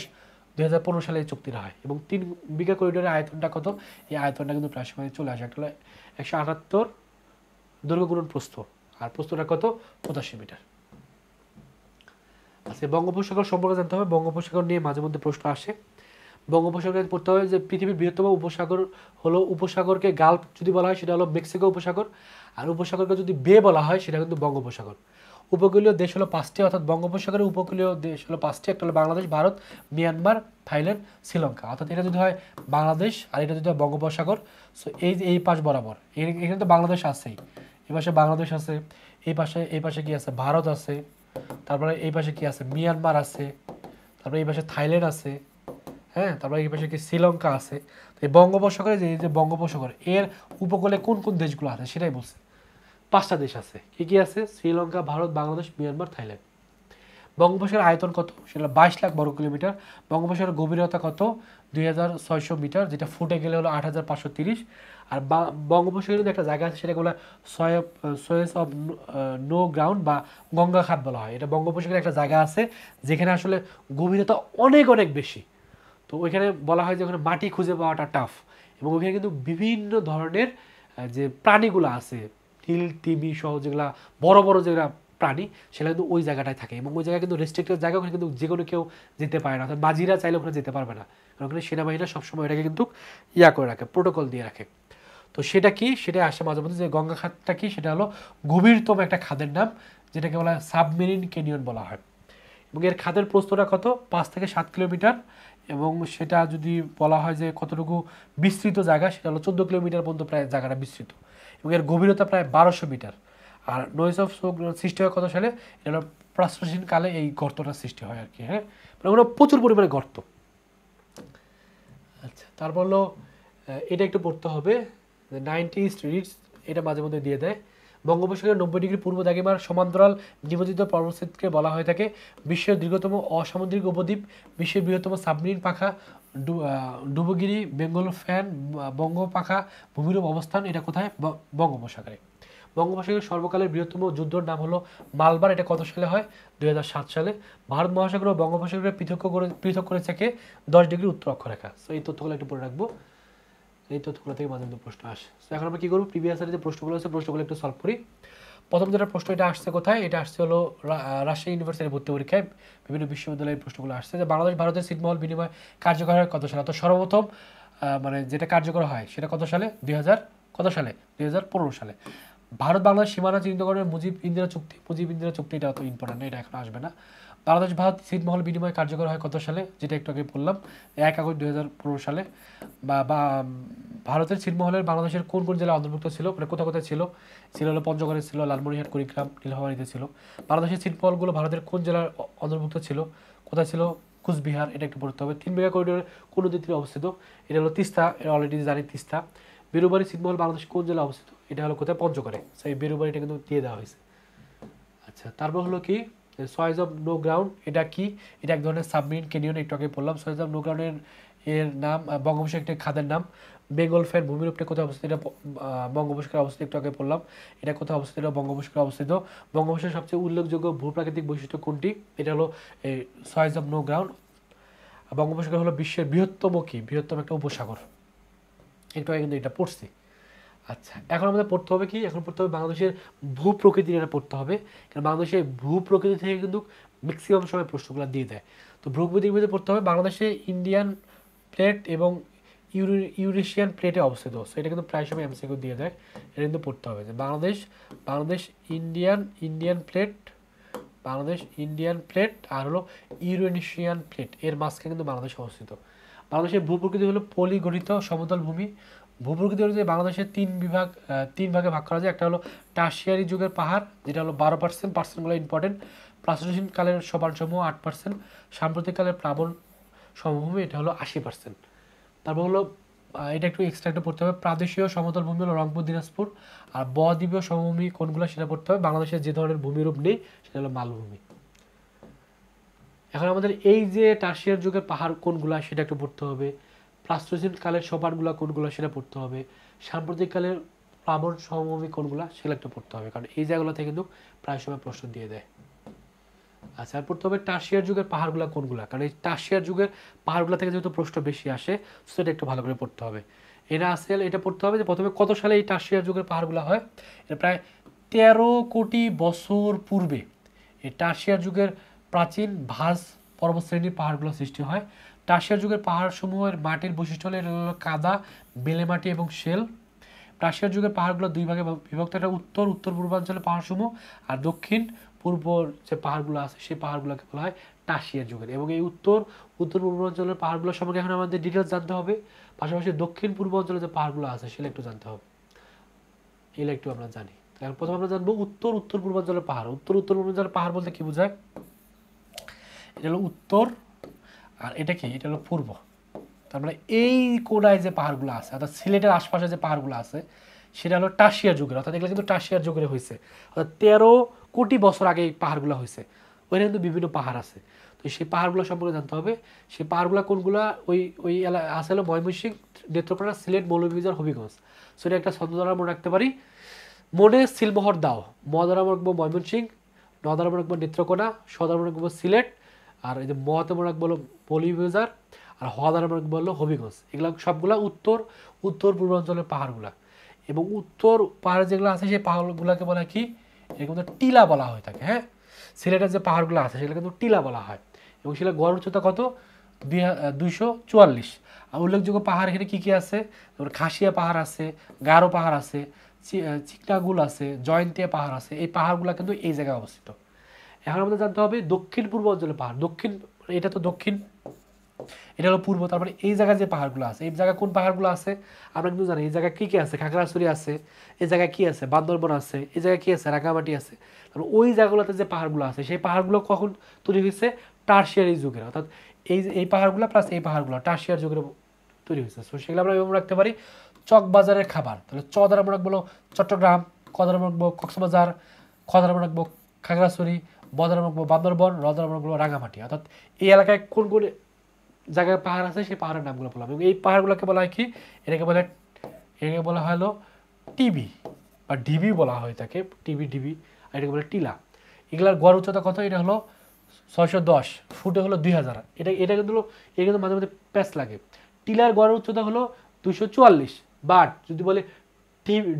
2015 সালে এই চুক্তিটা হয়। এবং 3 বিঘা করিডোরের আয়তনটা কত? এই আয়তনটা কিন্তু প্রায় সময় চলে আসে। একটা হলো 178 দৈর্ঘ্য গুণন প্রস্থ, আর প্রস্থটা কত? 85 মিটার। আচ্ছা, বঙ্গোপসাগর সম্পর্কে জানতে হবে। বঙ্গোপসাগর নিয়ে মাঝে মধ্যে প্রশ্ন আসে। বঙ্গোপসাগরে পড়তে হবে যে পৃথিবীর বৃহত্তম উপসাগর হলো, উপসাগরকে গালফ যদি বলা হয় সেটা হলো মেক্সিকো উপসাগর, আর উপসাগরকে যদি বে বলা হয় সেটা কিন্তু বঙ্গোপসাগর। উপকূলীয় দেশ হলো 5টি, অর্থাৎ বঙ্গোপসাগরের উপকূলীয় দেশ হলো 5টি। একটা হলো বাংলাদেশ, ভারত, মিয়ানমার, থাইল্যান্ড, শ্রীলঙ্কা। অর্থাৎ এটা যদি হয় বাংলাদেশ আর এটা যদি হয় বঙ্গোপসাগর, সো এই পাশ বরাবর এখানে তো বাংলাদেশ আছেই, এই পাশে বাংলাদেশ আছে, এই পাশে কি আছে? ভারত আছে, তারপরে এই পাশে কি আছে? মিয়ানমার আছে, তারপরে এই পাশে থাইল্যান্ড আছে, হ্যাঁ, তারপরে এই পাশে কি শ্রীলঙ্কা আছে। তো এই বঙ্গোপসাগরে যে বঙ্গোপসাগর এর উপকূলে কোন কোন দেশগুলো আছে সেটাই বলছে। 5টা দেশ আছে। কি কি আছে? Sri Lanka, Bharat, Bangladesh, Myanmar, Thailand. বঙ্গোপসাগরের আয়তন কত? সেটা 22 লাখ বর্গ কিলোমিটার। বঙ্গোপসাগরের গভীরতা কত? 2600 মিটার, যেটা ফুটে গেলে হলো 8530। আর বঙ্গোপসাগরের একটা জায়গা আছে সেটাকে বলা সোয়েস অফ নো গ্রাউন্ড বা গঙ্গা খাত বলা হয়। এটা বঙ্গোপসাগরের একটা জায়গা আছে যেখানে আসলে গভীরতা অনেক অনেক বেশি। তো ওইখানে বলা হয় যে ওখানে মাটি খুঁজে পাওয়াটা টাফ, এবং ওইখানে কিন্তু বিভিন্ন ধরনের যে প্রাণীগুলো আছে, তিল তিমি সহ যেগুলা বড় বড় যেগুলা প্রাণী, সেগুলো কিন্তু ওই জায়গাটায় থাকে। এবং ওই জায়গায় কিন্তু রেস্ট্রিক্টেড জায়গা, ওখানে কিন্তু যে কোনো কেউ যেতে পারে না, অর্থাৎ বাজিরা চাইলে ওখানে যেতে পারবে না, কারণ ওখানে সেনাবাহিনীরা সবসময় এটাকে কিন্তু করে রাখে, প্রোটোকল দিয়ে রাখে। তো সেটা কি? সেটা আসে মাঝে মধ্যে যে গঙ্গা খাতটা কি, সেটা হলো গভীরতম একটা খাদের নাম, যেটাকে বলা হয় সাবমেরিন ক্যানিয়ন বলা হয়। এবং এর খাদের প্রস্থটা কত? 5 থেকে 7 কিলোমিটার। এবং সেটা যদি বলা হয় যে কতটুকু বিস্তৃত জায়গা, সেটা হলো 14 কিলোমিটার পর্যন্ত প্রায় জায়গাটা বিস্তৃত, এবং এর গভীরতা প্রায় 1200 মিটার। আর নয়েজ অফ শোক সৃষ্টি হয় কত সালে? এটা হলো প্রাচীন কালে এই গর্তটা সৃষ্টি হয় আর কি। হ্যাঁ, মানে ওগুলো প্রচুর পরিমাণে গর্ত। আচ্ছা, তারপর হলো এটা একটু পড়তে হবে, 90 ইস্ট রিডস, এটা মাঝে মধ্যে দিয়ে দেয়। বঙ্গোপসাগরের 90 ডিগ্রি পূর্ব দ্রাঘিমার সমান্তরাল নিমজ্জিত পর্বতশ্রেণীকে বলা হয়ে থাকে বিশ্বের দীর্ঘতম অসামুদ্রিক উপদ্বীপ, বিশ্বের বৃহত্তম সাবমেরিন পাখা, ডুবুগিরি, বেঙ্গল ফ্যান, বঙ্গ পাখা ভূমিরূপ অবস্থান। এটা কোথায়? বঙ্গোপসাগরে। বঙ্গোপসাগরের সর্বকালের বৃহত্তম যুদ্ধর নাম হলো মালবার। এটা কত সালে হয়? 2007 সালে। ভারত মহাসাগর ও বঙ্গোপসাগরে পৃথক করে থাকে 10 ডিগ্রি উত্তর অক্ষরেখা। সো এই তথ্যগুলো একটু পড়ে রাখবো, এই তথ্যগুলো থেকে মাঝে মধ্যে প্রশ্ন আসে। তো এখন আমরা কি করবো? প্রিভিয়াস ইয়ারের যে প্রশ্নগুলো আছে প্রশ্নগুলো একটু সলভ করি। প্রথম যেটা প্রশ্ন, এটা আসছে কোথায়? এটা আসছে হলো রাজশাহী ইউনিভার্সিটির ভর্তি পরীক্ষায়, বিভিন্ন বিশ্ববিদ্যালয়ের প্রশ্নগুলো আসছে যে বাংলাদেশ ভারতের ছিটমহল বিনিময় কার্যকর হয় কত সালে? তো সর্বপ্রথম মানে যেটা কার্যকর হয় সেটা কত সালে? 2000 কত সালে? 2015 সালে। ভারত বাংলাদেশ সীমানা চিহ্নিতকরণের মুজিব ইন্দিরা চুক্তি, এটা অত ইম্পর্টেন্ট, এটা এখন আসবে না। বাংলাদেশ ভারত ছিটমহল বিনিময় কার্যকর হয় কত সালে? যেটা একটু আগে বললাম, 1 আগস্ট 2015 সালে। বা ভারতের ছিটমহলের বাংলাদেশের কোন কোন জেলা অন্তর্ভুক্ত ছিল, মানে কোথায় কোথায় ছিল? হলো পঞ্চগড়ে ছিল, লালমনিরহাট, কুড়িগ্রাম, নীলফামারীতে ছিল। বাংলাদেশের ছিটমহলগুলো ভারতের কোন জেলার অন্তর্ভুক্ত ছিল? কোথায় ছিল? কুচবিহার। এটা একটু পড়তে হবে। 3 বিঘা করিডোরে কোন নদীর তীরে অবস্থিত? এটা হলো তিস্তা, এটা অলরেডি জানি তিস্তা। বেরুবাড়ি ছিটমহল বাংলাদেশ কোন জেলা অবস্থিত? এটা হলো কোথায়? পঞ্চগড়ে। সেই বেরুবাড়িটা কিন্তু দিয়ে দেওয়া হয়েছে। আচ্ছা, তারপর হলো কি সয়েজ অফ নো গ্রাউন্ড, এটা কি? এটা এক ধরনের সাবমেরিন ক্যানিয়ন, একটু আগে বললাম। সয়েজ অফ নো গ্রাউন্ডের এর নাম বঙ্গোপসাগর একটি খাদের নাম। বেঙ্গল ফ্যান ভূমিরূপটা কোথায় অবস্থিত? এটা বঙ্গোপসাগরে অবস্থিত, একটু আগে বললাম। এটা কোথায় অবস্থিত? এটা বঙ্গোপসাগরে অবস্থিত। বঙ্গোপসাগরের সবচেয়ে উল্লেখযোগ্য ভূপ্রাকৃতিক বৈশিষ্ট্য কোনটি? এটা হলো এই সয়েজ অফ নো গ্রাউন্ড। বঙ্গোপসাগর হলো বিশ্বের বৃহত্তম একটা উপসাগর, একটু আগে কিন্তু এটা পড়ছি। আচ্ছা, এখন আমাদের পড়তে হবে কি? এখন পড়তে হবে বাংলাদেশের ভূপ্রকৃতি, এটা পড়তে হবে, কারণ বাংলাদেশের ভূপ্রকৃতি থেকে কিন্তু ম্যাক্সিমাম সময় প্রশ্নগুলো দিয়ে দেয়। তো ভূপ্রকৃতির মধ্যে পড়তে হবে বাংলাদেশে ইন্ডিয়ান প্লেট এবং ইউরেশিয়ান প্লেটে অবস্থিত। এটা কিন্তু প্রায় সময় এমসিকিউ দিয়ে দেয়, এটা কিন্তু পড়তে হবে যে বাংলাদেশ ইন্ডিয়ান প্লেট আর হলো ইউরেশিয়ান প্লেট, এর মাঝখানে কিন্তু বাংলাদেশ অবস্থিত। বাংলাদেশের ভূপ্রকৃতি হলো পলিগঠিত সমতল ভূমি, ভূপ্রকৃতি অনুযায়ী বাংলাদেশের তিন ভাগে ভাগ করা যায়। একটা হলো টারশিয়ারি যুগের পাহাড়, যেটা হলো 12%, পার্সেন্টগুলো ইম্পর্টেন্ট। প্লাস্টোসিন কালের সোপানসমূহ 8%, সাম্প্রতিক কালের প্লাবন সমভূমি এটা হলো 80%। তারপর হলো এটা একটু এক্সট্রা একটা পড়তে হবে, প্রাদেশীয় সমতল ভূমি হলো রংপুর, দিনাজপুর। আর বদ্বীপীয় সমভূমি কোনগুলো সেটা পড়তে হবে। বাংলাদেশের যে ধরনের ভূমিরূপ নেই সেটা হলো মালভূমি। এখন আমাদের এই যে টারশিয়ার যুগের পাহাড় কোনগুলা সেটা একটু পড়তে হবে, প্লাস্টোসিন কালের সোপানগুলো কোনগুলো সেটা পড়তে হবে, সাম্প্রতিক কালের প্লাবন সমভূমি কোনগুলা সেটা একটু পড়তে হবে, কারণ এই জায়গাগুলো থেকে কিন্তু প্রায় সময় প্রশ্ন দিয়ে দেয়। আচ্ছা, আর পড়তে হবে টারশিয়ার যুগের পাহাড়গুলো কোনগুলা, কারণ এই টারশিয়ার যুগের পাহাড়গুলো থেকে যেহেতু প্রশ্ন বেশি আসে সেটা একটু ভালো করে পড়তে হবে। এটা পড়তে হবে যে প্রথমে কত সালে এই টারশিয়ার যুগের পাহাড়গুলো হয়। এটা প্রায় 13 কোটি বছর পূর্বে এই টারশিয়ার যুগের প্রাচীন ভাস পর্বত শ্রেণীর পাহাড়গুলো সৃষ্টি হয়। টারশিয়ার যুগের পাহাড়সমূহের মাটির বৈশিষ্ট্য হলো এটা হলো কাদা, বেলে মাটি এবং শেল। টারশিয়ার যুগের পাহাড়গুলো দুই ভাগে বিভক্ত, একটা উত্তর পূর্বাঞ্চলের পাহাড়সমূহ আর দক্ষিণ পূর্ব যে পাহাড়গুলো আছে সেই পাহাড়গুলোকে বলা হয় টারশিয়ার যুগের। এবং এই উত্তর পূর্বাঞ্চলের পাহাড়গুলো সম্পর্কে এখন আমাদের ডিটেলস জানতে হবে, পাশাপাশি দক্ষিণ পূর্ব অঞ্চলে যে পাহাড়গুলো আছে সেটা একটু জানতে হবে, এগুলো একটু আমরা জানি। এখন প্রথমে আমরা জানবো উত্তর পূর্বাঞ্চলের পাহাড়। উত্তর পূর্বাঞ্চলের পাহাড় বলতে কি বোঝায়? এটা হলো উত্তর আর এটা কি, এটা হলো পূর্ব। তার মানে এই কোনায় যে পাহাড়গুলো আছে অর্থাৎ সিলেটের আশপাশে যে পাহাড়গুলো আছে সেটা হলো টারশিয়ার যুগের, অর্থাৎ এগুলো কিন্তু টারশিয়ার যুগের হয়েছে, অর্থাৎ 13 কোটি বছর আগে এই পাহাড়গুলো হয়েছে। ওইখানে কিন্তু বিভিন্ন পাহাড় আছে, তো সেই পাহাড়গুলো সম্পর্কে জানতে হবে। সেই পাহাড়গুলো কোনগুলো, ওই আছে হলো ময়মনসিংহ, নেত্রকোনা, সিলেট, মৌলভীবাজার, হবিগঞ্জ। সেটা একটা ছন্দ দ্বারা মনে রাখতে পারি, মনে সিলমোহর দাও। ম দ্বারা মনে রাখবো ময়মনসিংহ, ন দ্বারা মনে রাখবো নেত্রকোনা, স দ্বারা মনে রাখবো সিলেট, আর এই যে মতে মনে রাখবো হলো মৌলভীবাজার, আর হ দ্বারা মনে রাখবো হলো হবিগঞ্জ। এগুলো সবগুলা উত্তর পূর্বাঞ্চলের পাহাড়গুলা। এবং উত্তর পাহাড় যেগুলো আছে সেই পাহাড়গুলোকে বলা হয় কি, এর মধ্যে টিলা বলা হয়ে থাকে। হ্যাঁ, সিলেটের যে পাহাড়গুলো আছে সেগুলো কিন্তু টিলা বলা হয়। এবং সেগুলো গড় উচ্চতা কত, 244। আর উল্লেখযোগ্য পাহাড় এখানে কী কী আছে, খাসিয়া পাহাড় আছে, গারো পাহাড় আছে, চিকনাগুল আছে, জয়ন্তিয়া পাহাড় আছে। এই পাহাড়গুলো কিন্তু এই জায়গায় অবস্থিত। এখন আমাদের জানতে হবে দক্ষিণ পূর্ব অঞ্চলের পাহাড়। এটা তো দক্ষিণ, এটা হলো পূর্ব। তারপরে এই জায়গায় যে পাহাড়গুলো আছে, এই জায়গায় কোন পাহাড়গুলো আছে আমরা কিন্তু জানি। এই জায়গায় কী কী আছে, খাগড়াছড়ি আছে, এই জায়গায় কী আছে, বান্দরবন আছে, এই জায়গায় কী আছে, রাঙামাটি আছে। তারপর ওই জায়গাগুলোতে যে পাহাড়গুলো আছে সেই পাহাড়গুলো কখন তৈরি হয়েছে, টারশিয়ারি যুগের, অর্থাৎ এই পাহাড়গুলো প্লাস এই পাহাড়গুলো টারশিয়ার যুগের তৈরি হয়েছে। সো সেগুলো আমরা এভাবে রাখতে পারি। চকবাজারের খাবার, তাহলে চ দ্বারা আমরা রাখবো চট্টগ্রাম, ক দ্বারা আমরা রাখবো কক্সবাজার, খ দ্বারা আমরা রাখবো খাগড়াছড়ি, ব দ্বারা আমরা রাখবো বান্দরবন, র দ্বারা আমরা রাখবো রাঙামাটি। অর্থাৎ এই এলাকায় কোন কোন জায়গায় পাহাড় আছে সেই পাহাড়ের নামগুলো বললাম। এবং এই পাহাড়গুলোকে বলা হয় কি, এটাকে বলা হলো টিবি বা ডিবি বলা হয় তাকে, ডিবি। আর এটাকে বলে টিলা। এগুলার গড় উচ্চতা কত, এটা হলো 610, ফুটে হলো 2000। এটা কিন্তু মাঝে মাঝে প্যাচ লাগে। টিলার গড় উচ্চতা হলো 244, বাট যদি বলে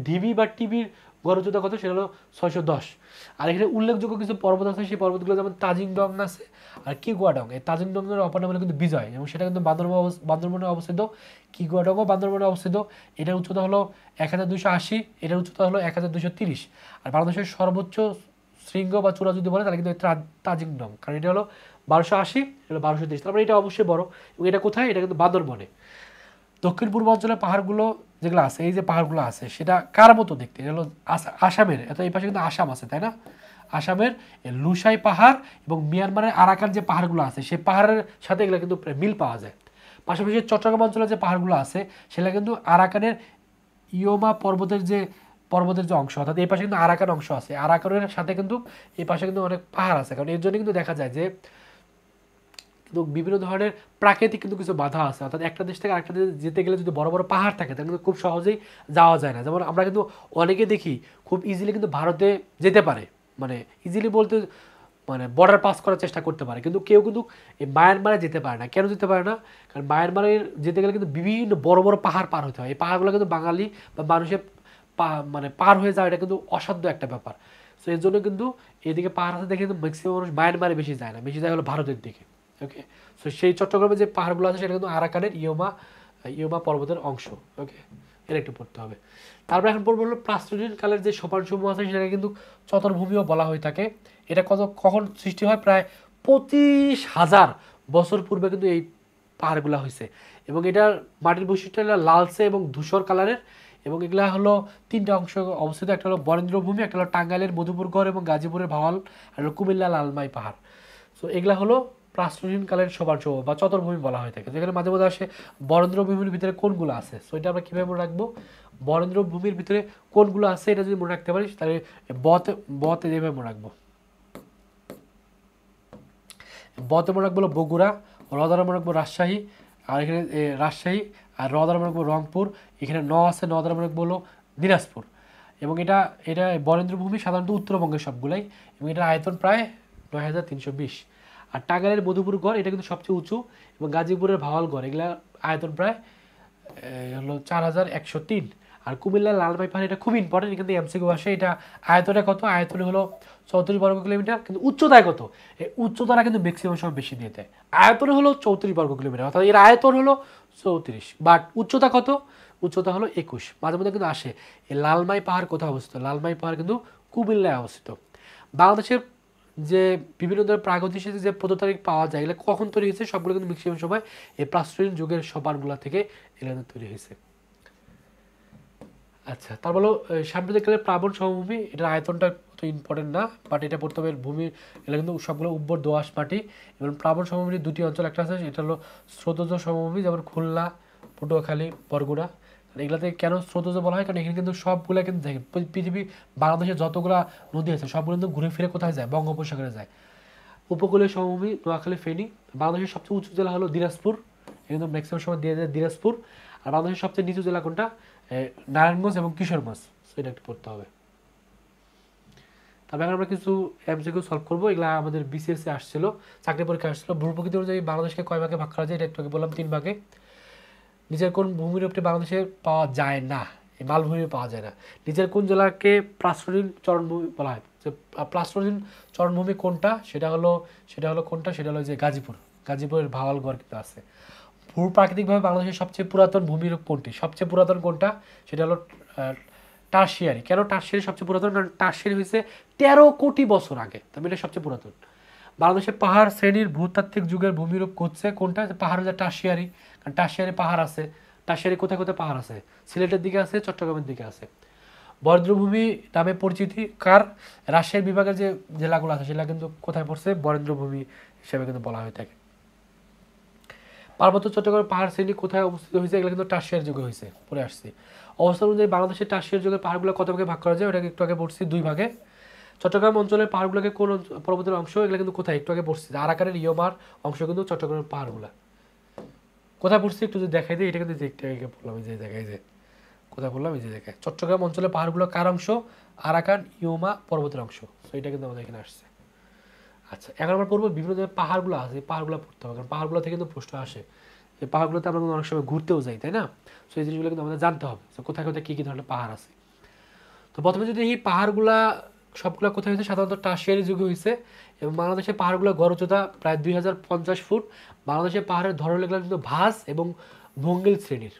ডিবি বা টিবির গড় উচ্চতা কত, সেটা হলো 610। আর এখানে উল্লেখযোগ্য কিছু পর্বত আছে, সেই পর্বতগুলো যেমন তাজিংডং আছে আর কিগুয়াডং। এই তাজিংডংয়ের অপর নাম হলো কিন্তু বিজয়, এবং সেটা কিন্তু বান্দরবনে অবস্থিত। কিগুয়াডংও বান্দরবনে অবস্থিত। এটার উচ্চতা হলো 1280, এটার উচ্চতা হলো 1230। আর বাংলাদেশের সর্বোচ্চ শৃঙ্গ বা চূড়া যদি বলে তাহলে কিন্তু তাজিংডং, কারণ এটা হলো 1280, এটা হলো 1230। তারপরে এটা অবশ্যই বড়, এবং এটা কোথায়, এটা কিন্তু বান্দরবনে। দক্ষিণ পূর্বাঞ্চলের পাহাড়গুলো যেগুলো আছে, এই যে পাহাড়গুলো আছে সেটা কার মতো দেখতে, এটা হলো আসামের, এত এই পাশে কিন্তু আসাম আছে তাই না, আসামের লুসাই পাহাড় এবং মিয়ানমারের আরাকান যে পাহাড়গুলো আছে সেই পাহাড়ের সাথে এগুলো কিন্তু মিল পাওয়া যায়। পাশাপাশি চট্টগ্রাম অঞ্চলের যে পাহাড়গুলো আছে সেটা কিন্তু আরাকানের ইয়োমা পর্বতের যে অংশ, অর্থাৎ এই পাশে কিন্তু আরাকান অংশ আছে। আরাকানের সাথে কিন্তু এই পাশে কিন্তু অনেক পাহাড় আছে, কারণ এর জন্য কিন্তু দেখা যায় যে কিন্তু বিভিন্ন ধরনের প্রাকৃতিক কিন্তু কিছু বাধা আছে। অর্থাৎ একটা দেশ থেকে আরেকটা দেশে যেতে গেলে যদি বড় বড় পাহাড় থাকে তাহলে কিন্তু খুব সহজেই যাওয়া যায় না। যেমন আমরা কিন্তু অনেকে দেখি খুব ইজিলি কিন্তু ভারতে যেতে পারে, মানে ইজিলি বলতে মানে বর্ডার পাস করার চেষ্টা করতে পারে, কিন্তু কেউ কিন্তু এই মায়ানমারে যেতে পারে না। কেন যেতে পারে না, কারণ মায়ানমারে যেতে গেলে কিন্তু বিভিন্ন বড় বড় পাহাড় পার হতে হয়। এই পাহাড়গুলো কিন্তু বাঙালি বা মানুষের মানে পার হয়ে যাওয়া এটা কিন্তু অসাধ্য একটা ব্যাপার। সো এর জন্য কিন্তু এদিকে পাহাড় আছে দেখে কিন্তু ম্যাক্সিমাম মানুষ মায়ানমারে বেশি যায় না, বেশি যায় হলো ভারতের দিকে। ওকে, সো সেই চট্টগ্রামে যে পাহাড়গুলো আছে সেটা কিন্তু আরাকানের ইয়োমা পর্বতের অংশ। ওকে, এটা একটু পড়তে হবে। তারপরে এখন পড়বো হলো প্লাস্টোসিন কালের যে সোপানসমূহ আছে সেটাকে কিন্তু চতুর্ভূমিও বলা হয়ে থাকে। এটা কখন সৃষ্টি হয়, প্রায় 25,000 বছর পূর্বে কিন্তু এই পাহাড়গুলো হয়েছে। এবং এটার মাটির বৈশিষ্ট্য হলো লালচে এবং ধূসর কালারের, এবং এগুলা হলো 3টা অংশ অবস্থিত। একটা হলো বরেন্দ্রভূমি, একটা হলো টাঙ্গাইলের মধুপুরগড় এবং গাজীপুরের ভাওয়াল, আর হলো কুমিল্লা লালমাই পাহাড়। সো এগুলা হলো প্রাচীন কালের সবার বা চতুর্ভূমি বলা হয়ে থাকে। যেখানে মাঝে মধ্যে আসে বরেন্দ্রভূমির ভিতরে কোনগুলো আছে, সো এটা আমরা কীভাবে মনে রাখবো, বরেন্দ্রভূমির ভিতরে কোনগুলো আছে এটা যদি মনে রাখতে পারি তাহলে বতে যেভাবে মনে রাখবো, বতে মনে রাখবো বগুড়া, রদারে মনে রাখবো রাজশাহী, আর এখানে রাজশাহী, আর রদারে মনে রাখবো রংপুর, এখানে আছে নদারে মনে রাখবো হলো দিনাজপুর। এবং এটা এটা বরেন্দ্রভূমি সাধারণত উত্তরবঙ্গের সবগুলাই, এবং এটার আয়তন প্রায় 9320। আর টাঙ্গাইলের মধুপুরগড় এটা কিন্তু সবচেয়ে উঁচু, এবং গাজীপুরের ভাওয়ালগড় এগুলা আয়তন প্রায় হলো 4103। আর কুমিল্লার লালমাই পাহাড় এটা খুব ইম্পর্টেন্ট, এখান থেকে এমসিকিউ আসে। এটা আয়তনে কত, আয়তনে হলো 34 বর্গ কিলোমিটার, কিন্তু উচ্চতায় কত, এই উচ্চতাটা কিন্তু ম্যাক্সিমাম সময় বেশি দিয়ে দেয়। আয়তনে হলো 34 বর্গ কিলোমিটার, অর্থাৎ এর আয়তন হলো 34, বাট উচ্চতা কত, উচ্চতা হলো 21। মাঝে মধ্যে কিন্তু আসে এই লালমাই পাহাড় কোথায় অবস্থিত, লালমাই পাহাড় কিন্তু কুমিল্লায় অবস্থিত। বাংলাদেশের যে বিভিন্ন ধরনের প্রাগৈতিহাসিক যে প্রত্নতারিখ পাওয়া যায় এগুলো কখন তৈরি হয়েছে, সবগুলো কিন্তু ম্যাক্সিমাম সময় এই প্রাচীন যুগের সোপানগুলো থেকে এগুলো তৈরি হয়েছে। আচ্ছা, তার বলো সাম্প্রতিককালের প্লাবন সমভূমি, এটার আয়তনটা অত ইম্পর্টেন্ট না, বাট এটা পড়তে হবে। ভূমির এগুলো কিন্তু সবগুলো উর্বর দোআঁশ মাটি। এবং প্লাবন সমভূমির দুটি অঞ্চল, একটা আছে এটা হলো স্রোতজ সমভূমি, যেমন খুলনা, পটুয়াখালী, বরগুনা। এগুলাতে কেন স্রোতজ বলা হয়, কারণ এখানে কিন্তু সবগুলো কিন্তু দেখেন পৃথিবী বাংলাদেশের যতগুলো নদী আছে সবগুলো কিন্তু ঘুরে ফিরে কোথায় যায়, বঙ্গোপসাগরে যায়। উপকূলীয় সমভূমি নোয়াখালী, ফেনী। বাংলাদেশের সবচেয়ে উঁচু জেলা হলো দিনাজপুর, এখানে ম্যাক্সিমাম সময় দিয়ে যায় দিনাজপুর। আর বাংলাদেশের সবচেয়ে নিচু জেলা কোনটা, নারায়ণগঞ্জ এবং কিশোরগঞ্জ, এটা একটু পড়তে হবে। তবে এখন আমরা কিছু এমসিকিউ সলভ করবো, এগুলো আমাদের বিসিএসে আসছিল, চাকরি পরীক্ষা আসছিল। ভূপ্রকৃতি অনুযায়ী বাংলাদেশকে কয় ভাগে ভাগ করা যায়, এটা একটু আগে বললাম 3 ভাগে। নিজের কোন ভূমিরূপটি বাংলাদেশে পাওয়া যায় না, এই মালভূমি পাওয়া যায় না। নিজের কোন জেলাকে প্রাস্তরীণ চরণভূমি বলা হয়, যে প্রাস্তরীণ চরণভূমি কোনটা, সেটা হলো কোনটা, সেটা হলো যে গাজীপুরের ভাওয়ালগড় কিন্তু আছে। ভূপ্রাকৃতিকভাবে বাংলাদেশের সবচেয়ে পুরাতন ভূমিরূপ কোনটি, সবচেয়ে পুরাতন কোনটা, সেটা হলো টারশিয়ারি। কেন টারশিয়ারি সবচেয়ে পুরাতন, কারণ টারশিয়ারি হয়েছে 13 কোটি বছর আগে, তবে এটা সবচেয়ে পুরাতন। বাংলাদেশের পাহাড় শ্রেণীর ভূতাত্ত্বিক যুগের ভূমিরূপ হচ্ছে কোনটা, পাহাড় হচ্ছে টারশিয়ারি, কারণ টারশিয়ারি পাহাড় আছে। টারশিয়ারি কোথায় কোথায় পাহাড় আছে, সিলেটের দিকে আছে, চট্টগ্রামের দিকে আছে। বরেন্দ্রভূমি নামে পরিচিতি কার, রাজশাহী বিভাগের যে জেলাগুলো আছে সেগুলো কিন্তু কোথায় পড়ছে, বরেন্দ্রভূমি হিসেবে কিন্তু বলা হয়ে থাকে। পার্বত্য চট্টগ্রাম পাহাড় শ্রেণী কোথায় অবস্থিত হয়েছে, এগুলো কিন্তু টারশিয়ারি যুগে হয়েছে, পরে আসছে। অবস্থান অনুযায়ী বাংলাদেশের টারশিয়ারি যুগের পাহাড়গুলো কত ভাগে ভাগ করা যায়, ওটাকে একটু আগে পড়ছি 2 ভাগে। চট্টগ্রাম অঞ্চলের পাহাড়গুলোকে কোন পর্বতের অংশ, এগুলো কিন্তু কোথায় একটু আগে পড়ছি, আরাকানের ইয়োমার অংশ কিন্তু চট্টগ্রামের পাহাড়গুলো কোথায় পড়ছি একটু যদি দেখাই দিই, এটা কিন্তু একটু আগে বললাম, এই যে দেখাই যে কোথায় বললাম, এই যে দেখায় চট্টগ্রাম অঞ্চলের পাহাড়গুলো কার অংশ, আরাকান ইয়োমা পর্বতের অংশ। তো এটা কিন্তু আমাদের এখানে আসছে। আচ্ছা, এখন আমরা পড়বো বিভিন্ন ধরনের পাহাড়গুলো আছে, পাহাড়গুলো পড়তে হবে, কারণ পাহাড়গুলো থেকে কিন্তু প্রশ্ন আসে। এই পাহাড়গুলোতে আমরা কিন্তু অনেক সময় ঘুরতেও যাই, তাই না? সো এই জিনিসগুলো কিন্তু আমাদের জানতে হবে, কোথায় কোথায় কী কী ধরনের পাহাড় আছে। তো প্রথমে যদি এই পাহাড়গুলা সবগুলো কোথায় হয়েছে, সাধারণত টারশিয়ারি যুগে হয়েছে। এবং বাংলাদেশের পাহাড়গুলো গড় উচ্চতা প্রায় 2050 ফুট। বাংলাদেশের পাহাড়ের ধরন এগুলো কিন্তু ভাস এবং ভঙ্গিল শ্রেণীর।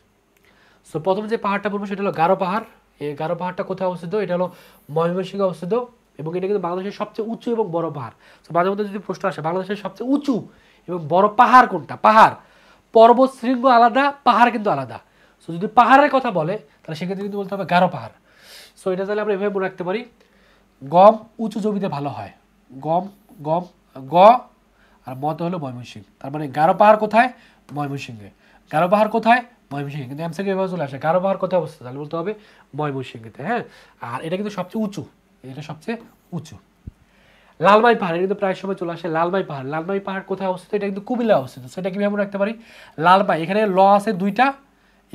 সো প্রথমে যে পাহাড়টা বলবো সেটা হলো গারো পাহাড়। এই গারো পাহাড়টা কোথায় অবস্থিত, এটা হলো ময়মনসিংহে অবস্থিত, এবং এটা কিন্তু বাংলাদেশের সবচেয়ে উঁচু এবং বড় পাহাড়। তো মাঝে মধ্যে যদি প্রশ্ন আসে বাংলাদেশের সবচেয়ে উঁচু এবং বড় পাহাড় কোনটা, পাহাড় পর্বত শৃঙ্গ আলাদা, পাহাড় কিন্তু আলাদা। সো যদি পাহাড়ের কথা বলে তাহলে সেক্ষেত্রে কিন্তু বলতে হবে গারো পাহাড়। সো এটা তাহলে আমরা এভাবে মনে রাখতে পারি, গম উঁচু জমিতে ভালো হয়, গম গম গ আর মত হলো ময়মনসিংহ। তার মানে গারো পাহাড় কোথায়, ময়মনসিংহে। গারো পাহাড় কোথায়, ময়মনসিংহে। কিন্তু এমসিকিউ এভাবে চলে আসে, গারো পাহাড় কোথায় অবস্থিত, তাহলে বলতে হবে ময়মনসিংহেতে। হ্যাঁ, আর এটা কিন্তু সবচেয়ে উঁচু, এটা সবচেয়ে উঁচু। লালমাই পাহাড়, এটা কিন্তু প্রায় সময় চলে আসে। লালমাই পাহাড় কোথায় অবস্থিত, এটা কিন্তু কুমিল্লা অবস্থিত। সেটা কীভাবে মনে রাখতে পারি, লালমাই, এখানে ল আছে 2টা,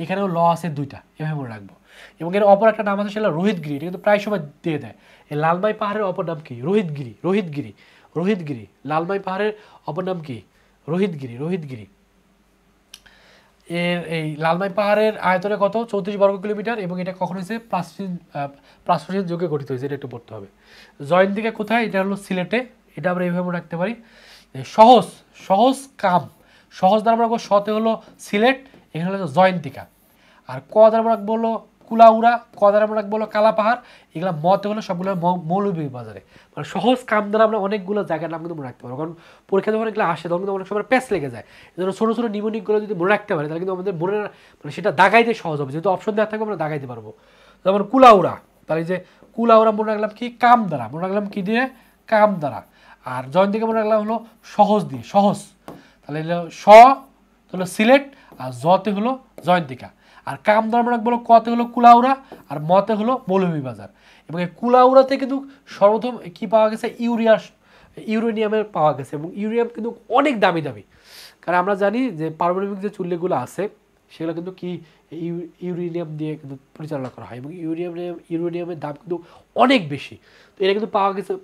এখানেও ল আছে 2টা, এভাবে মনে রাখবো। এবং এর অপর একটা নাম আছে সেটা রোহিতগিরি, এটা কিন্তু প্রায় সময় দিয়ে দেয়। এই লালমাই পাহাড়ের অপর নাম কি, রোহিতগিরি। লালমাই পাহাড়ের অপর নাম কি, রোহিতগিরি। এই লালমাই পাহাড়ের আয়তনে কত, 34 বর্গ কিলোমিটার। এবং এটা কখন হয়েছে, প্রাচীন যুগে গঠিত হয়েছে, এটা একটু পড়তে হবে। জয়ন্তিকা কোথায়, এটা হলো সিলেটে। এটা আমরা এইভাবে রাখতে পারি। সহজ দ্বারা আমরা রাখবো, সতে হলো সিলেট, এখানে হলো জয়ন্তিকা। আর ক দ্বারা আমরা রাখবো হলো কুলাউড়া, ক দ্বারা আমরা রাখবো হলো কালা পাহাড়, এগুলো মতে হলো সবগুলো মৌলভীবাজারে। মানে সহজ কাম দ্বারা আমরা অনেকগুলো জায়গার নাম কিন্তু মনে রাখতে পারবো, কারণ পরীক্ষা যখন এগুলো আসে তখন কিন্তু অনেক সময় প্যাচ লেগে যায়। এই জন্য ছোটো ছোটো নিমোনিকগুলো যদি মনে রাখতে পারি তাহলে কিন্তু আমাদের মনে মানে সেটা দাগাইতে সহজ হবে, যেহেতু অপশন দেওয়া থাকবে আমরা দাগাইতে পারবো। যেমন কুলাউড়া, তাহলে যে কুলাউড়া মনে রাখলাম কি কাম দ্বারা, মনে রাখলাম কি দিয়ে কাম দ্বারা। আর জয়ন্তীকে মনে রাখলাম হলো সহজ দিয়ে, সহজ। তাহলে স হলো সিলেট, আর জতে হলো জয়ন্তিকা। আর কাম দ্বারা মনে রাখবো কতে হলো কুলাউড়া, আর মতে হলো মৌলভীবাজার। এবং এই কুলাউড়াতে কিন্তু সর্বপ্রথম কি পাওয়া গেছে, ইউরেনিয়ামের পাওয়া গেছে, এবং ইউরেনিয়াম কিন্তু অনেক দামি দামি। কারণ আমরা জানি যে পারমাণবিক যে চুল্লিগুলো আছে সেগুলো কিন্তু কি ইউরেনিয়াম দিয়ে কিন্তু পরিচালনা করা হয়, এবং ইউরেনিয়ামের দাম কিন্তু অনেক বেশি। তো এটা কিন্তু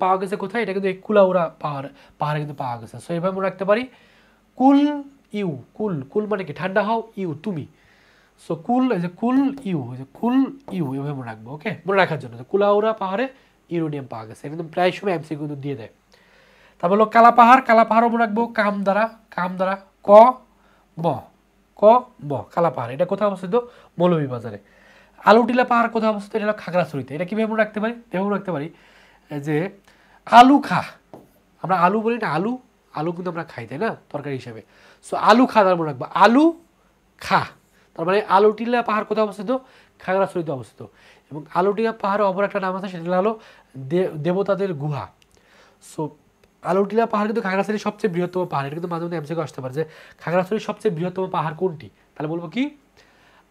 পাওয়া গেছে কোথায়, এটা কিন্তু এই কুলাউড়া পাহাড়ে কিন্তু পাওয়া গেছে। সো এইভাবে মনে রাখতে পারি কুল ইউ, কুল মানে কি ঠান্ডা হও, ইউ তুমি। সো কুল, এই যে কুল ইউ, এই যে কুল ইউ, এভাবে মনে রাখবো। ওকে, মনে রাখার জন্য কুলাউড়া পাহাড়ে ইউরেনিয়াম পাওয়া গেছে, একদম প্রায় সময় এমসিকিউ কিন্তু দিয়ে দেয়। তারপর হলো কালা পাহাড়ও মনে রাখবো কাম দ্বারা ক ব কালা পাহাড়, এটা কোথায় অবস্থিত, মৌলভীবাজারে। আলুটিলা পাহাড় কোথায় অবস্থিত, এটা হলো খাগড়াছড়িতে। এটা কীভাবে মনে রাখতে পারি, এভাবে মনে রাখতে পারি যে আলু খা, আমরা আলু বলি না, আলু কিন্তু আমরা খাই, তাই না, তরকারি হিসেবে। সো আলু খা দ্বারা মনে রাখবো আলু খা। তার মানে আলুটিলা পাহাড় কোথায় অবস্থিত, খাগড়াছড়িতে অবস্থিত। এবং আলুটিলা পাহাড়ের অপর একটা নাম আছে, সেটা হলো দেবতাদের গুহা। সো আলুটিলা পাহাড় কিন্তু খাগড়াছড়ির সবচেয়ে বৃহত্তম পাহাড়। এটা কিন্তু মাঝে মধ্যে এমসিকিউ আসতে পারে যে খাগড়াছড়ির সবচেয়ে বৃহত্তম পাহাড় কোনটি, তাহলে বলবো কি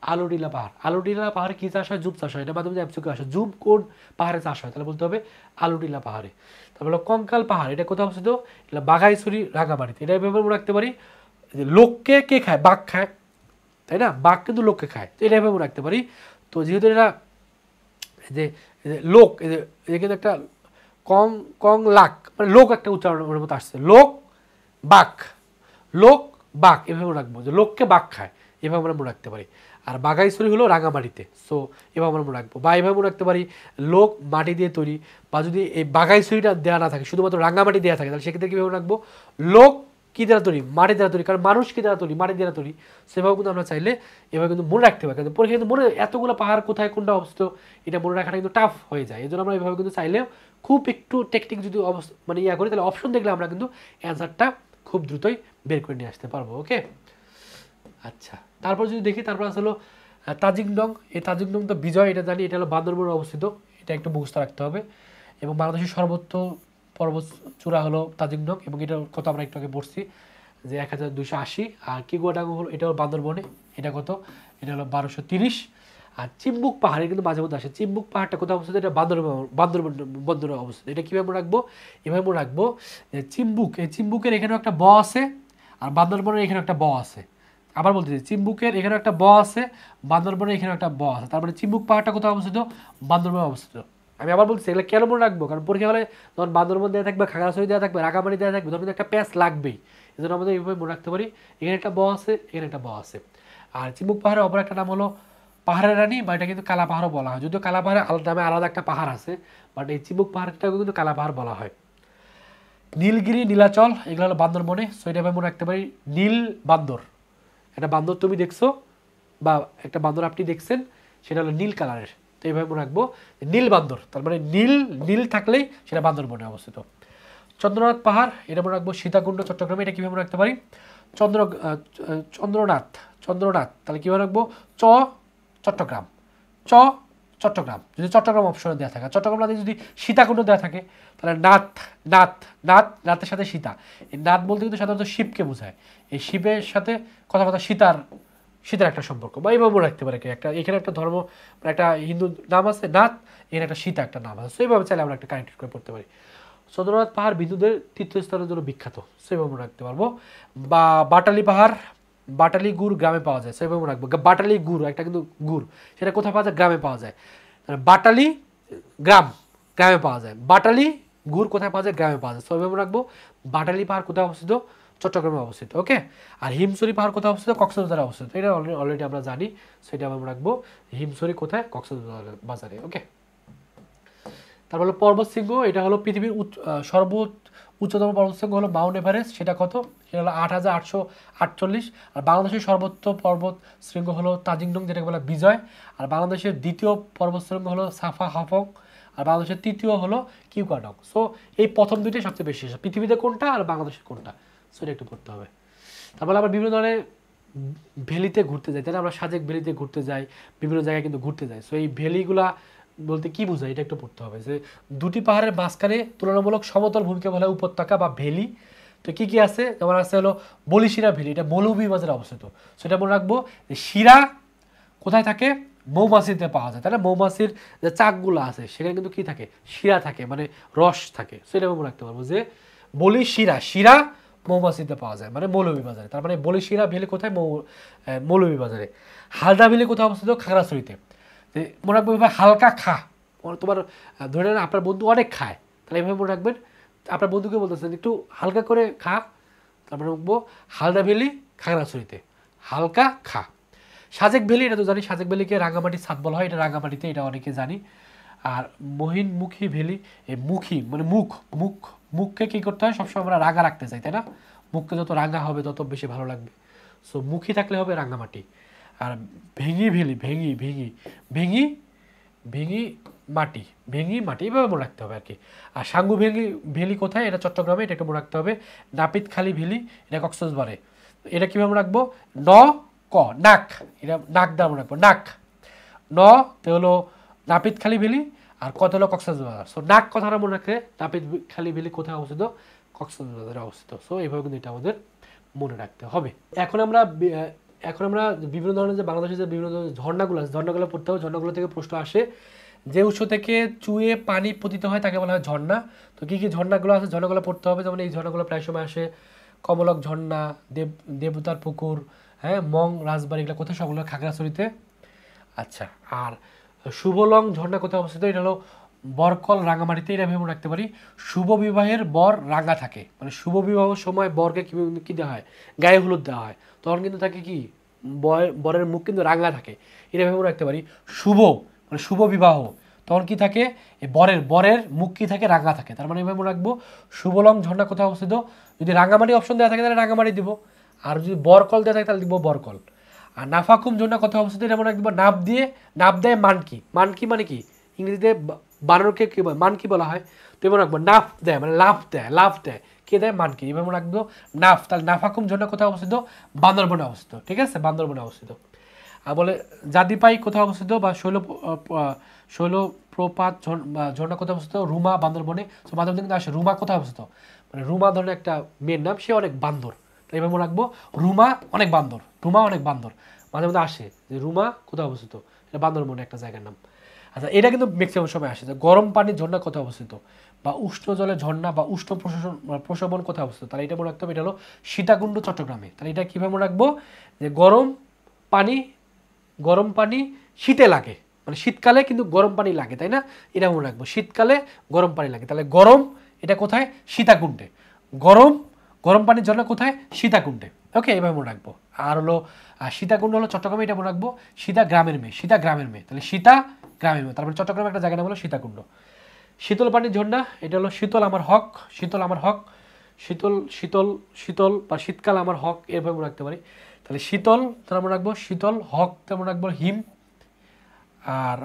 আলুটিলা পাহাড়। আলুটিলা পাহাড়ে কি চাষ হয়, জুম চাষ হয়। এটা মাঝে মধ্যে এমসিকিউ আসে, জুম কোন পাহাড়ে চাষ হয়, তাহলে বলতে হবে আলুটিলা পাহাড়ে। তারপর হলো কঙ্কাল পাহাড়, এটা কোথাও অবস্থিত, এটা বাঘাইছড়ি রাঙামাটিতে। এটা এভাবে মনে রাখতে পারি যে লোককে কে খায়, বাঘ খায়, তাই না, বাঘ কিন্তু লোককে খায়, তো এটা এভাবে মনে রাখতে পারি। তো যেহেতু এটা যে লোক, এই কিন্তু একটা কং লাক, মানে লোক একটা উচ্চারণের মতো আসছে, লোক বাঘ এভাবে রাখবো, যে লোককে বাঘ খায়, এভাবে আমরা মনে রাখতে পারি। আর বাঘাইছড়ি হলো রাঙামাটিতে। সো এভাবে আমরা মনে রাখবো, বা এভাবে মনে রাখতে পারি লোক মাটি দিয়ে তৈরি, বা যদি এই বাঘাইছড়িটা দেওয়া না থাকে, শুধুমাত্র রাঙামাটি দেওয়া থাকে, তাহলে সেক্ষেত্রে কীভাবে রাখবো, লোক কী দ্বারা তৈরি, মাটি দ্বারা তৈরি, কারণ মানুষ কী দ্বারা তৈরি, মাটি দ্বারা তৈরি। সেভাবে কিন্তু আমরা চাইলে এভাবে কিন্তু মনে রাখতে পারি, কিন্তু পরে কিন্তু মনে এতগুলো পাহাড় কোথায় কোনটা অবস্থিত এটা মনে রাখাটা কিন্তু টাফ হয়ে যায়। এই জন্য আমরা এভাবে কিন্তু চাইলেও খুব একটু টেকনিক যদি মানে করি, তাহলে অপশন দেখলে আমরা কিন্তু অ্যান্সারটা খুব দ্রুতই বের করে নিয়ে আসতে পারবো। ওকে, আচ্ছা, তারপর যদি দেখি, তারপর আসলে তাজিংডং। এই তাজিংডং তো বিজয়, এটা জানি, এটা হলো বান্দরবনে অবস্থিত, এটা একটু মুখস্থ রাখতে হবে। এবং বাংলাদেশের সর্বোচ্চ পর্বত চূড়া হলো তাজিংডং, এবং এটার কথা আমরা একটু আগে পড়ছি যে 1280। আর কিগুয়াডাং হলো, এটা হলো বান্দরবনে, এটা কত, এটা হলো 1230। আর চিম্বুক পাহাড়ে কিন্তু মাঝে মধ্যে আসে, চিম্বুক পাহাড়টা কোথাও অবস্থিত, এটা বান্দরবন বন্দরে অবস্থিত। এটা কীভাবে মনে রাখবো, এভাবে মনে রাখবো যে চিম্বুক, এই চিম্বুকের এখানেও একটা ব আছে, আর বান্দরবনের এখানে একটা ব আছে। আবার বলতেছি, চিম্বুকের এখানে একটা ব আছে, বান্দরবনের এখানে একটা ব আছে, তার মানে চিম্বুক পাহাড়টা কোথাও অবস্থিত, বান্দরবনে অবস্থিত। আমি আবার বলছি, এগুলো কেন মনে রাখবো, কারণ পরীক্ষা হলে যখন বান্দরবন দেওয়া থাকবে, খাগড়াছড়ি দেওয়া থাকবে, রাঙামাটি দেওয়া থাকবে, তখন একটা প্যাচ লাগবেই। এই জন্য আমাদের এইভাবে মনে রাখতে পারি, এখানে একটা ব আছে, এখানে একটা ব আছে। আর চিম্বুক পাহাড়ের অপর একটা নাম হলো পাহাড়ের রানী, বা এটা কিন্তু কালা পাহাড়ও বলা হয়, যদিও কালা পাহাড়ের নামে আলাদা একটা পাহাড় আছে, বাট এই চিম্বুক পাহাড়টাকেও কিন্তু কালা পাহাড় বলা হয়। নীলগিরি, নীলাচল, এগুলো হলো বান্দরবনে। সো এটা আমি মনে রাখতে পারি নীল বান্দর, একটা বান্দর তুমি দেখছো, বা একটা বান্দর আপনি দেখছেন, সেটা হলো নীল কালারের। তো এইভাবে মনে রাখবো নীল বান্দর, তার মানে নীল থাকলেই সেটা বান্দরবনে অবস্থিত। চন্দ্রনাথ পাহাড়, এটা মনে রাখবো সীতাকুণ্ড, চট্টগ্রামে। এটা কীভাবে মনে রাখতে পারি, চন্দ্রনাথ, তাহলে কীভাবে রাখবো, চট্টগ্রাম, চট্টগ্রাম। যদি চট্টগ্রাম অপশনে দেওয়া থাকে, চট্টগ্রাম না যদি সীতাকুণ্ড দেওয়া থাকে, তাহলে নাথের সাথে সীতা। এই নাথ বলতে কিন্তু সাধারণত শিবকে বোঝায়, এই শিবের সাথে কথা সীতার একটা সম্পর্ক, বা এইভাবে মনে রাখতে পারে একটা, এখানে একটা ধর্ম, একটা হিন্দু নাম আছে নাথ, এখানে একটা সীতা একটা নাম আছে। সেইভাবে চাইলে আমরা একটা কানেক্টেড করে পড়তে পারি। চন্দ্রনাথ পাহাড় বিন্দুদের তীর্থস্থানের জন্য বিখ্যাত, সেইভাবে মনে রাখতে পারবো। বা বাটালি পাহাড়, বাটালি গুড় গ্রামে পাওয়া যায়, সেইভাবে মনে রাখবো। বাটালি গুড় একটা কিন্তু গুড়, সেটা কোথায় পাওয়া যায়, গ্রামে পাওয়া যায়। বাটালি গ্রামে পাওয়া যায়, বাটালি গুড় কোথায় পাওয়া যায়, গ্রামে পাওয়া যায়। সেইভাবে মনে রাখবো বাটালি পাহাড় কোথায় অবস্থিত, চট্টগ্রামে অবস্থিত। ওকে, আর হিমছড়ি পাহাড় কোথায় অবস্থিত, কক্সবাজারে অবস্থিত। এটা অলরেডি আমরা জানি, সেটা আমরা রাখবো হিমছড়ি কোথায়, কক্সবাজারে। ওকে, তারপর হলো পর্বত শৃঙ্গ, এটা হলো পৃথিবীর সর্বোচ্চ উচ্চতম পর্বতশৃঙ্গ হলো মাউন্ট এভারেস্ট, সেটা কত? সেটা হলো 8,848। আর বাংলাদেশের সর্বোচ্চ পর্বত শৃঙ্গ হলো তাজিংডং, যেটাকে বলা বিজয়। আর বাংলাদেশের দ্বিতীয় পর্বত শৃঙ্গ হলো সাফা হাফং। আর বাংলাদেশের তৃতীয় হলো কিউকাডং। সো এই প্রথম দুইটাই সবচেয়ে বেশি, পৃথিবীতে কোনটা আর বাংলাদেশের কোনটা, সো এটা একটু পড়তে হবে। তারপরে আমরা বিভিন্ন ধরনের ভ্যালিতে ঘুরতে যাই, তাই না? আমরা সাজেক ভ্যালিতে ঘুরতে যাই, বিভিন্ন জায়গায় কিন্তু ঘুরতে যাই। সো এই ভ্যালিগুলা বলতে কি বোঝায়, এটা একটু পড়তে হবে। যে দুটি পাহাড়ের মাঝখানে তুলনামূলক সমতল ভূমিকে বলা হয় উপত্যকা বা ভ্যালি। তো কি কি আছে? যেমন আছে হলো বলিশিরা ভ্যালি, এটা মৌলভীবাজারে অবস্থিত। সেটা মনে রাখবো যে শিরা কোথায় থাকে? মৌমাছিতে পাওয়া যায়, তাই না? মৌমাছির যে চাকগুলো আছে সেখানে কিন্তু কি থাকে? শিরা থাকে, মানে রস থাকে। সেটা মনে রাখতে পারবো যে বলিশিরা, শিরা মৌমাছিতে পাওয়া যায়, মানে মৌলভীবাজারে। তার মানে বলিশিরা ভ্যালি কোথায়? মৌলভীবাজারে। হালদা ভ্যালি কোথায় অবস্থিত? খাগড়াছড়িতে। মনে রাখবো এভাবে হালকা খা, তোমার ধরে নেন আপনার বন্ধু অনেক খায়, তাহলে এভাবে মনে রাখবেন আপনার বন্ধুকে বলতেছেন একটু হালকা করে খা, তারপরে রাখবো হালদা ভ্যালি খাগড়াছড়িতে, হালকা খা। সাজেক ভ্যালি, এটা তো জানি, সাজেক ভ্যালিকে রাঙামাটির ছাদ বলা হয়, এটা রাঙামাটিতে, এটা অনেকে জানি। আর মহিনমুখী ভ্যালি, এই মুখী মানে মুখ, মুখকে কী করতে হয়? সবসময় আমরা রাঙা রাখতে চাই, তাই না? মুখকে যত রাঙা হবে তত বেশি ভালো লাগবে। সো মুখী থাকলে হবে রাঙামাটি। আর ভেঙি ভ্যালি, ভেঙি মাটি এভাবে মনে রাখতে হবে আর কি। আর সাঙ্গু ভ্যালি কোথায়? এটা চট্টগ্রামে, এটা একটু মনে রাখতে হবে। নাপিতখালী ভ্যালি, এটা কক্সবাজারে। এটা কীভাবে মনে রাখবো? নাক, এটা নাক দ্বারা মনে রাখবো, নাক। তে হলো নাপিতখালী ভ্যালি, আর কত হলো কক্সবাজার। সো নাক কথাটা মনে রাখলে নাপিতখালী ভ্যালি কোথায় অবস্থিত? কক্সবাজারে অবস্থিত। সো এইভাবে কিন্তু এটা আমাদের মনে রাখতে হবে। এখন আমরা বিভিন্ন ধরনের যে বাংলাদেশের যে বিভিন্ন ধরনের ঝর্ণাগুলো আছে, ঝর্ণাগুলো পড়তে হবে। ঝর্ণাগুলো থেকে প্রশ্ন আসে, যে উৎস থেকে চুয়ে পানি পতিত হয় তাকে বলা হয় ঝর্ণা। তো কী কী ঝর্ণাগুলো আছে, ঝর্ণাগুলো পড়তে হবে। যেমন এই ঝর্ণাগুলো প্রায় সময় আসে কমলক ঝর্ণা, দেবতার পুকুর, হ্যাঁ, মং রাজবাড়ি, এগুলো কোথায়? সবগুলো খাগড়াছড়িতে। আচ্ছা, আর শুভলং ঝর্ণা কোথায় অবস্থিত? এটা হলো বরকল রাঙামাটিতে। এটা ভেবে রাখতে পারি শুভ বিবাহের বর রাঙা থাকে, মানে শুভ বিবাহের সময় বরকে কি দেওয়া হয়? গায়ে হলুদ দেওয়া হয়, তখন কিন্তু তাকে কি বরের মুখ কিন্তু রাঙা থাকে। এটা ভেবে রাখতে পারি শুভ, মানে শুভ বিবাহ, তখন কি থাকে? এই বরের মুখ কি থাকে? রাঙা থাকে। তার মানে এভাবে রাখবো শুভলং ঝর্ণা কোথায় অবস্থিত? যদি রাঙামাটি অপশন দেওয়া থাকে তাহলে রাঙামাটি দিব, আর যদি বরকল দেওয়া থাকে তাহলে দিব বরকল। আর নাফাকুম ঝর্ণা কোথায় অবস্থিত? এটা মনে রাখবো নাপ দেয় মানকি মানে কি? ইংরেজিতে বানরকে কি বলে? মানকি বলা হয়। তো এবার রাখবো নাফ দেয়, মানে লাফ দেয়, কে দেয়? মানকি। এবার মনে রাখবো নাফ। তাহলে নাফাকুম ঝর্ণা কোথায় অবস্থিত? বান্দরবনে অবস্থিত, ঠিক আছে? বান্দরবনে অবস্থিত। আর বলে জাদিপাই কোথায় অবস্থিত? বা শৈলপ্রপাত ঝর্ণা কোথায় অবস্থিত? রুমা, বান্দরবনে। তো বান্দরবনে কিন্তু আসে রুমা কোথায় অবস্থিত? মানে রুমা ধরনের একটা মেয়ের নাম, সে অনেক বান্দর, তাই এবার মনে রাখবো রুমা অনেক বান্দর, মাঝে মধ্যে আসে যে রুমা কোথায় অবস্থিত? এটা বান্দরবনে একটা জায়গার নাম। আচ্ছা, এটা কিন্তু ম্যাক্সিমাম সময় আসে যে গরম পানির ঝর্ণা কোথায় অবস্থিত, বা উষ্ণ জলের ঝর্ণা বা উষ্ণ প্রশমন কোথায় অবস্থিত? তাহলে এটা মনে রাখতে হবে, এটা হলো সীতাকুণ্ড, চট্টগ্রামে। তাহলে এটা কীভাবে মনে রাখবো? যে গরম পানি শীতে লাগে, মানে শীতকালে কিন্তু গরম পানি লাগে, তাই না? এটা মনে রাখবো, শীতকালে গরম পানি লাগে। তাহলে গরম, এটা কোথায়? সীতাকুণ্ডে। গরম পানির ঝর্ণা কোথায়? সীতাকুণ্ডে। ওকে, এভাবে মনে রাখবো। আর হলো সীতাকুণ্ড হলো চট্টগ্রামে, এটা মনে রাখবো সীতা গ্রামের মেয়ে, তাহলে সীতা গ্রামের মেয়ে, তারপরে চট্টগ্রামে একটা জায়গা নাম হলো সীতাকুণ্ড। শীতল পানির ঝর্ণা, এটা হলো শীতল আমার হক, শীতল বা শীতকাল আমার হক, এভাবে মনে রাখতে পারি। তাহলে শীতল দ্বারা মনে রাখবো শীতল, হক দ্বারা মনে রাখবো হিম, আর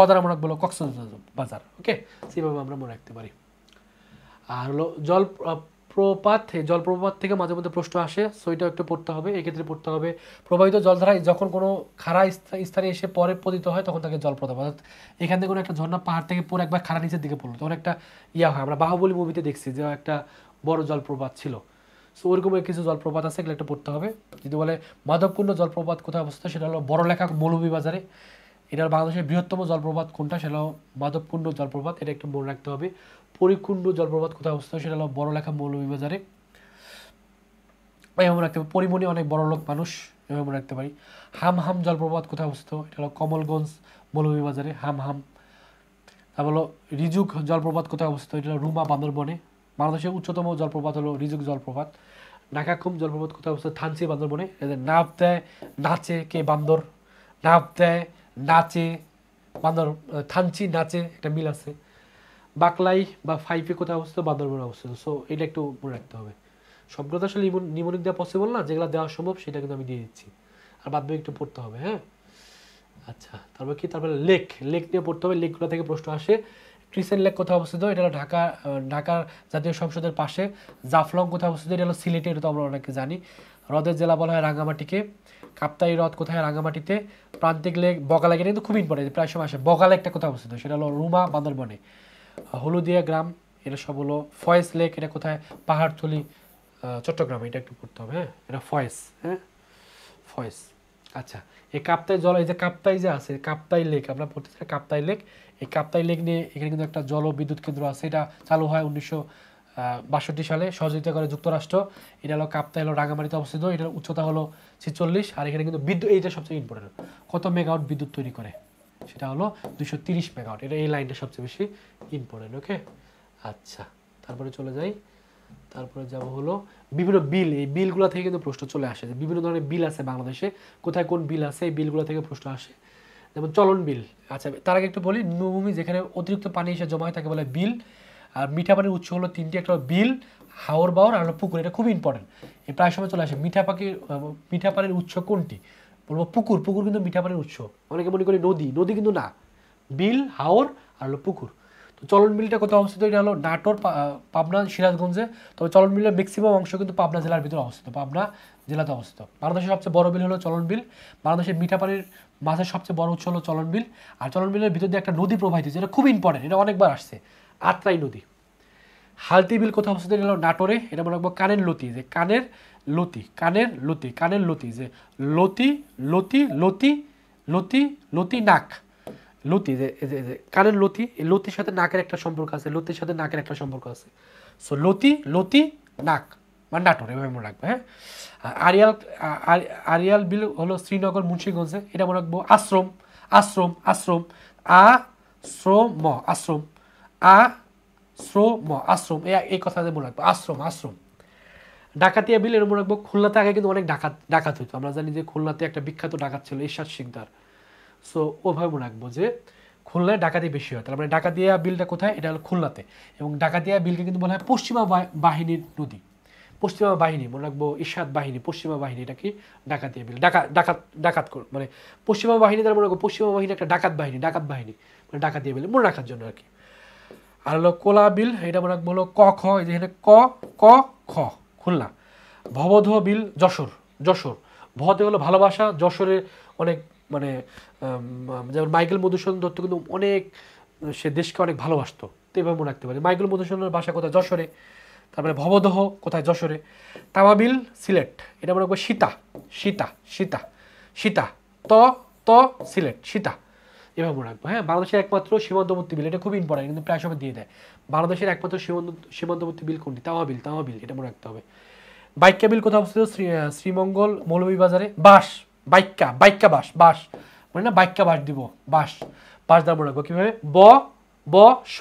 দ্বারা মনে রাখবো কক্সবাজার। ওকে, সেভাবে আমরা মনে রাখতে পারি। আর হলো জলপ্রপাত থেকে মাঝে মধ্যে প্রশ্ন আসে, সো এটাও একটু পড়তে হবে। এক্ষেত্রে পড়তে হবে প্রবাহিত জলধারায় যখন কোনো খাড়া স্থানে এসে পরে পতিত হয় তখন তাকে জলপ্রপাত। অর্থাৎ এখান থেকে কোনো একটা ঝর্ণা পাহাড় থেকে পরে একবার খাড়া নিচের দিকে পড়লো, তখন একটা হয়। আমরা বাহুবলী মুভিতে দেখছি যে একটা বড় জলপ্রপাত ছিল। সো ওরকম কিছু জলপ্রপাত আছে, এগুলো একটু পড়তে হবে। যদি বলে মাধবকুণ্ড জলপ্রপাত কোথায় অবস্থিত, সেটা হলো বড়লেখা মৌলভীবাজারে। এটার বাংলাদেশের বৃহত্তম জলপ্রপাত কোনটা? সেটা হলো মাধবকুণ্ড জলপ্রপাত, এটা একটু মনে রাখতে হবে। পরিকুণ্ড জলপ্রপাত কোথায় অবস্থিত? সেটা হলো বড়লেখা মৌলভীবাজারে। এভাবে রাখতে হবে। পরিমণি অনেক বড় লোক মানুষ, এভাবে মনে রাখতে পারি। হাম জলপ্রপাত কোথায় অবস্থিত? এটা হলো কমলগঞ্জ মৌলভীবাজারে, হাম। তারপর হলো রিজুক জলপ্রপাত কোথায় অবস্থিত? এটা হলো রুমা, বান্দরবনে। বাংলাদেশের উচ্চতম জলপ্রপাত হলো রিজুক জলপ্রপাত। নাকাকুম জলপ্রপাত কোথায় অবস্থিত? থানচি, বান্দরবনে। এদের নাপ দেয় নাচে কে? বান্দর। নাপ দেয় নাচে বান্দর, থানচি নাচে, একটা মিল আছে। বাকলাই বা ফাইভে কোথায় অবস্থিত, বান্দরবনে অবস্থিত। সো এটা একটু মনে রাখতে হবে। সবগুলো তো আসলে নিমোনিক দেওয়া পসিবল না, যেগুলো দেওয়া সম্ভব সেটা কিন্তু আমি দিয়ে দিচ্ছি, আর বাদ বাকি একটু পড়তে হবে। হ্যাঁ, আচ্ছা, তারপর কি, তারপরে লেক, লেক নিয়ে পড়তে হবে। লেকগুলো থেকে প্রশ্ন আসে। ক্রিসেন্ট লেক কোথায় অবস্থিত, এটা হলো ঢাকার জাতীয় সংসদের পাশে। জাফলং কোথায় অবস্থিত, এটা হলো সিলেটে, এটা তো আমরা অনেকে জানি। হ্রদের জেলা বলা হয় রাঙামাটিকে। কাপ্তাই হ্রদ কোথায়, রাঙামাটিতে। প্রান্তিক লেক, বগা লেক, এটা কিন্তু খুব ইম্পর্টেন্ট, প্রায় সময় আসে। বগা লেকটা কোথায় অবস্থিত, সেটা হলো রুমা, বান্দরবনে। হলুদিয়া গ্রাম, এটা সব হলো। ফয়েস লেক, এটা কোথায়, পাহাড়তলি, চট্টগ্রামে, এটা একটু পড়তে হবে। হ্যাঁ, এটা ফয়েস। হ্যাঁ, ফয়েস। আচ্ছা, এই কাপ্তাই জল, এই যে কাপ্তাই যে আছে, কাপ্তাই লেক আমরা পড়তেছি, কাপ্তাই লেক। এই কাপ্তাই লেক নিয়ে এখানে কিন্তু একটা জলবিদ্যুৎ কেন্দ্র আছে, এটা চালু হয় 1962 সালে, সহযোগিতা করে যুক্তরাষ্ট্র। এটা হলো কাপ্তাই, হলো রাঙামাটিতে অবস্থিত। এটার উচ্চতা হলো 46, আর এখানে কিন্তু বিদ্যুৎ, এইটা সবচেয়ে ইম্পর্টেন্ট, কত মেগাওয়াট বিদ্যুৎ তৈরি করে, সেটা হলো 230 মেগাওয়াট। এটা এই লাইনটা সবচেয়ে বেশি ইম্পর্টেন্ট। ওকে, আচ্ছা, তারপরে চলে যাই। তারপরে যাব হলো বিভিন্ন বিল, এই বিলগুলো থেকে কিন্তু প্রশ্ন চলে আসে, যে বিভিন্ন ধরনের বিল আছে বাংলাদেশে, কোথায় কোন বিল আছে, এই বিলগুলো থেকে প্রশ্ন আসে। যেমন চলন বিল। আচ্ছা, তার আগে একটু বলি, নিম্নভূমি যেখানে অতিরিক্ত পানি এসে জমা হয় তাকে বলে বিল। আর মিঠা পানির উৎস হলো তিনটি, একটা বিল, হাওর, বাওর আর হলো পুকুর। এটা খুব ইম্পর্টেন্ট, এই প্রায় সময় চলে আসে। মিঠা পানির উৎস কোনটি, বলবো পুকুর। পুকুর কিন্তু মিঠা পানির উৎস। অনেকে মনে করি নদী, নদী কিন্তু না, বিল, হাওর আর হলো পুকুর। তো চলন বিলটা কোথায় অবস্থিত, এটা হলো নাটোর, পাবনা, সিরাজগঞ্জে। তবে চলন বিলের ম্যাক্সিমাম অংশ কিন্তু পাবনা জেলার ভিতরে অবস্থিত, পাবনা জেলাতে অবস্থিত। বাংলাদেশের সবচেয়ে বড় বিল হলো চলন বিল। বাংলাদেশের মিঠা পানির মাছের সবচেয়ে বড় উৎস হলো চলন বিল। আর চলন বিলের ভিতর দিয়ে একটা নদী প্রবাহিত, যেটা খুব ইম্পর্টেন্ট, এটা অনেকবার আসছে, আত্রাই নদী। হালতি বিল কোথায় অবস্থিত, এটা হলো নাটোরে। এটা মনে রাখবো কানের লতি, যে কানের লতি, কানের লতি, কানের লতি, যে লতি, লতি, লতি, লতি, লতি, নাক, লতি, যে কানের লতি, এই লতির সাথে নাকের একটা সম্পর্ক আছে, লতির সাথে নাকের একটা সম্পর্ক আছে। সো লতি, লতি, নাক বা নাটোর, এভাবে মনে রাখবো। হ্যাঁ, আরিয়াল, আরিয়াল বিল হলো শ্রীনগর, মুন্সিগঞ্জে। এটা মনে রাখবো আশ্রম, আশ্রম, আশ্রম, আশ্রম, আশ্রম, আশ্রম, আশ্রম, এই কথাতে মনে রাখবো, আশ্রম, আশ্রম। ডাকাতিয়া বিল, এর মনে রাখবো খুলনাতে আগে কিন্তু অনেক ডাকাত হইতো। আমরা জানি যে খুলনাতে একটা বিখ্যাত ডাকাত ছিল ইরশাদ শিকদার। সো ওভাবে মনে রাখবো যে খুলনায় ডাকাতি বেশি হয়, তার মানে ডাকাতিয়া বিলটা কোথায়, এটা হলো খুলনাতে। এবং ডাকাতিয়া বিলকে কিন্তু বলা হয় পশ্চিমা বাহিনীর নদী, পশ্চিমা বাহিনী, মনে রাখবো ইরশাদ বাহিনী, পশ্চিমা বাহিনী, এটা কি ডাকাতিয়া বিল। ডাকাত মানে পশ্চিমা বাহিনী, তার মনে রাখবো পশ্চিমা বাহিনী একটা ডাকাত বাহিনী, মানে ডাকাতিয়া বিল মনে রাখার জন্য আর কি। আর হলো কোলা বিল, এটা মনে রাখবো হলো ক খ, এই যে এখানে ক ক খ, খুলনা। ভবধ বিল, যশোর, যশোর। ভতে হলো ভালোবাসা, যশোরে অনেক মানে যেমন মাইকেল মধুসূদন দত্ত কিন্তু অনেক, সে দেশকে অনেক ভালোবাসতো, তো এভাবে মনে রাখতে পারি। মাইকেল মধুসূদনের বাসা কোথায়, যশোরে। তারপরে ভবদহ কোথায়, যশোরে। তামাবিল, সিলেট। এটা মনে রাখবো সীতা, সীতা, সীতা, সীতা, ত ত সিলেট, সীতা, এভাবে মনে রাখবো। হ্যাঁ, বাংলাদেশের একমাত্র সীমান্তবর্তী বিল, এটা খুব ইম্পর্টেন্ট, কিন্তু প্রায় সময় দিয়ে দেয়। বাংলাদেশের একমাত্র সীমান্তবর্তী বিল কোনটি, তামাবিল, তামাবিল, এটা মনে রাখতে হবে। বাইক্কা বিল কোথাও অবস্থিত, শ্রীমঙ্গল, মৌলভীবাজারে। বাস, বাইক্কা, বাইক্কা বাস, বাস মানে না, বাইক্কা বাস দিব, বাস, বাস দ্বারা মনে রাখবো কীভাবে, ব ব স,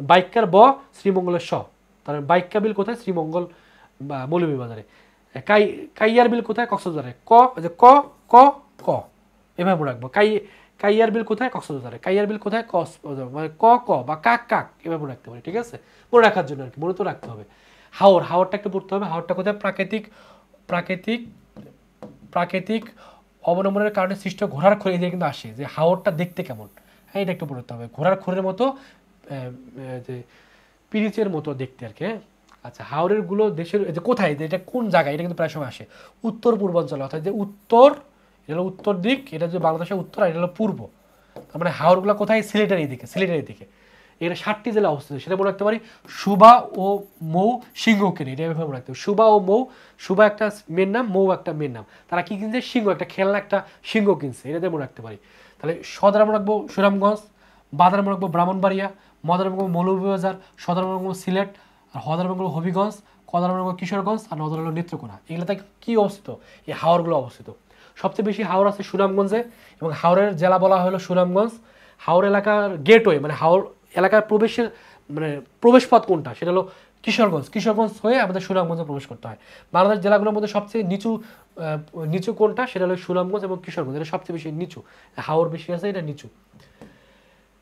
বাইক্কার ব, শ্রীমঙ্গলের স, তাহলে বাইক্কা বিল কোথায়, শ্রীমঙ্গল বা মৌলভীবাজারে। কাইয়ার বিল কোথায়, কক্সবাজারে। ক ক ক ক, এভাবে মনে রাখবো। কাইয়ার বিল কোথায়, কক্সবাজারে। কাইয়ার বিল কোথায়, কক্সবাজার, মানে ক ক বা কাক কাক, এভাবে মনে রাখতে পারি। ঠিক আছে, মনে রাখার জন্য আর কি, মনে তো রাখতে হবে। হাওর, হাওরটা একটু পড়তে হবে। হাওরটা কোথায়, প্রাকৃতিক প্রাকৃতিক প্রাকৃতিক অবনমনের কারণে সৃষ্ট ঘোড়ার খড়ি দিয়ে কিন্তু আসে, যে হাওরটা দেখতে কেমন। হ্যাঁ, এটা একটু পড়তে হবে। ঘোড়ার খড়ের মতো, যে পিরিচের মতো দেখতে আর কি। হ্যাঁ, আচ্ছা, হাওরের গুলো দেশের যে কোথায়, যে এটা কোন জায়গায়, এটা কিন্তু প্রায় সময় আসে উত্তর পূর্বাঞ্চলে, অর্থাৎ যে উত্তর, এটা হলো উত্তর দিক, এটা যে বাংলাদেশের উত্তর, আর এটা হলো পূর্ব। তার মানে হাওরগুলো কোথায়, সিলেটের দিকে, সিলেটের দিকে। এখানে 7টি জেলা অবস্থিত, সেটা মনে রাখতে পারি। সুবা ও মৌ সিংহকে নিয়ে, এটা এভাবে মনে রাখতে হবে। সুবা ও মৌ, সুবা একটা মেয়ের নাম, মৌ একটা মেয়ের নাম, তারা কি কিনছে, সিংহ, একটা খেলনা, একটা সিংহ কিনছে, এটাতে মনে রাখতে পারি। তাহলে সদর মনে রাখবো সুনামগঞ্জ, বাদার মনে রাখবো ব্রাহ্মণবাড়িয়া, মদার মনে রাখবো মৌলভীবাজার, সদর মনে রাখবো সিলেট, আর হদার মনে রাখবো হবিগঞ্জ, কদার মনে রাখবো কিশোরগঞ্জ, আর নদর হলো নেত্রকোনা। এগুলোতে কি অবস্থিত, এই হাওরগুলো অবস্থিত। সবচেয়ে বেশি হাওর আছে সুনামগঞ্জে, এবং হাওরের জেলা বলা হলো সুনামগঞ্জ। হাওর এলাকার গেটওয়ে, মানে হাওর এলাকার প্রবেশের মানে প্রবেশপথ কোনটা, সেটা হলো কিশোরগঞ্জ। কিশোরগঞ্জ হয়ে আমাদের সুনামগঞ্জে প্রবেশ করতে হয়। বাংলাদেশ জেলাগুলোর মধ্যে সবচেয়ে নিচু কোনটা, সেটা হলো সুনামগঞ্জ এবং কিশোরগঞ্জ, এটা সবচেয়ে বেশি নিচু। হাওর বেশি আছে, এটা নিচু।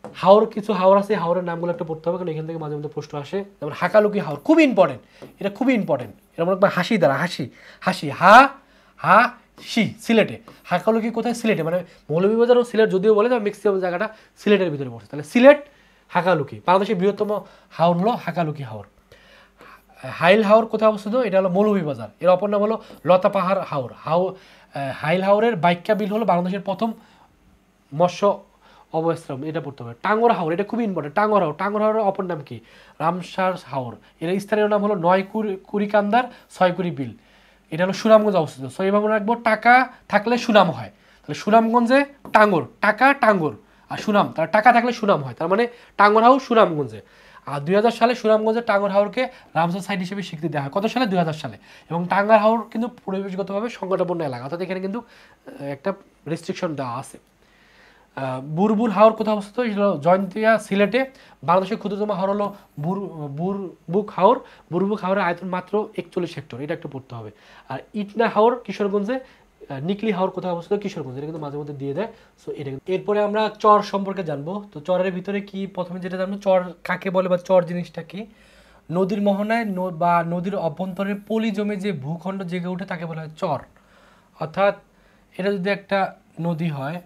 হাওর, কিছু হাওর আছে, হাওরের নামগুলো একটা পড়তে হবে, কারণ এখান থেকে মাঝে মধ্যে প্রশ্ন আসে। যেমন হাকালুকি হাওর, খুবই ইম্পর্টেন্ট, এটা খুবই ইম্পর্টেন্ট। এটা মনে রাখবে হাসি দ্বারা, হাসি হাসি হা হা সি, সিলেটে। হাকালুকি কোথায়? সিলেটে, মানে মৌলভীবাজার ও সিলেট যদিও বলে, তবে ম্যাক্সিমাম জায়গাটা সিলেটের ভিতরে পড়ছে। তাহলে সিলেট হাকালুকি, বাংলাদেশের বৃহত্তম হাওর হলো হাকালুকি হাওর। হাইল হাওর কোথায় অবস্থিত? এটা হলো মৌলভীবাজার। এর অপর নাম হলো লতা পাহাড় হাওর। হাইল হাওরের বাইক্কা বিল হলো বাংলাদেশের প্রথম মৎস্য অবস্থান, এটা পড়তে হবে। টাঙ্গর হাওর, এটা খুবই ইম্পর্টেন্ট। টাঙ্গর হাওর, টাঙ্গর হাওরের অপর নাম কি? রামসার হাওর। এর স্থানীয় নাম হলো নয় কুড়িকান্দার ছয়কুড়ি বিল। এটা হলো সুনামগঞ্জ অবস্থিত। সো এভাবে মনে রাখবো, টাকা থাকলে সুনাম হয়। তাহলে সুনামগঞ্জে টাঙ্গর, টাকা টাঙ্গর, আর সুনাম, তার টাকা থাকলে সুনাম হয়, তার মানে টাঙ্গর হাওর সুনামগঞ্জে। আর 2000 সালে সুনামগঞ্জের টাঙ্গর হাওরকে রামসার সাইট হিসেবে স্বীকৃতি দেওয়া হয়। কত সালে? 2000 সালে। এবং টাঙ্গর হাওর কিন্তু পরিবেশগতভাবে সংকটাপন্ন এলাকা, অর্থাৎ এখানে কিন্তু একটা রেস্ট্রিকশন দেওয়া আছে। বুরবুর হাওর কোথায় অবস্থিত? জয়ন্তিয়া, সিলেটে। বাংলাদেশের ক্ষুদ্রতম হাওর হলো বুরবুক হাওর। বুরবুক হাওরের আয়তন মাত্র 41 হেক্টর, এটা একটু পড়তে হবে। আর ইটনা হাওর কিশোরগঞ্জে। নিকলি হাওর কোথায় অবস্থিত? কিশোরগঞ্জ, এটা কিন্তু মাঝে মধ্যে দিয়ে দেয়। সো এটা এরপরে আমরা চর সম্পর্কে জানবো। তো চরের ভিতরে কি প্রথমে যেটা জানবো, চর কাকে বলে বা চর জিনিসটা কি? নদীর মোহনায় বা নদীর অভ্যন্তরে পলি জমে যে ভূখণ্ড জেগে ওঠে তাকে বলা হয় চর। অর্থাৎ এটা যদি একটা নদী হয়,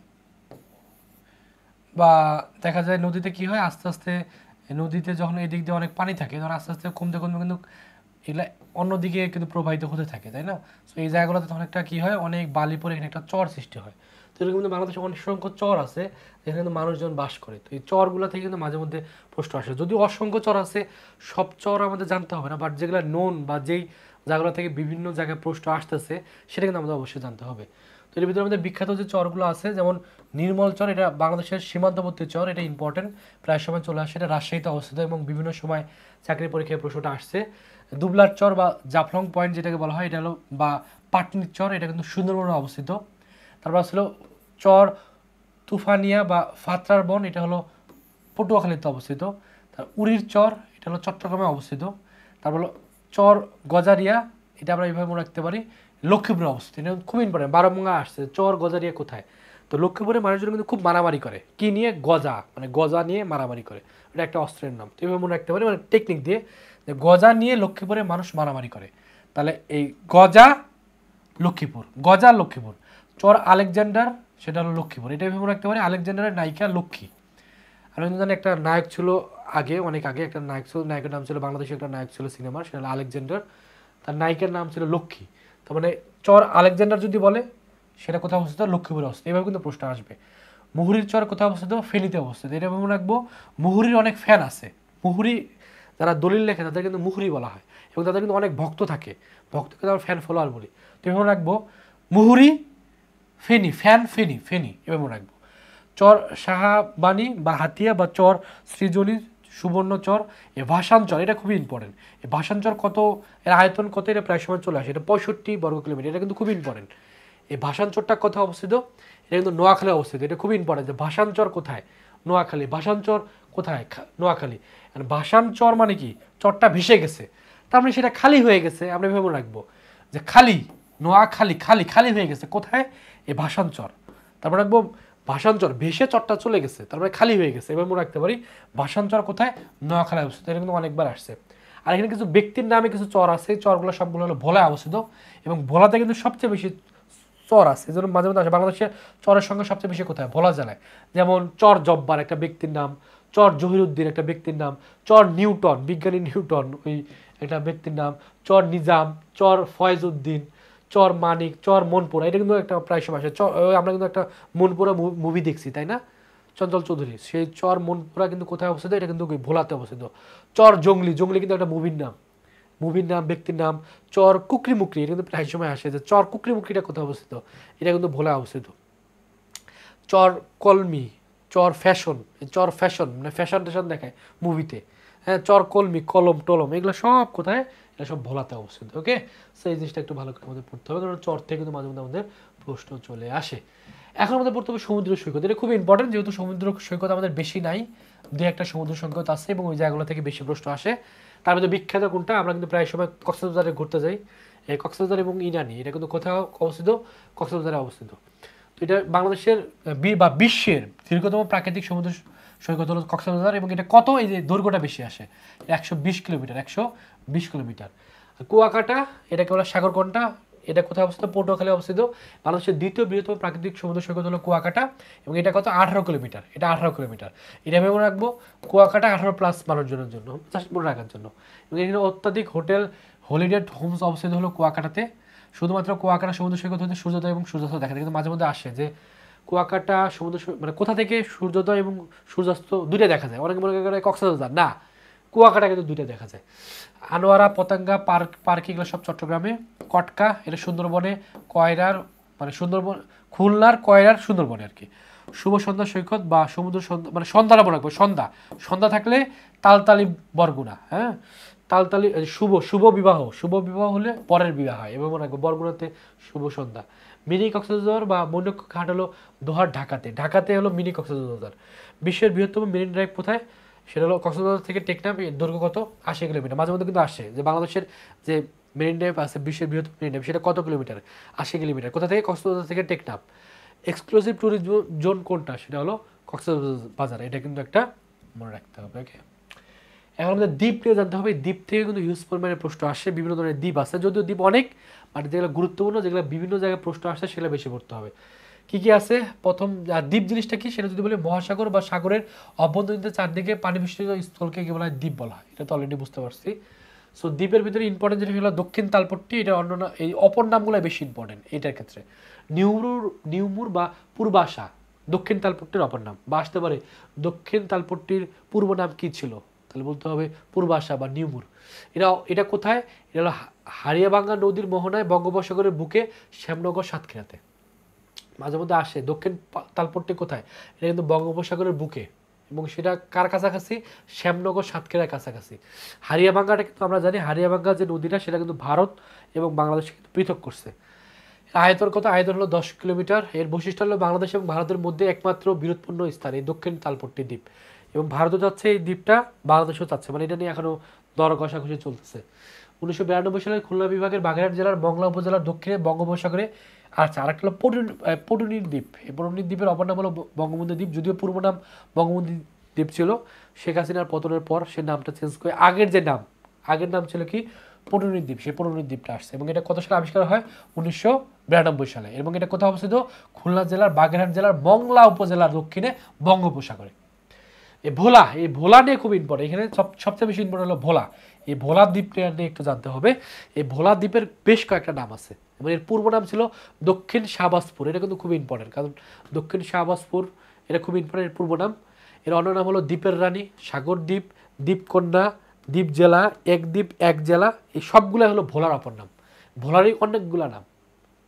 বা দেখা যায় নদীতে কি হয়, আস্তে আস্তে নদীতে যখন এদিক দিয়ে অনেক পানি থাকে, তখন আস্তে আস্তে কমতে কমতে কিন্তু এগুলা অন্যদিকে কিন্তু প্রবাহিত হতে থাকে, তাই না? সো এই জায়গাগুলোতে তখন একটা কী হয়, অনেক বালি পরে এখানে একটা চর সৃষ্টি হয়। তো এরকম কিন্তু বাংলাদেশে অনেক সংখ্য চর আছে যেখানে কিন্তু মানুষজন বাস করে। তো এই চরগুলো থেকে কিন্তু মাঝে মধ্যে প্রশ্ন আসে। যদিও অসংখ্য চর আছে, সব চর আমাদের জানতে হবে না, বাট যেগুলো নোন বা যেই জায়গাগুলো থেকে বিভিন্ন জায়গায় প্রশ্ন আসতেছে সেটা কিন্তু আমাদের অবশ্যই জানতে হবে। তো এর ভিতরে আমাদের বিখ্যাত যে চরগুলো আছে, যেমন নির্মল চর, এটা বাংলাদেশের সীমান্তবর্তী চর, এটা ইম্পর্টেন্ট, প্রায় সময় চলে আসে, এটা রাজশাহীতে অবস্থিত এবং বিভিন্ন সময় চাকরি পরীক্ষায় প্রশ্নটা আসছে। দুবলার চর বা জাফলং পয়েন্ট যেটাকে বলা হয়, এটা হলো, বা পাটনির চর, এটা কিন্তু সুন্দরবনে অবস্থিত। তারপর ছিল চর তুফানিয়া বা ফাত্রার বন, এটা হলো পটুয়াখালীতে অবস্থিত। তার উড়ির চর, এটা হলো চট্টগ্রামে অবস্থিত। তারপর হলো চর গজারিয়া, এটা আমরা এইভাবে মনে রাখতে পারি, লক্ষ্মীপুরে অবস্থিত। এটা খুব ইম্পর্টেন্ট, বারোমঙ্গা আসছে, চর গজারিয়া কোথায়? তো লক্ষ্মীপুরে মানুষজন কিন্তু খুব মারামারি করে, কি নিয়ে? গজা, মানে গজা নিয়ে মারামারি করে, এটা একটা অস্ত্রের নাম। তো এইভাবে মনে রাখতে পারি, মানে টেকনিক দিয়ে, যে গজা নিয়ে লক্ষ্মীপুরে মানুষ মারামারি করে। তাহলে এই গজা লক্ষ্মীপুর, গজা লক্ষ্মীপুর। চর আলেকজান্ডার, সেটা হলো লক্ষ্মীপুর, এটা এইভাবে মনে রাখতে পারি। আলেকজান্ডারের নায়িকা লক্ষ্মী। আমি জানি একটা নায়ক ছিল আগে, অনেক আগে একটা নায়ক ছিল, নায়কের নাম ছিল, বাংলাদেশে একটা নায়ক ছিল সিনেমার, সেটা হলো আলেকজান্ডার, তার নায়িকার নাম ছিল লক্ষ্মী। তার মানে চর আলেকজান্ডার যদি বলে, সেটা কোথাও অবস্থিত? লক্ষ্মীপুরে অবস্থিত। এভাবে কিন্তু প্রশ্ন আসবে। মুহুরীর চর কোথাও অবস্থিত? ফেনীতে অবস্থিত। এটা মনে রাখবো। মুহুরীর অনেক ফ্যান আছে, মুহুরী যারা দলিল লেখে তাদের কিন্তু মুহুরী বলা হয়, এবং তাদের কিন্তু অনেক ভক্ত থাকে, ভক্তকে আমরা ফ্যান ফলোয়ার বলি। তো এভাবে রাখবো, মুহুরী ফেনী, ফ্যান ফেনী, ফেনী, এভাবে মনে রাখবো। চর শাহাবানি বা হাতিয়া বা চর সৃজনী সুবর্ণচর, এ ভাষাঞ্চর, এটা খুবই ইম্পর্টেন্ট। এই ভাষাঞ্চর কত, এর আয়তন কত? এটা প্রায় সময় চলে আসে, এটা 65 বর্গ কিলোমিটার, এটা কিন্তু খুবই ইম্পর্টেন্ট। এই ভাষাঞ্চরটা কোথায় অবস্থিত? এটা কিন্তু নোয়াখালী অবস্থিত, এটা খুবই ইম্পর্টেন্ট। যে ভাষাঞ্চর কোথায়? নোয়াখালী। ভাষাঞ্চর কোথায়? নোয়াখালী। ভাষাঞ্চর মানে কি? চরটা ভেসে গেছে, তার মানে সেটা খালি হয়ে গেছে, আমরা এভাবে রাখবো যে খালি, নোয়াখালী খালি, খালি হয়ে গেছে, কোথায়? এই ভাষাঞ্চর। তারপর রাখবো ভাষাঞ্চর, ভেসে চরটা চলে গেছে, তারপরে খালি হয়ে গেছে, এবার মনে রাখতে পারি ভাষাঞ্চর কোথায়? নোয়াখালী অবস্থিত। এটা কিন্তু অনেকবার আসছে। আর এখানে কিছু ব্যক্তির নামে কিছু চর আছে, চরগুলো সবগুলো হলো ভোলায় অবস্থিত, এবং ভোলাতে কিন্তু সবচেয়ে বেশি চর আছে, এই জন্য মাঝে মধ্যে আসে। বাংলাদেশের চরের সংখ্যা সবচেয়ে বেশি কোথায়? ভোলা জেলায়। যেমন চর জব্বার একটা ব্যক্তির নাম, চর জহিরুদ্দিন একটা ব্যক্তির নাম, চর নিউটন, বিজ্ঞানী নিউটন ওই একটা ব্যক্তির নাম, চর নিজাম, চর ফয়েজউদ্দিন, চর মানিক, চর মনপুরা, এটা কিন্তু একটা প্রায় সময় আসে। আমরা কিন্তু একটা মনপুরা মুভি দেখছি, তাই না? চঞ্চল চৌধুরী, সেই চর মনপুরা কিন্তু কোথায় অবস্থিত? এটা কিন্তু ভোলাতে অবস্থিত। চর জঙ্গলি, জঙ্গলি কিন্তু একটা মুভির নাম, মুভির নাম, ব্যক্তির নাম। চর কুকরি মুকরি, এটা কিন্তু প্রায় সময় আসে, যে চর কুকরি মুকরিটা কোথায় অবস্থিত? এটা কিন্তু ভোলা অবস্থিত। চর কলমি, চর ফ্যাশন, চর ফ্যাশন মানে ফ্যাশন ট্যাশন দেখায় মুভিতে, হ্যাঁ। চর কলমি, কলম টলম, এগুলো সব কোথায়? এটা সব ভোলাতে অবস্থিত। ওকে, সো এই জিনিসটা একটু ভালো করে আমাদের পড়তে হবে, কারণ চর থেকে কিন্তু মাঝে মধ্যে আমাদের প্রশ্ন চলে আসে। এখন আমাদের পড়তে হবে সমুদ্র সৈকত, এটা খুব ইম্পর্টেন্ট, যেহেতু সমুদ্র সৈকত আমাদের বেশি নাই, দু একটা সমুদ্র সৈকত আছে এবং ওই জায়গাগুলো থেকে বেশি প্রশ্ন আসে। তার মধ্যে বিখ্যাত কোনটা? আমরা কিন্তু প্রায় সময় কক্সবাজারে ঘুরতে যাই, এই কক্সবাজার এবং ইনানি, এটা কিন্তু কোথাও অবস্থিত? কক্সবাজারে অবস্থিত। তো এটা বাংলাদেশের বা বিশ্বের দীর্ঘতম প্রাকৃতিক সমুদ্র সৈকত হলো কক্সবাজার, এবং এটা কত, এই যে দৈর্ঘ্যটা বেশি আসে 120 কিলোমিটার, 120 কিলোমিটার। কুয়াকাটা এটাকে বলা সাগরকন্টা, এটা কোথায় অবস্থিত? পটুয়াখালী অবস্থিত। বাংলাদেশের দ্বিতীয় বৃহত্তম প্রাকৃতিক সমুদ্র সৈকত হলো কুয়াকাটা, এবং এটা কত? 18 কিলোমিটার। এটা 18 কিলোমিটার। এটা আমি মনে রাখবো, কুয়াকাটা 18+ মানুষজনের জন্য, জাস্ট মনে রাখার জন্য। এবং এখানে অত্যাধিক হোটেল, হলিডে হোমস অবস্থিত হলো কুয়াকাটাতে। শুধুমাত্র কুয়াকাটা সমুদ্র সৈকত হতে সূর্যোদয় এবং সূর্যাস্ত দেখা যায়, কিন্তু মাঝে মধ্যে আসে যে কুয়াকাটা সমুদ্র মানে কোথা থেকে সূর্যোদয় এবং সূর্যাস্ত দুইটা দেখা যায়। অনেকে মনে করে কক্সবাজার, না, কুয়াকাটা কিন্তু দুইটা দেখা যায়। আনোয়ারা, পতেঙ্গা পার্ক এগুলো সব চট্টগ্রামে। কটকা এটা সুন্দরবনে, কয়রার মানে সুন্দরবন, খুলনার কয়রার সুন্দরবনে আর কি। শুভ সন্ধ্যা সৈকত বা সমুদ্র সন্ধ্যা, মানে সন্ধ্যাটা মনে রাখবো, সন্ধ্যা থাকলে তালতালি বরগুনা, হ্যাঁ, তালতালি শুভ বিবাহ হলে পরের বিবাহ হয়, এবং মনে রাখবো বরগুনাতে শুভ সন্ধ্যা। মিনি কক্সবাজার বা মৈনক ঘাট হলো দোহার, ঢাকাতে হলো মিনি কক্সবাজার। বিশ্বের বৃহত্তম মেরিন ড্রাইভ কোথায়? সেটা হলো কক্সবাজার থেকে টেকনাফ, এর দৈর্ঘ্য কত? 80 কিলোমিটার। মাঝে মধ্যে কিন্তু আসে যে বাংলাদেশের যে মেরিন ড্রাইভ আছে, বিশ্বের বৃহত্তম মেরিন ড্রাইভ, সেটা কত কিলোমিটার? 80 কিলোমিটার। কোথা থেকে? কক্সবাজার থেকে টেকনাফ। এক্সক্লুসিভ ট্যুরিজম জোন কোনটা? সেটা হলো কক্সবাজার। এটা কিন্তু একটা মনে রাখতে হবে। ওকে, এখন আমাদের দ্বীপ নিয়ে জানতে হবে। দ্বীপ থেকে কিন্তু হিউজ পরিমাণে প্রশ্ন আসে, বিভিন্ন ধরনের দ্বীপ আছে, যদিও দ্বীপ অনেক, বাট যেগুলো গুরুত্বপূর্ণ, যেগুলো বিভিন্ন জায়গায় প্রশ্ন আসে, সেগুলো বেশি পড়তে হবে। কি কি আছে? প্রথম দ্বীপ জিনিসটা কি সেটা যদি বলি, মহাসাগর বা সাগরের অভ্যন্তরীণ চারদিকে পানি মিশ্রিত স্থলকে কি বলা হয়? দ্বীপ বলা হয়। এটা তো অলরেডি বুঝতে পারছি। সো দ্বীপের ভিতরে ইম্পর্টেন্ট যেটা হলো দক্ষিণ তালপট্টি, এটা অন্য এই অপর নামগুলো বেশি ইম্পর্টেন্ট এটার ক্ষেত্রে। নিউমুর বা পূর্বাশা দক্ষিণ তালপট্টির অপর নাম, বা আসতে পারে দক্ষিণ তালপট্টির পূর্ব নাম কি ছিল, তাহলে বলতে হবে পূর্বাশা বা নিউমুর। এটা কোথায়? এটা হলো হারিয়াভাঙ্গা নদীর মোহনায়, বঙ্গোপসাগরের বুকে, শ্যামনগর, সাতক্ষীরাতে। মাঝে মধ্যে আসে দক্ষিণ তালপট্টি কোথায়? এটা কিন্তু বঙ্গোপসাগরের বুকে, এবং সেটা কার কাছাকাছি? শ্যামনগর, সাতক্ষীরার কাছাকাছি। হারিয়াভাঙ্গাটা কিন্তু আমরা জানি, হারিয়াভাঙ্গা যে নদীটা সেটা কিন্তু ভারত এবং বাংলাদেশকে কিন্তু পৃথক করছে। আয়তন কত? আয়তন হলো 10 কিলোমিটার। এর বৈশিষ্ট্য হলো বাংলাদেশ এবং ভারতের মধ্যে একমাত্র বিরোধপূর্ণ স্থান এই দক্ষিণ তালপট্টি দ্বীপ, এবং ভারতও চাচ্ছে এই দ্বীপটা, বাংলাদেশও চাচ্ছে, মানে এটা নিয়ে এখনো দর কষাকষি চলতেছে। 1992 সালে খুলনা বিভাগের বাগেরহাট জেলার মংলা উপজেলার দক্ষিণে বঙ্গোপসাগরে। আচ্ছা, আরেকটা হলো পটুনির দ্বীপ। এই পটুনির দ্বীপের অপর নাম হলো বঙ্গবন্ধু দ্বীপ, যদিও পূর্ব নাম বঙ্গবন্ধু দ্বীপ ছিল। শেখ হাসিনার পতনের পর সে নামটা চেঞ্জ করে আগের নাম ছিল কি? পটুনির দ্বীপ। সেই পটুনির দ্বীপটা আসছে, এবং এটা কত সালে আবিষ্কার হয়? 1992 সালে। এবং এটা কোথাও অবস্থিত? খুলনা জেলার বাগেরহাট জেলার মংলা উপজেলার দক্ষিণে বঙ্গোপসাগরে। এই ভোলা নিয়ে খুব ইম্পর্টেন্ট, এখানে সবচেয়ে বেশি ইম্পর্টেন্ট হলো ভোলা। এই ভোলা দ্বীপটা নিয়ে একটু জানতে হবে। এই ভোলা দ্বীপের বেশ কয়েকটা নাম আছে, এবং এর পূর্ব নাম ছিল দক্ষিণ শাহবাজপুর। এটা কিন্তু খুব ইম্পর্টেন্ট, কারণ দক্ষিণ শাহবাজপুর এটা খুব ইম্পর্টেন্ট, এর পূর্ব নাম। এর অন্য নাম হলো দ্বীপের রানী, সাগর দ্বীপ, দ্বীপকন্যা, দ্বীপ জেলা, এক দ্বীপ এক জেলা, এই সবগুলো হলো ভোলার অপর নাম। ভোলারই অনেকগুলা নাম,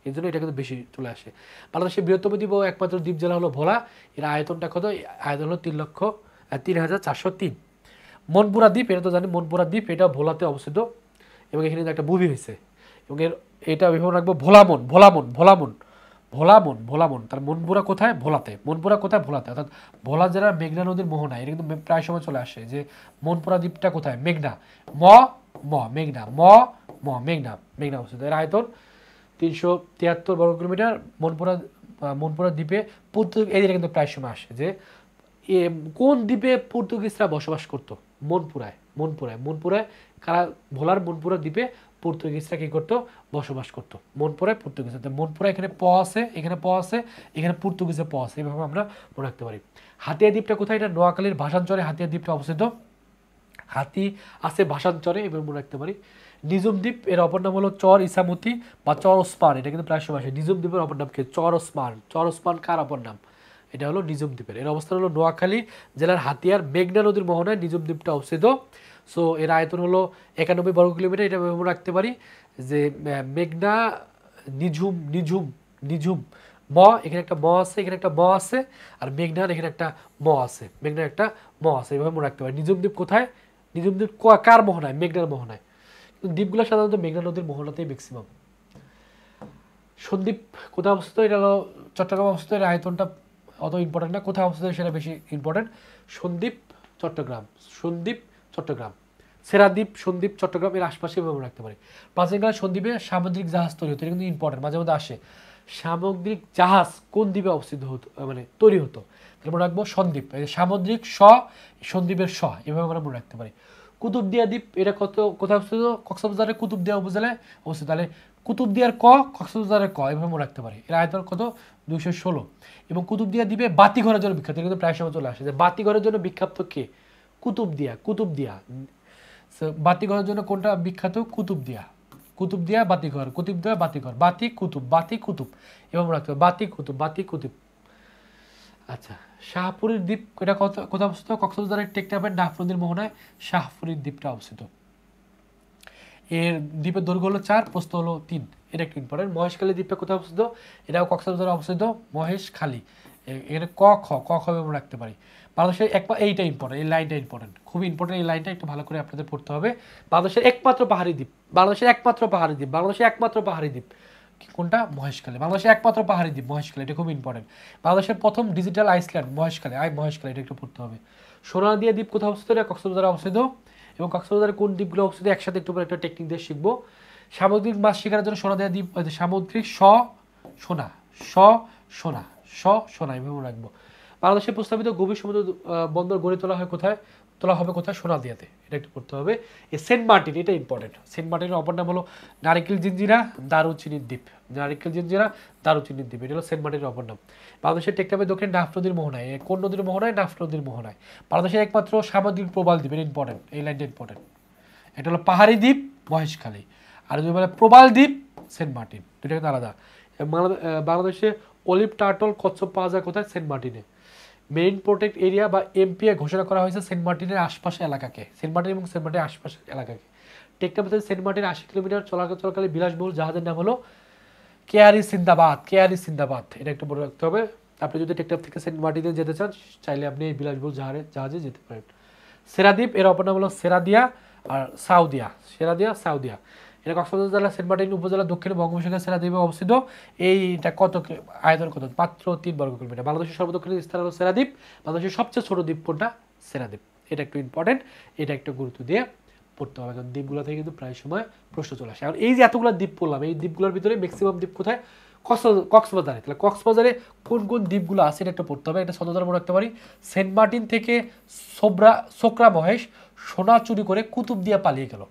এই জন্য এটা কিন্তু বেশি চলে আসে। বাংলাদেশের বৃহত্তম দ্বীপ ও একমাত্র দ্বীপ জেলা হলো ভোলা। এর আয়তনটা কত? আয়তন হলো 3,403। মনপুরা দ্বীপ, এটা তো জানি, মনপুরা দ্বীপ এটা ভোলাতে অবস্থিত, এবং এখানে একটা মুভি হয়েছে। এবং এটা বিভাগ রাখবো ভোলামন। তার মনপুরা কোথায়? ভোলাতে। অর্থাৎ ভোলা জেলার মেঘনা নদীর মোহনায়। এটা কিন্তু প্রায় সময় চলে আসে যে মনপুরা দ্বীপটা কোথায়? মেঘনা, মেঘনা অবস্থিত। এর আয়তন 373 বর্গ কিলোমিটার। মনপুরা দ্বীপে এদিকে কিন্তু প্রায় সময় আসে যে কোন দ্বীপে পর্তুগিজরা বসবাস করতো? মনপুরায় কারা? ভোলার মনপুরা দ্বীপে পর্তুগিজরা কি করতো? বসবাস করতো। মনপুরায় পর্তুগিজ, মনপুরা এখানে এখানে পর্তুগিজে আছে, এইভাবে আমরা মনে রাখতে পারি। হাতিয়া দ্বীপটা কোথায়? এটা নোয়াখালীর ভাসানচরে হাতিয়া দ্বীপটা অবস্থিত। হাতি আছে ভাসানচরে, এবার মনে রাখতে পারি। নিজুম দ্বীপ, এর অপর নাম হলো চর ইসামতি বা চর ওসমান। এটা কিন্তু প্রায় সময় আসে। নিজুম দ্বীপের অপর নাম কি? চর ওসমান কার অপর নাম? এটা হলো নিজুম দ্বীপের। এর অবস্থান হলো নোয়াখালী জেলার হাতিয়ার মেঘনা নদীর মোহনায় নিজুম দ্বীপটা অবস্থিত। সো এর আয়তন হলো 91 বর্গ কিলোমিটার। এটা মনে রাখতে পারি যে মেঘনা নিঝুম এখানে একটা আছে, এখানে একটা আছে, আর মেঘনার এখানে একটা আছে, এইভাবে মনে রাখতে পারি। নিজুম দ্বীপ কোথায়? নিজুম দ্বীপ কার মোহনায়? মেঘনার মোহনায়। কিন্তু দ্বীপগুলো সাধারণত মেঘনা নদীর মোহনাতেই ম্যাক্সিমাম। সন্দ্বীপ কোথায় অবস্থিত? এটা হলো চট্টগ্রাম অবস্থিত। এর আয়তনটা অত ইম্পর্টেন্ট না, কোথায় অবস্থিত সেটা বেশি ইম্পর্টেন্ট। সন্দ্বীপ চট্টগ্রাম, সেরাদ্বীপ, সন্দ্বীপ, চট্টগ্রাম এর আশপাশে ব্যবহার রাখতে পারি। প্রাচীনকালে সন্দ্বীপে সামুদ্রিক জাহাজ তৈরি হতো, এটা কিন্তু ইম্পর্টেন্ট, মাঝে মধ্যে আসে। সামুদ্রিক জাহাজ কোন দ্বীপে অবস্থিত হতো, মানে তৈরি হতো? তাহলে মনে রাখবো সন্দ্বীপ, সামুদ্রিক সন্দ্বীপের এভাবে আমরা মনে রাখতে পারি। কুতুবদিয়া দ্বীপ এটা কোথায় অবস্থিত? কক্সবাজারের কুতুবদিয়া উপজেলায় অবস্থিত। তাহলে কুতুবদিয়ার কক্সবাজারের এভাবে মনে রাখতে পারি। এর আয়তন কত? 216। এবং কুতুবদিয়া দ্বীপে বাতিঘরের জন্য বিখ্যাত, কিন্তু প্রায় সময় চলে আসে যে বাতিঘরের জন্য বিখ্যাত কে? কুতুবদিয়া বাতিঘরের জন্য কোনটা বিখ্যাত? কুতুবদিয়া বাতিঘর, বাতি কুতুব এবং রাখতে হবে বাতি কুতুব। আচ্ছা, শাহপুরীর দ্বীপ এটা কোথায় অবস্থিত? কক্সবাজারের টেকনাফের নাফ নদীর মোহনায় শাহপুরীর দ্বীপটা অবস্থিত। এর দ্বীপের দৈর্ঘ্য হলো 4, প্রস্থ হলো 3। এটা একটু ইম্পর্টেন্ট। মহেশখালী দ্বীপটা কোথায় অবস্থিত? এটাও কক্সবাজারে অবস্থিত, মহেশখালী। এখানে ক খ রাখতে পারি। বাংলাদেশের এইটা ইম্পর্টেন্ট, এই লাইনটা ইম্পর্টেন্ট, খুবই ইম্পর্টেন্ট। এই লাইনটা একটু ভালো করে আপনাদের পড়তে হবে। বাংলাদেশের একমাত্র পাহাড়ি দ্বীপ কোনটা? মহেশখালী। বাংলাদেশের একমাত্র পাহাড়ি দ্বীপ মহেশখালী, এটা খুব ইম্পর্টেন্ট। বাংলাদেশের প্রথম ডিজিটাল আইসল্যান্ড মহেশখালী, এটা একটু পড়তে হবে। সোনাদিয়া দ্বীপ কোথায় অবস্থিত? এটা কক্সবাজারে অবস্থিত। এবং কক্সবাজারের কোন দ্বীপগুলো অবস্থিত একসাথে একটু একটা টেকনিক দিয়ে শিখবো। সামুদ্রিক মাছ শিকারের জন্য সোনাদিয়া দ্বীপ, সামুদ্রিক সোনা এভাবে রাখবো। বাংলাদেশের প্রস্তাবিত গভীর সমুদ্র বন্দর গড়ে তোলা হবে কোথায়? সোনাদিয়াতে, এটা একটু পড়তে হবে। এই সেন্ট মার্টিন, এটা ইম্পর্টেন্ট। সেন্ট মার্টিনের অপর নাম হলো নারিকেল জিঞ্জিরা দারুচিনির দ্বীপ, এটা হলো সেন্ট মার্টিনের অপর নাম। বাংলাদেশের টেকনাফের দক্ষিণ নাফ নদীর মোহনায়, কোন নদীর মোহনায়? নাফ নদীর মোহনায়। বাংলাদেশের একমাত্র সামুদ্রিক প্রবাল দ্বীপ, এটা ইম্পর্টেন্ট, এই লাইনটা ইম্পর্টেন্ট। এটা হলো পাহাড়ি দ্বীপ মহেশখালী, আর যদি বলে প্রবাল দ্বীপ সেন্ট মার্টিন, দুটো কিন্তু আলাদা। বাংলাদেশে অলিভ টার্টল কচ্ছপ পাওয়া যায় কোথায়? সেন্ট মার্টিনে। মেইন প্রোটেক্ট এরিয়া বা এমপিএ ঘোষণা করা হয়েছে সেন্ট মার্টিনের আশপাশের এলাকাকে, সেন্ট মার্টিন এবং সেন্ট মার্টিনের আশপাশের এলাকাকে। টেকনাফ থেকে সেন্ট মার্টিন 80 কিলোমিটার চলাকালে বিলাসবহুল জাহাজের নাম হলো কেয়ারি সিন্দাবাদ, এটা একটু মনে রাখতে হবে। আপনি যদি টেকনাফ থেকে সেন্ট মার্টিনে যেতে চান, চাইলে আপনি এই বিলাসবহুল জাহাজে যেতে পারেন। সেরাদ্বীপ, এর অপর নাম হলো সেরাদিয়া সাউদিয়া। এটা কক্সবাজার জেলা সেন্ট মার্টিন উপজেলা দক্ষিণে বঙ্গোপসাগরের সেরাদ্বীপে অবস্থিত। এইটা আয়তন কত? মাত্র 3 বর্গ কিলোমিটার। বাংলাদেশের সর্বদক্ষিণের স্থান হলো সেরাদ্বীপ। বাংলাদেশের সবচেয়ে ছোট দ্বীপ কোনটা? সেরাদ্বীপ। এটা একটু ইম্পর্টেন্ট, এটা একটু গুরুত্ব দিয়ে পড়তে হবে, কারণ দ্বীপগুলো থেকে কিন্তু প্রায় সময় প্রশ্ন চলে আসে। আর এই যে এতগুলো দ্বীপ পড়লাম, এই দ্বীপগুলোর ভিতরে ম্যাক্সিমাম দ্বীপ কোথায়? কক্সবাজারে। তাহলে কক্সবাজারে কোন কোন দ্বীপগুলো আছে এটা একটা পড়তে হবে। এটা সদর মনে রাখতে পারি। সেন্ট মার্টিন থেকে সোকরা মহেশ সোনা চুরি করে কুতুবদিয়া পালিয়ে গেল।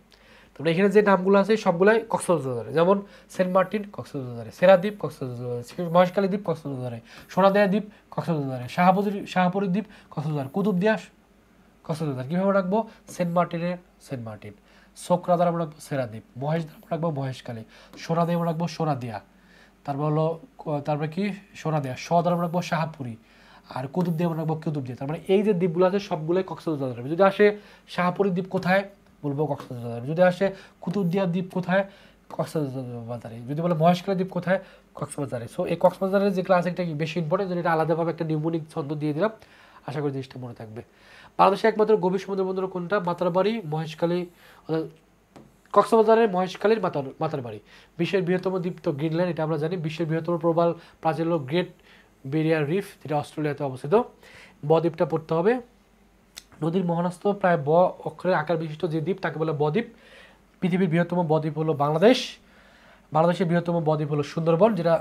তারপরে এখানে যে নামগুলো আছে সবগুলাই কক্সবাজারে, যেমন সেন্ট মার্টিন কক্সবাজারে, সেরাদ্বীপ কক্সবাজারে, মহেশখালী দ্বীপ কক্সবাজারে, সোনাদিয়া দ্বীপ কক্সবাজারে, শাহপুরী দ্বীপ কক্সবাজার, কুতুবদিয়া কক্সবাজার। কীভাবে রাখবো? সেন্ট মার্টিন, সোকরা দ্বারা রাখবো সেরাদ্বীপ, মহেশ দ্বারা রাখবো মহেশখালী, সোনাদিয়া রাখবো সোনাদিয়া, তারপরে কি সোনাদিয়া, দ্বারা রাখবো শাহপুরী, আর কুতুবদিয়া রাখবো কুতুবদিয়া। তার মানে এই যে দ্বীপগুলো আছে সবগুলোই কক্সবাজারে। যদি আসে শাহপুরী দ্বীপ কোথায়? বলবো কক্সবাজার। যদি আসে কুতুবদিয়া দ্বীপ কোথায়? কক্সবাজারে। যদি বলে মহেশখালী দ্বীপ কোথায়? কক্সবাজারে। সো এই কক্সবাজারের যে ক্লাস একটা বেশি ইম্পর্টেন্ট, যদি এটা আলাদাভাবে একটা নিউমনিক ছন্দ দিয়ে দিলাম, আশা করি জিনিসটা মনে থাকবে। বাংলাদেশের একমাত্র গভীর সমুদ্র বন্দর কোনটা? মাতারবাড়ি, মহেশখালী, কক্সবাজারের মহেশখালীর মাতারবাড়ি। বিশ্বের বৃহত্তম দ্বীপ তো গ্রিনল্যান্ড, এটা আমরা জানি। বিশ্বের বৃহত্তম প্রবাল প্রাচীর হলো গ্রেট ব্যারিয়ার রিফ, যেটা অস্ট্রেলিয়াতে অবস্থিত। বদ্বীপটা পড়তে হবে। নদীর মহানস্থ প্রায় অক্ষরের আকার বিশিষ্ট যে দ্বীপ তাকে বলে বদ্বীপ। পৃথিবীর বৃহত্তম বদ্বীপ হলো বাংলাদেশের বৃহত্তম বদ্বীপ হলো সুন্দরবন, যেটা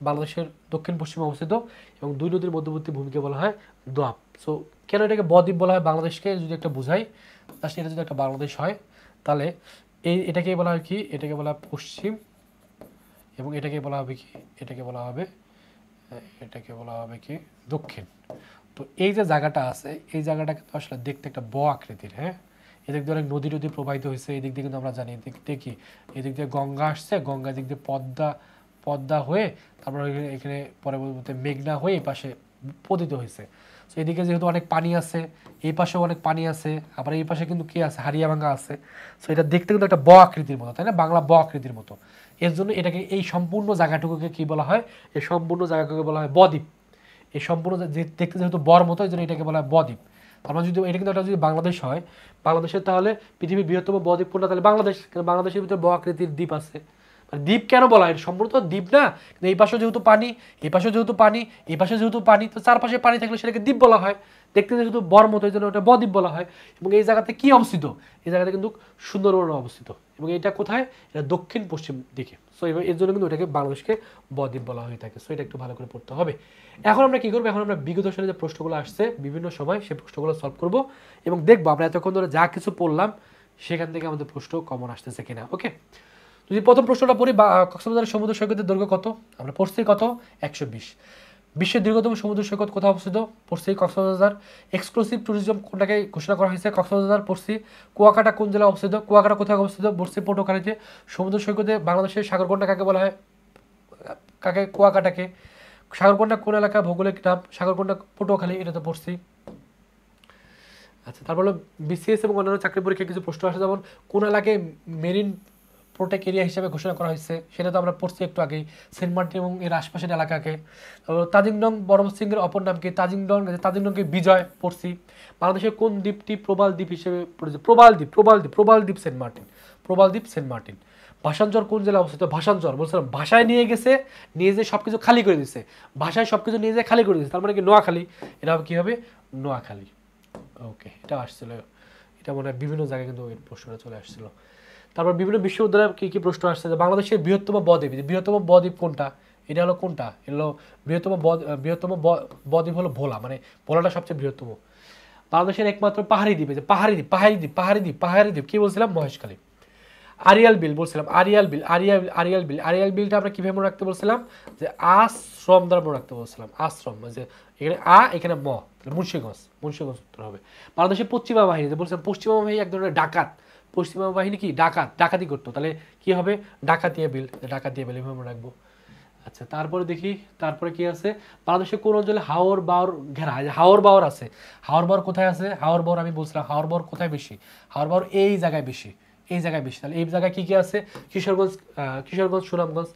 বাংলাদেশের দক্ষিণ পশ্চিমে অবস্থিত, এবং দুই নদীর মধ্যবর্তী ভূমিকে বলা হয় দোয়াব। সো কেন এটাকে বদ্বীপ বলা হয় বাংলাদেশকে যদি একটা বোঝাই, এটা যদি একটা বাংলাদেশ হয়, তাহলে এটাকে বলা হয় কি? এটাকে বলা হয় পশ্চিম, এবং এটাকে বলা হবে কি? এটাকে বলা হবে কি? দক্ষিণ। তো এই যে জায়গাটা আছে, এই জায়গাটা কিন্তু আসলে দেখতে একটা আকৃতির, হ্যাঁ। এদিক দিয়ে অনেক নদী প্রবাহিত হয়েছে, এদিক দিয়ে কিন্তু আমরা জানি, দেখি এদিক দিয়ে গঙ্গা আসছে, গঙ্গা দিক দিয়ে পদ্মা হয়ে তারপর এখানে পরবর্তীতে মেঘনা হয়ে এই পাশে পতিত হয়েছে। তো এদিকে যেহেতু অনেক পানি আছে, এই পাশেও অনেক পানি আছে, আবার এই পাশে কিন্তু কি আছে? হারিয়াভাঙ্গা আছে। সো এটা দেখতে কিন্তু একটা আকৃতির মতো, তাই না? বাংলা আকৃতির মতো। এর জন্য এটাকে, এই সম্পূর্ণ জায়গাটুকুকে কি বলা হয়? এই সম্পূর্ণ জায়গাটাকে বলা হয় বদ্বীপ। এই সম্পূর্ণ দেখতে যেহেতু মতো, এই জন্য এটাকে বলা হয় বদ্বীপ। আমরা যদি এটা কিন্তু যদি বাংলাদেশ হয়, বাংলাদেশের তাহলে পৃথিবীর বৃহত্তম বদ্বীপ কোনটা? তাহলে বাংলাদেশ। কারণ বাংলাদেশের ভিতরে আকৃতির দ্বীপ আছে। মানে দ্বীপ কেন বলা হয়? সম্পূর্ণ তো দ্বীপ না, কিন্তু এই পাশেও যেহেতু পানি, এই পাশেও যেহেতু পানি, এই পাশে যেহেতু পানি, তো চারপাশে পানি থাকলে সেটাকে দ্বীপ বলা হয়। দেখতে যেহেতু মতো, এই জন্য ওটা বদ্বীপ বলা হয়। এবং এই জায়গাতে কি অবস্থিত? এই জায়গাতে কিন্তু সুন্দরবন অবস্থিত। এবং এটা কোথায়, এটা দক্ষিণ পশ্চিম দিকে। সো এর জন্য কিন্তু ওটাকে বাংলাদেশকে বদ্বীপ বলা হয়ে থাকে। সো এটা একটু ভালো করে পড়তে হবে। এখন আমরা কি করবো, এখন আমরা বিগত সালে যে প্রশ্নগুলো আসছে বিভিন্ন সময় সেই প্রশ্নগুলো সলভ করব এবং দেখবো আমরা এতক্ষণ ধরে যা কিছু পড়লাম সেখান থেকে আমাদের প্রশ্ন কমন আসতেছে কিনা। ওকে, যদি প্রথম প্রশ্নটা পড়ি, কক্সবাজারের সমুদ্র সৈকতের দৈর্ঘ্য কত, আমরা পড়ছি কত, 120। বিশ্বের দীর্ঘতম সমুদ্র সৈকত কোথায় অবস্থিত, পড়ছি কক্সবাজার। এক্সক্লুসিভ ট্যুরিজম কোনটাকে ঘোষণা করা হয়েছে, কক্সবাজার পড়ছি। কুয়াকাটা কোন জেলায় অবস্থিত, কুয়াকাটা কোথায় অবস্থিত, পড়ছি পটুয়াখালীতে। সমুদ্র সৈকতে বাংলাদেশের সাগরকন্যা কাকে বলা হয়, কাকে, কুয়াকাটাকে। সাগরকন্যা কোন এলাকা, ভৌগোলিক নাম, সাগরকন্যা পটুয়াখালী, এটা তো পড়ছি। আচ্ছা, তারপর হলো বিসিএস এবং অন্যান্য চাকরি পরীক্ষায় কিছু প্রশ্ন আসে, যেমন কোন এলাকায় মেরিন প্রোটেক্ট এরিয়া হিসেবে ঘোষণা করা হয়েছে, সেটা তো আমরা পড়ছি একটু আগেই, সেন্ট মার্টিন এবং এর আশপাশের এলাকাকে। তাজিংডং বরম সিংয়ের অপর নাম কি, তাজিংডংকে বিজয় পড়ছি। বাংলাদেশের কোন দ্বীপটি প্রবাল দ্বীপ হিসেবে পরিচিত, প্রবাল দ্বীপ সেন্ট মার্টিন। ভাষাঞ্চর কোন জেলা অবস্থিত, ভাষাঞ্চর বলছিলাম ভাষায় নিয়ে গেছে, নিয়ে যেয়ে সব কিছু খালি করে দিচ্ছে, ভাষায় সব কিছু নিয়ে যেয়ে খালি করে দিচ্ছে, তার মানে কি নোয়াখালী, এটা হবে কী হবে, নোয়াখালী। ওকে, এটা আসছিল, এটা মনে হয় বিভিন্ন জায়গায় কিন্তু এই প্রশ্নটা চলে আসছিল। তারপর বিভিন্ন বিশ্ববিদ্যালয়ে কী কী প্রশ্ন আসছে, যে বাংলাদেশের বৃহত্তম বদ্বীপ কোনটা, এটা হলো কোনটা, এটা হলো বৃহত্তম বদ্বীপ হলো ভোলা, মানে ভোলাটা সবচেয়ে বৃহত্তম। বাংলাদেশের একমাত্র পাহাড়ি দ্বীপ, যে পাহাড়ি দ্বীপ কি বলছিলাম, মহেশখালী। আরিয়াল বিল বলছিলাম, আরিয়াল বিলটা আমরা কীভাবে মনে রাখতে বলছিলাম, যে আশ্রম দ্বারা মনে রাখতে বলছিলাম, আশ্রম, যে এখানে এখানে মুন্সিগঞ্জ উত্তর হবে। বাংলাদেশের পশ্চিমা বাহিনী, যে বলছিলাম পশ্চিমা বাহিনী এক ধরনের ডাকাত, পশ্চিমা বাহিনী কি ডাকাতি করতো, তাহলে কি হবে, ডাকাতিয়া বিল এভাবে মনে রাখবো। আচ্ছা, তারপরে দেখি, তারপরে কি আছে, বাংলাদেশের কোন অঞ্চলে হাওর বাওর ঘেরা, হাওর বাওর আছে, হাওর বাওর কোথায় আছে, হাওর বাওর আমি বলছিলাম, হাওর বাওর কোথায় বেশি, হাওর বাওর এই জায়গায় বেশি, তাহলে এই জায়গায় কি কি আছে, কিশোরগঞ্জ, সুনামগঞ্জ।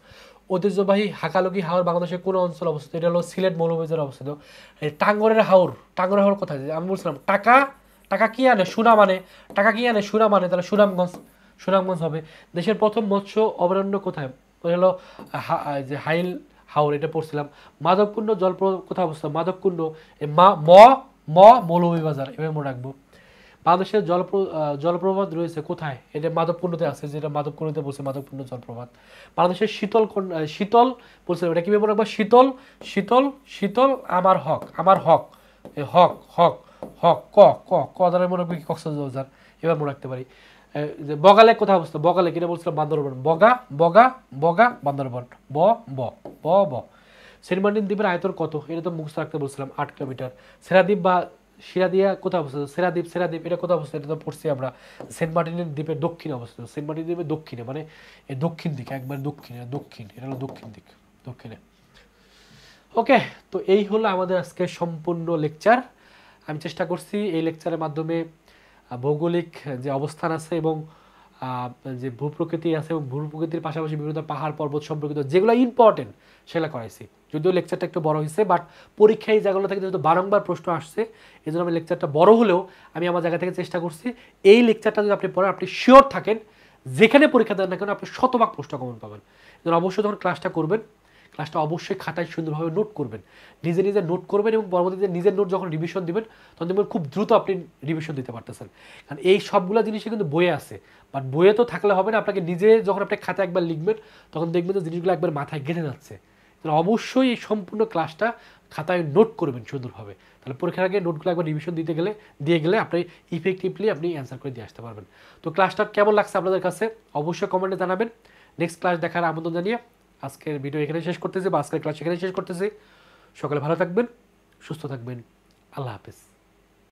ঐতিহ্যবাহী হাকালুকি হাওর বাংলাদেশের কোন অঞ্চলে অবস্থিত, এটা হলো সিলেট মৌলভীবাজারে অবস্থিত। টাঙ্গরের হাওর কোথায়, আমি বলছিলাম টাকা কি আনে, সোনা মানে, তাহলে সুনামগঞ্জ হবে। দেশের প্রথম মৎস্য অভয়ারণ্য কোথায়, ওই হলো যে হাইল হাওর, এটা পড়ছিলাম। মাধবকুণ্ড কোথায় অবস্থিত, মাধবকুণ্ড মৌলভীবাজার, এভাবে মনে রাখবো। বাংলাদেশের জলপ্রপাত রয়েছে কোথায়, এটা মাধবকুণ্ডতে আছে, যেটা মাধবকুণ্ডতে বলছে, মাধবকুণ্ড জলপ্রপাত। বাংলাদেশের শীতল বলছে, এটা কিভাবে মনে রাখবো, শীতল আমার হক, ক দ্বারা মনে রাখবো কি, কক্সবাজার, এবার মনে রাখতে পারি। যে বগালে কোথায় অবস্থিত, বগালে কিনা বলছিলাম, বান্দরবান, বগা বান্দরবান, ব সেন্ট মার্টিন দ্বীপের আয়তন কত, এটা তো মুখস্থ রাখতে বলছিলাম, 8 কিলোমিটার। সেরাদ্বীপ বা সিরাদিয়া কোথায় অবস্থিত, সেরাদ্বীপ এটা কোথায় অবস্থিত, এটা তো পড়ছি আমরা, সেন্ট মার্টিনের দ্বীপের দক্ষিণে অবস্থিত, সেন্ট মার্টিন দ্বীপের দক্ষিণে, মানে এই দক্ষিণ দিকে, একবার দক্ষিণ, এটা হলো দক্ষিণ দিক, দক্ষিণে। ওকে, তো এই হলো আমাদের আজকে সম্পূর্ণ লেকচার। আমি চেষ্টা করছি এই লেকচারের মাধ্যমে ভৌগোলিক যে অবস্থান আছে এবং যে ভূপ্রকৃতি আছে, এবং ভূপ্রকৃতির পাশাপাশি বিভিন্ন পাহাড় পর্বত সম্পর্কিত যেগুলো ইম্পর্টেন্ট সেগুলো করাইছি। যদিও লেকচারটা একটু বড় হয়েছে, বাট পরীক্ষায় এই জায়গাগুলো থেকে যেহেতু বারংবার প্রশ্ন আসছে, এই জন্য আমি লেকচারটা বড় হলেও আমি আমার জায়গা থেকে চেষ্টা করছি এই লেকচারটা যদি আপনি পড়েন, আপনি শিওর থাকেন যেখানে পরীক্ষা দেন না কেন আপনি শতভাগ প্রশ্ন কমন পাবেন। এই জন্য অবশ্যই যখন ক্লাসটা করবেন, ক্লাসটা অবশ্যই খাতায় সুন্দরভাবে নোট করবেন, নিজে নোট করবেন, এবং পরবর্তীতে নিজের নোট যখন রিভিশন দিবেন তখন দেখবেন খুব দ্রুত আপনি রিভিশন দিতে পারতেছেন। কারণ এই সবগুলো জিনিসই কিন্তু বইয়ে আছে, বাট বইয়ে তো থাকলে হবে না, আপনাকে নিজে যখন আপনি খাতায় একবার লিখবেন তখন দেখবেন যে জিনিসগুলো একবার মাথায় গেঁথে যাচ্ছে। অবশ্যই এই সম্পূর্ণ ক্লাসটা খাতায় নোট করবেন সুন্দরভাবে, তাহলে পরীক্ষার আগে নোটগুলো একবার রিভিশন দিয়ে গেলে আপনি ইফেক্টিভলি আপনি অ্যান্সার করে দিয়ে আসতে পারবেন। তো ক্লাসটা কেমন লাগছে আপনাদের কাছে অবশ্যই কমেন্টে জানাবেন। নেক্সট ক্লাস দেখার আমন্ত্রণ জানিয়ে আজকের ভিডিও এখানে শেষ করতেছি, বা আজকের ক্লাস এখানে শেষ করতেছি। সকালে ভালো থাকবেন, সুস্থ থাকবেন, আল্লাহ হাফেজ।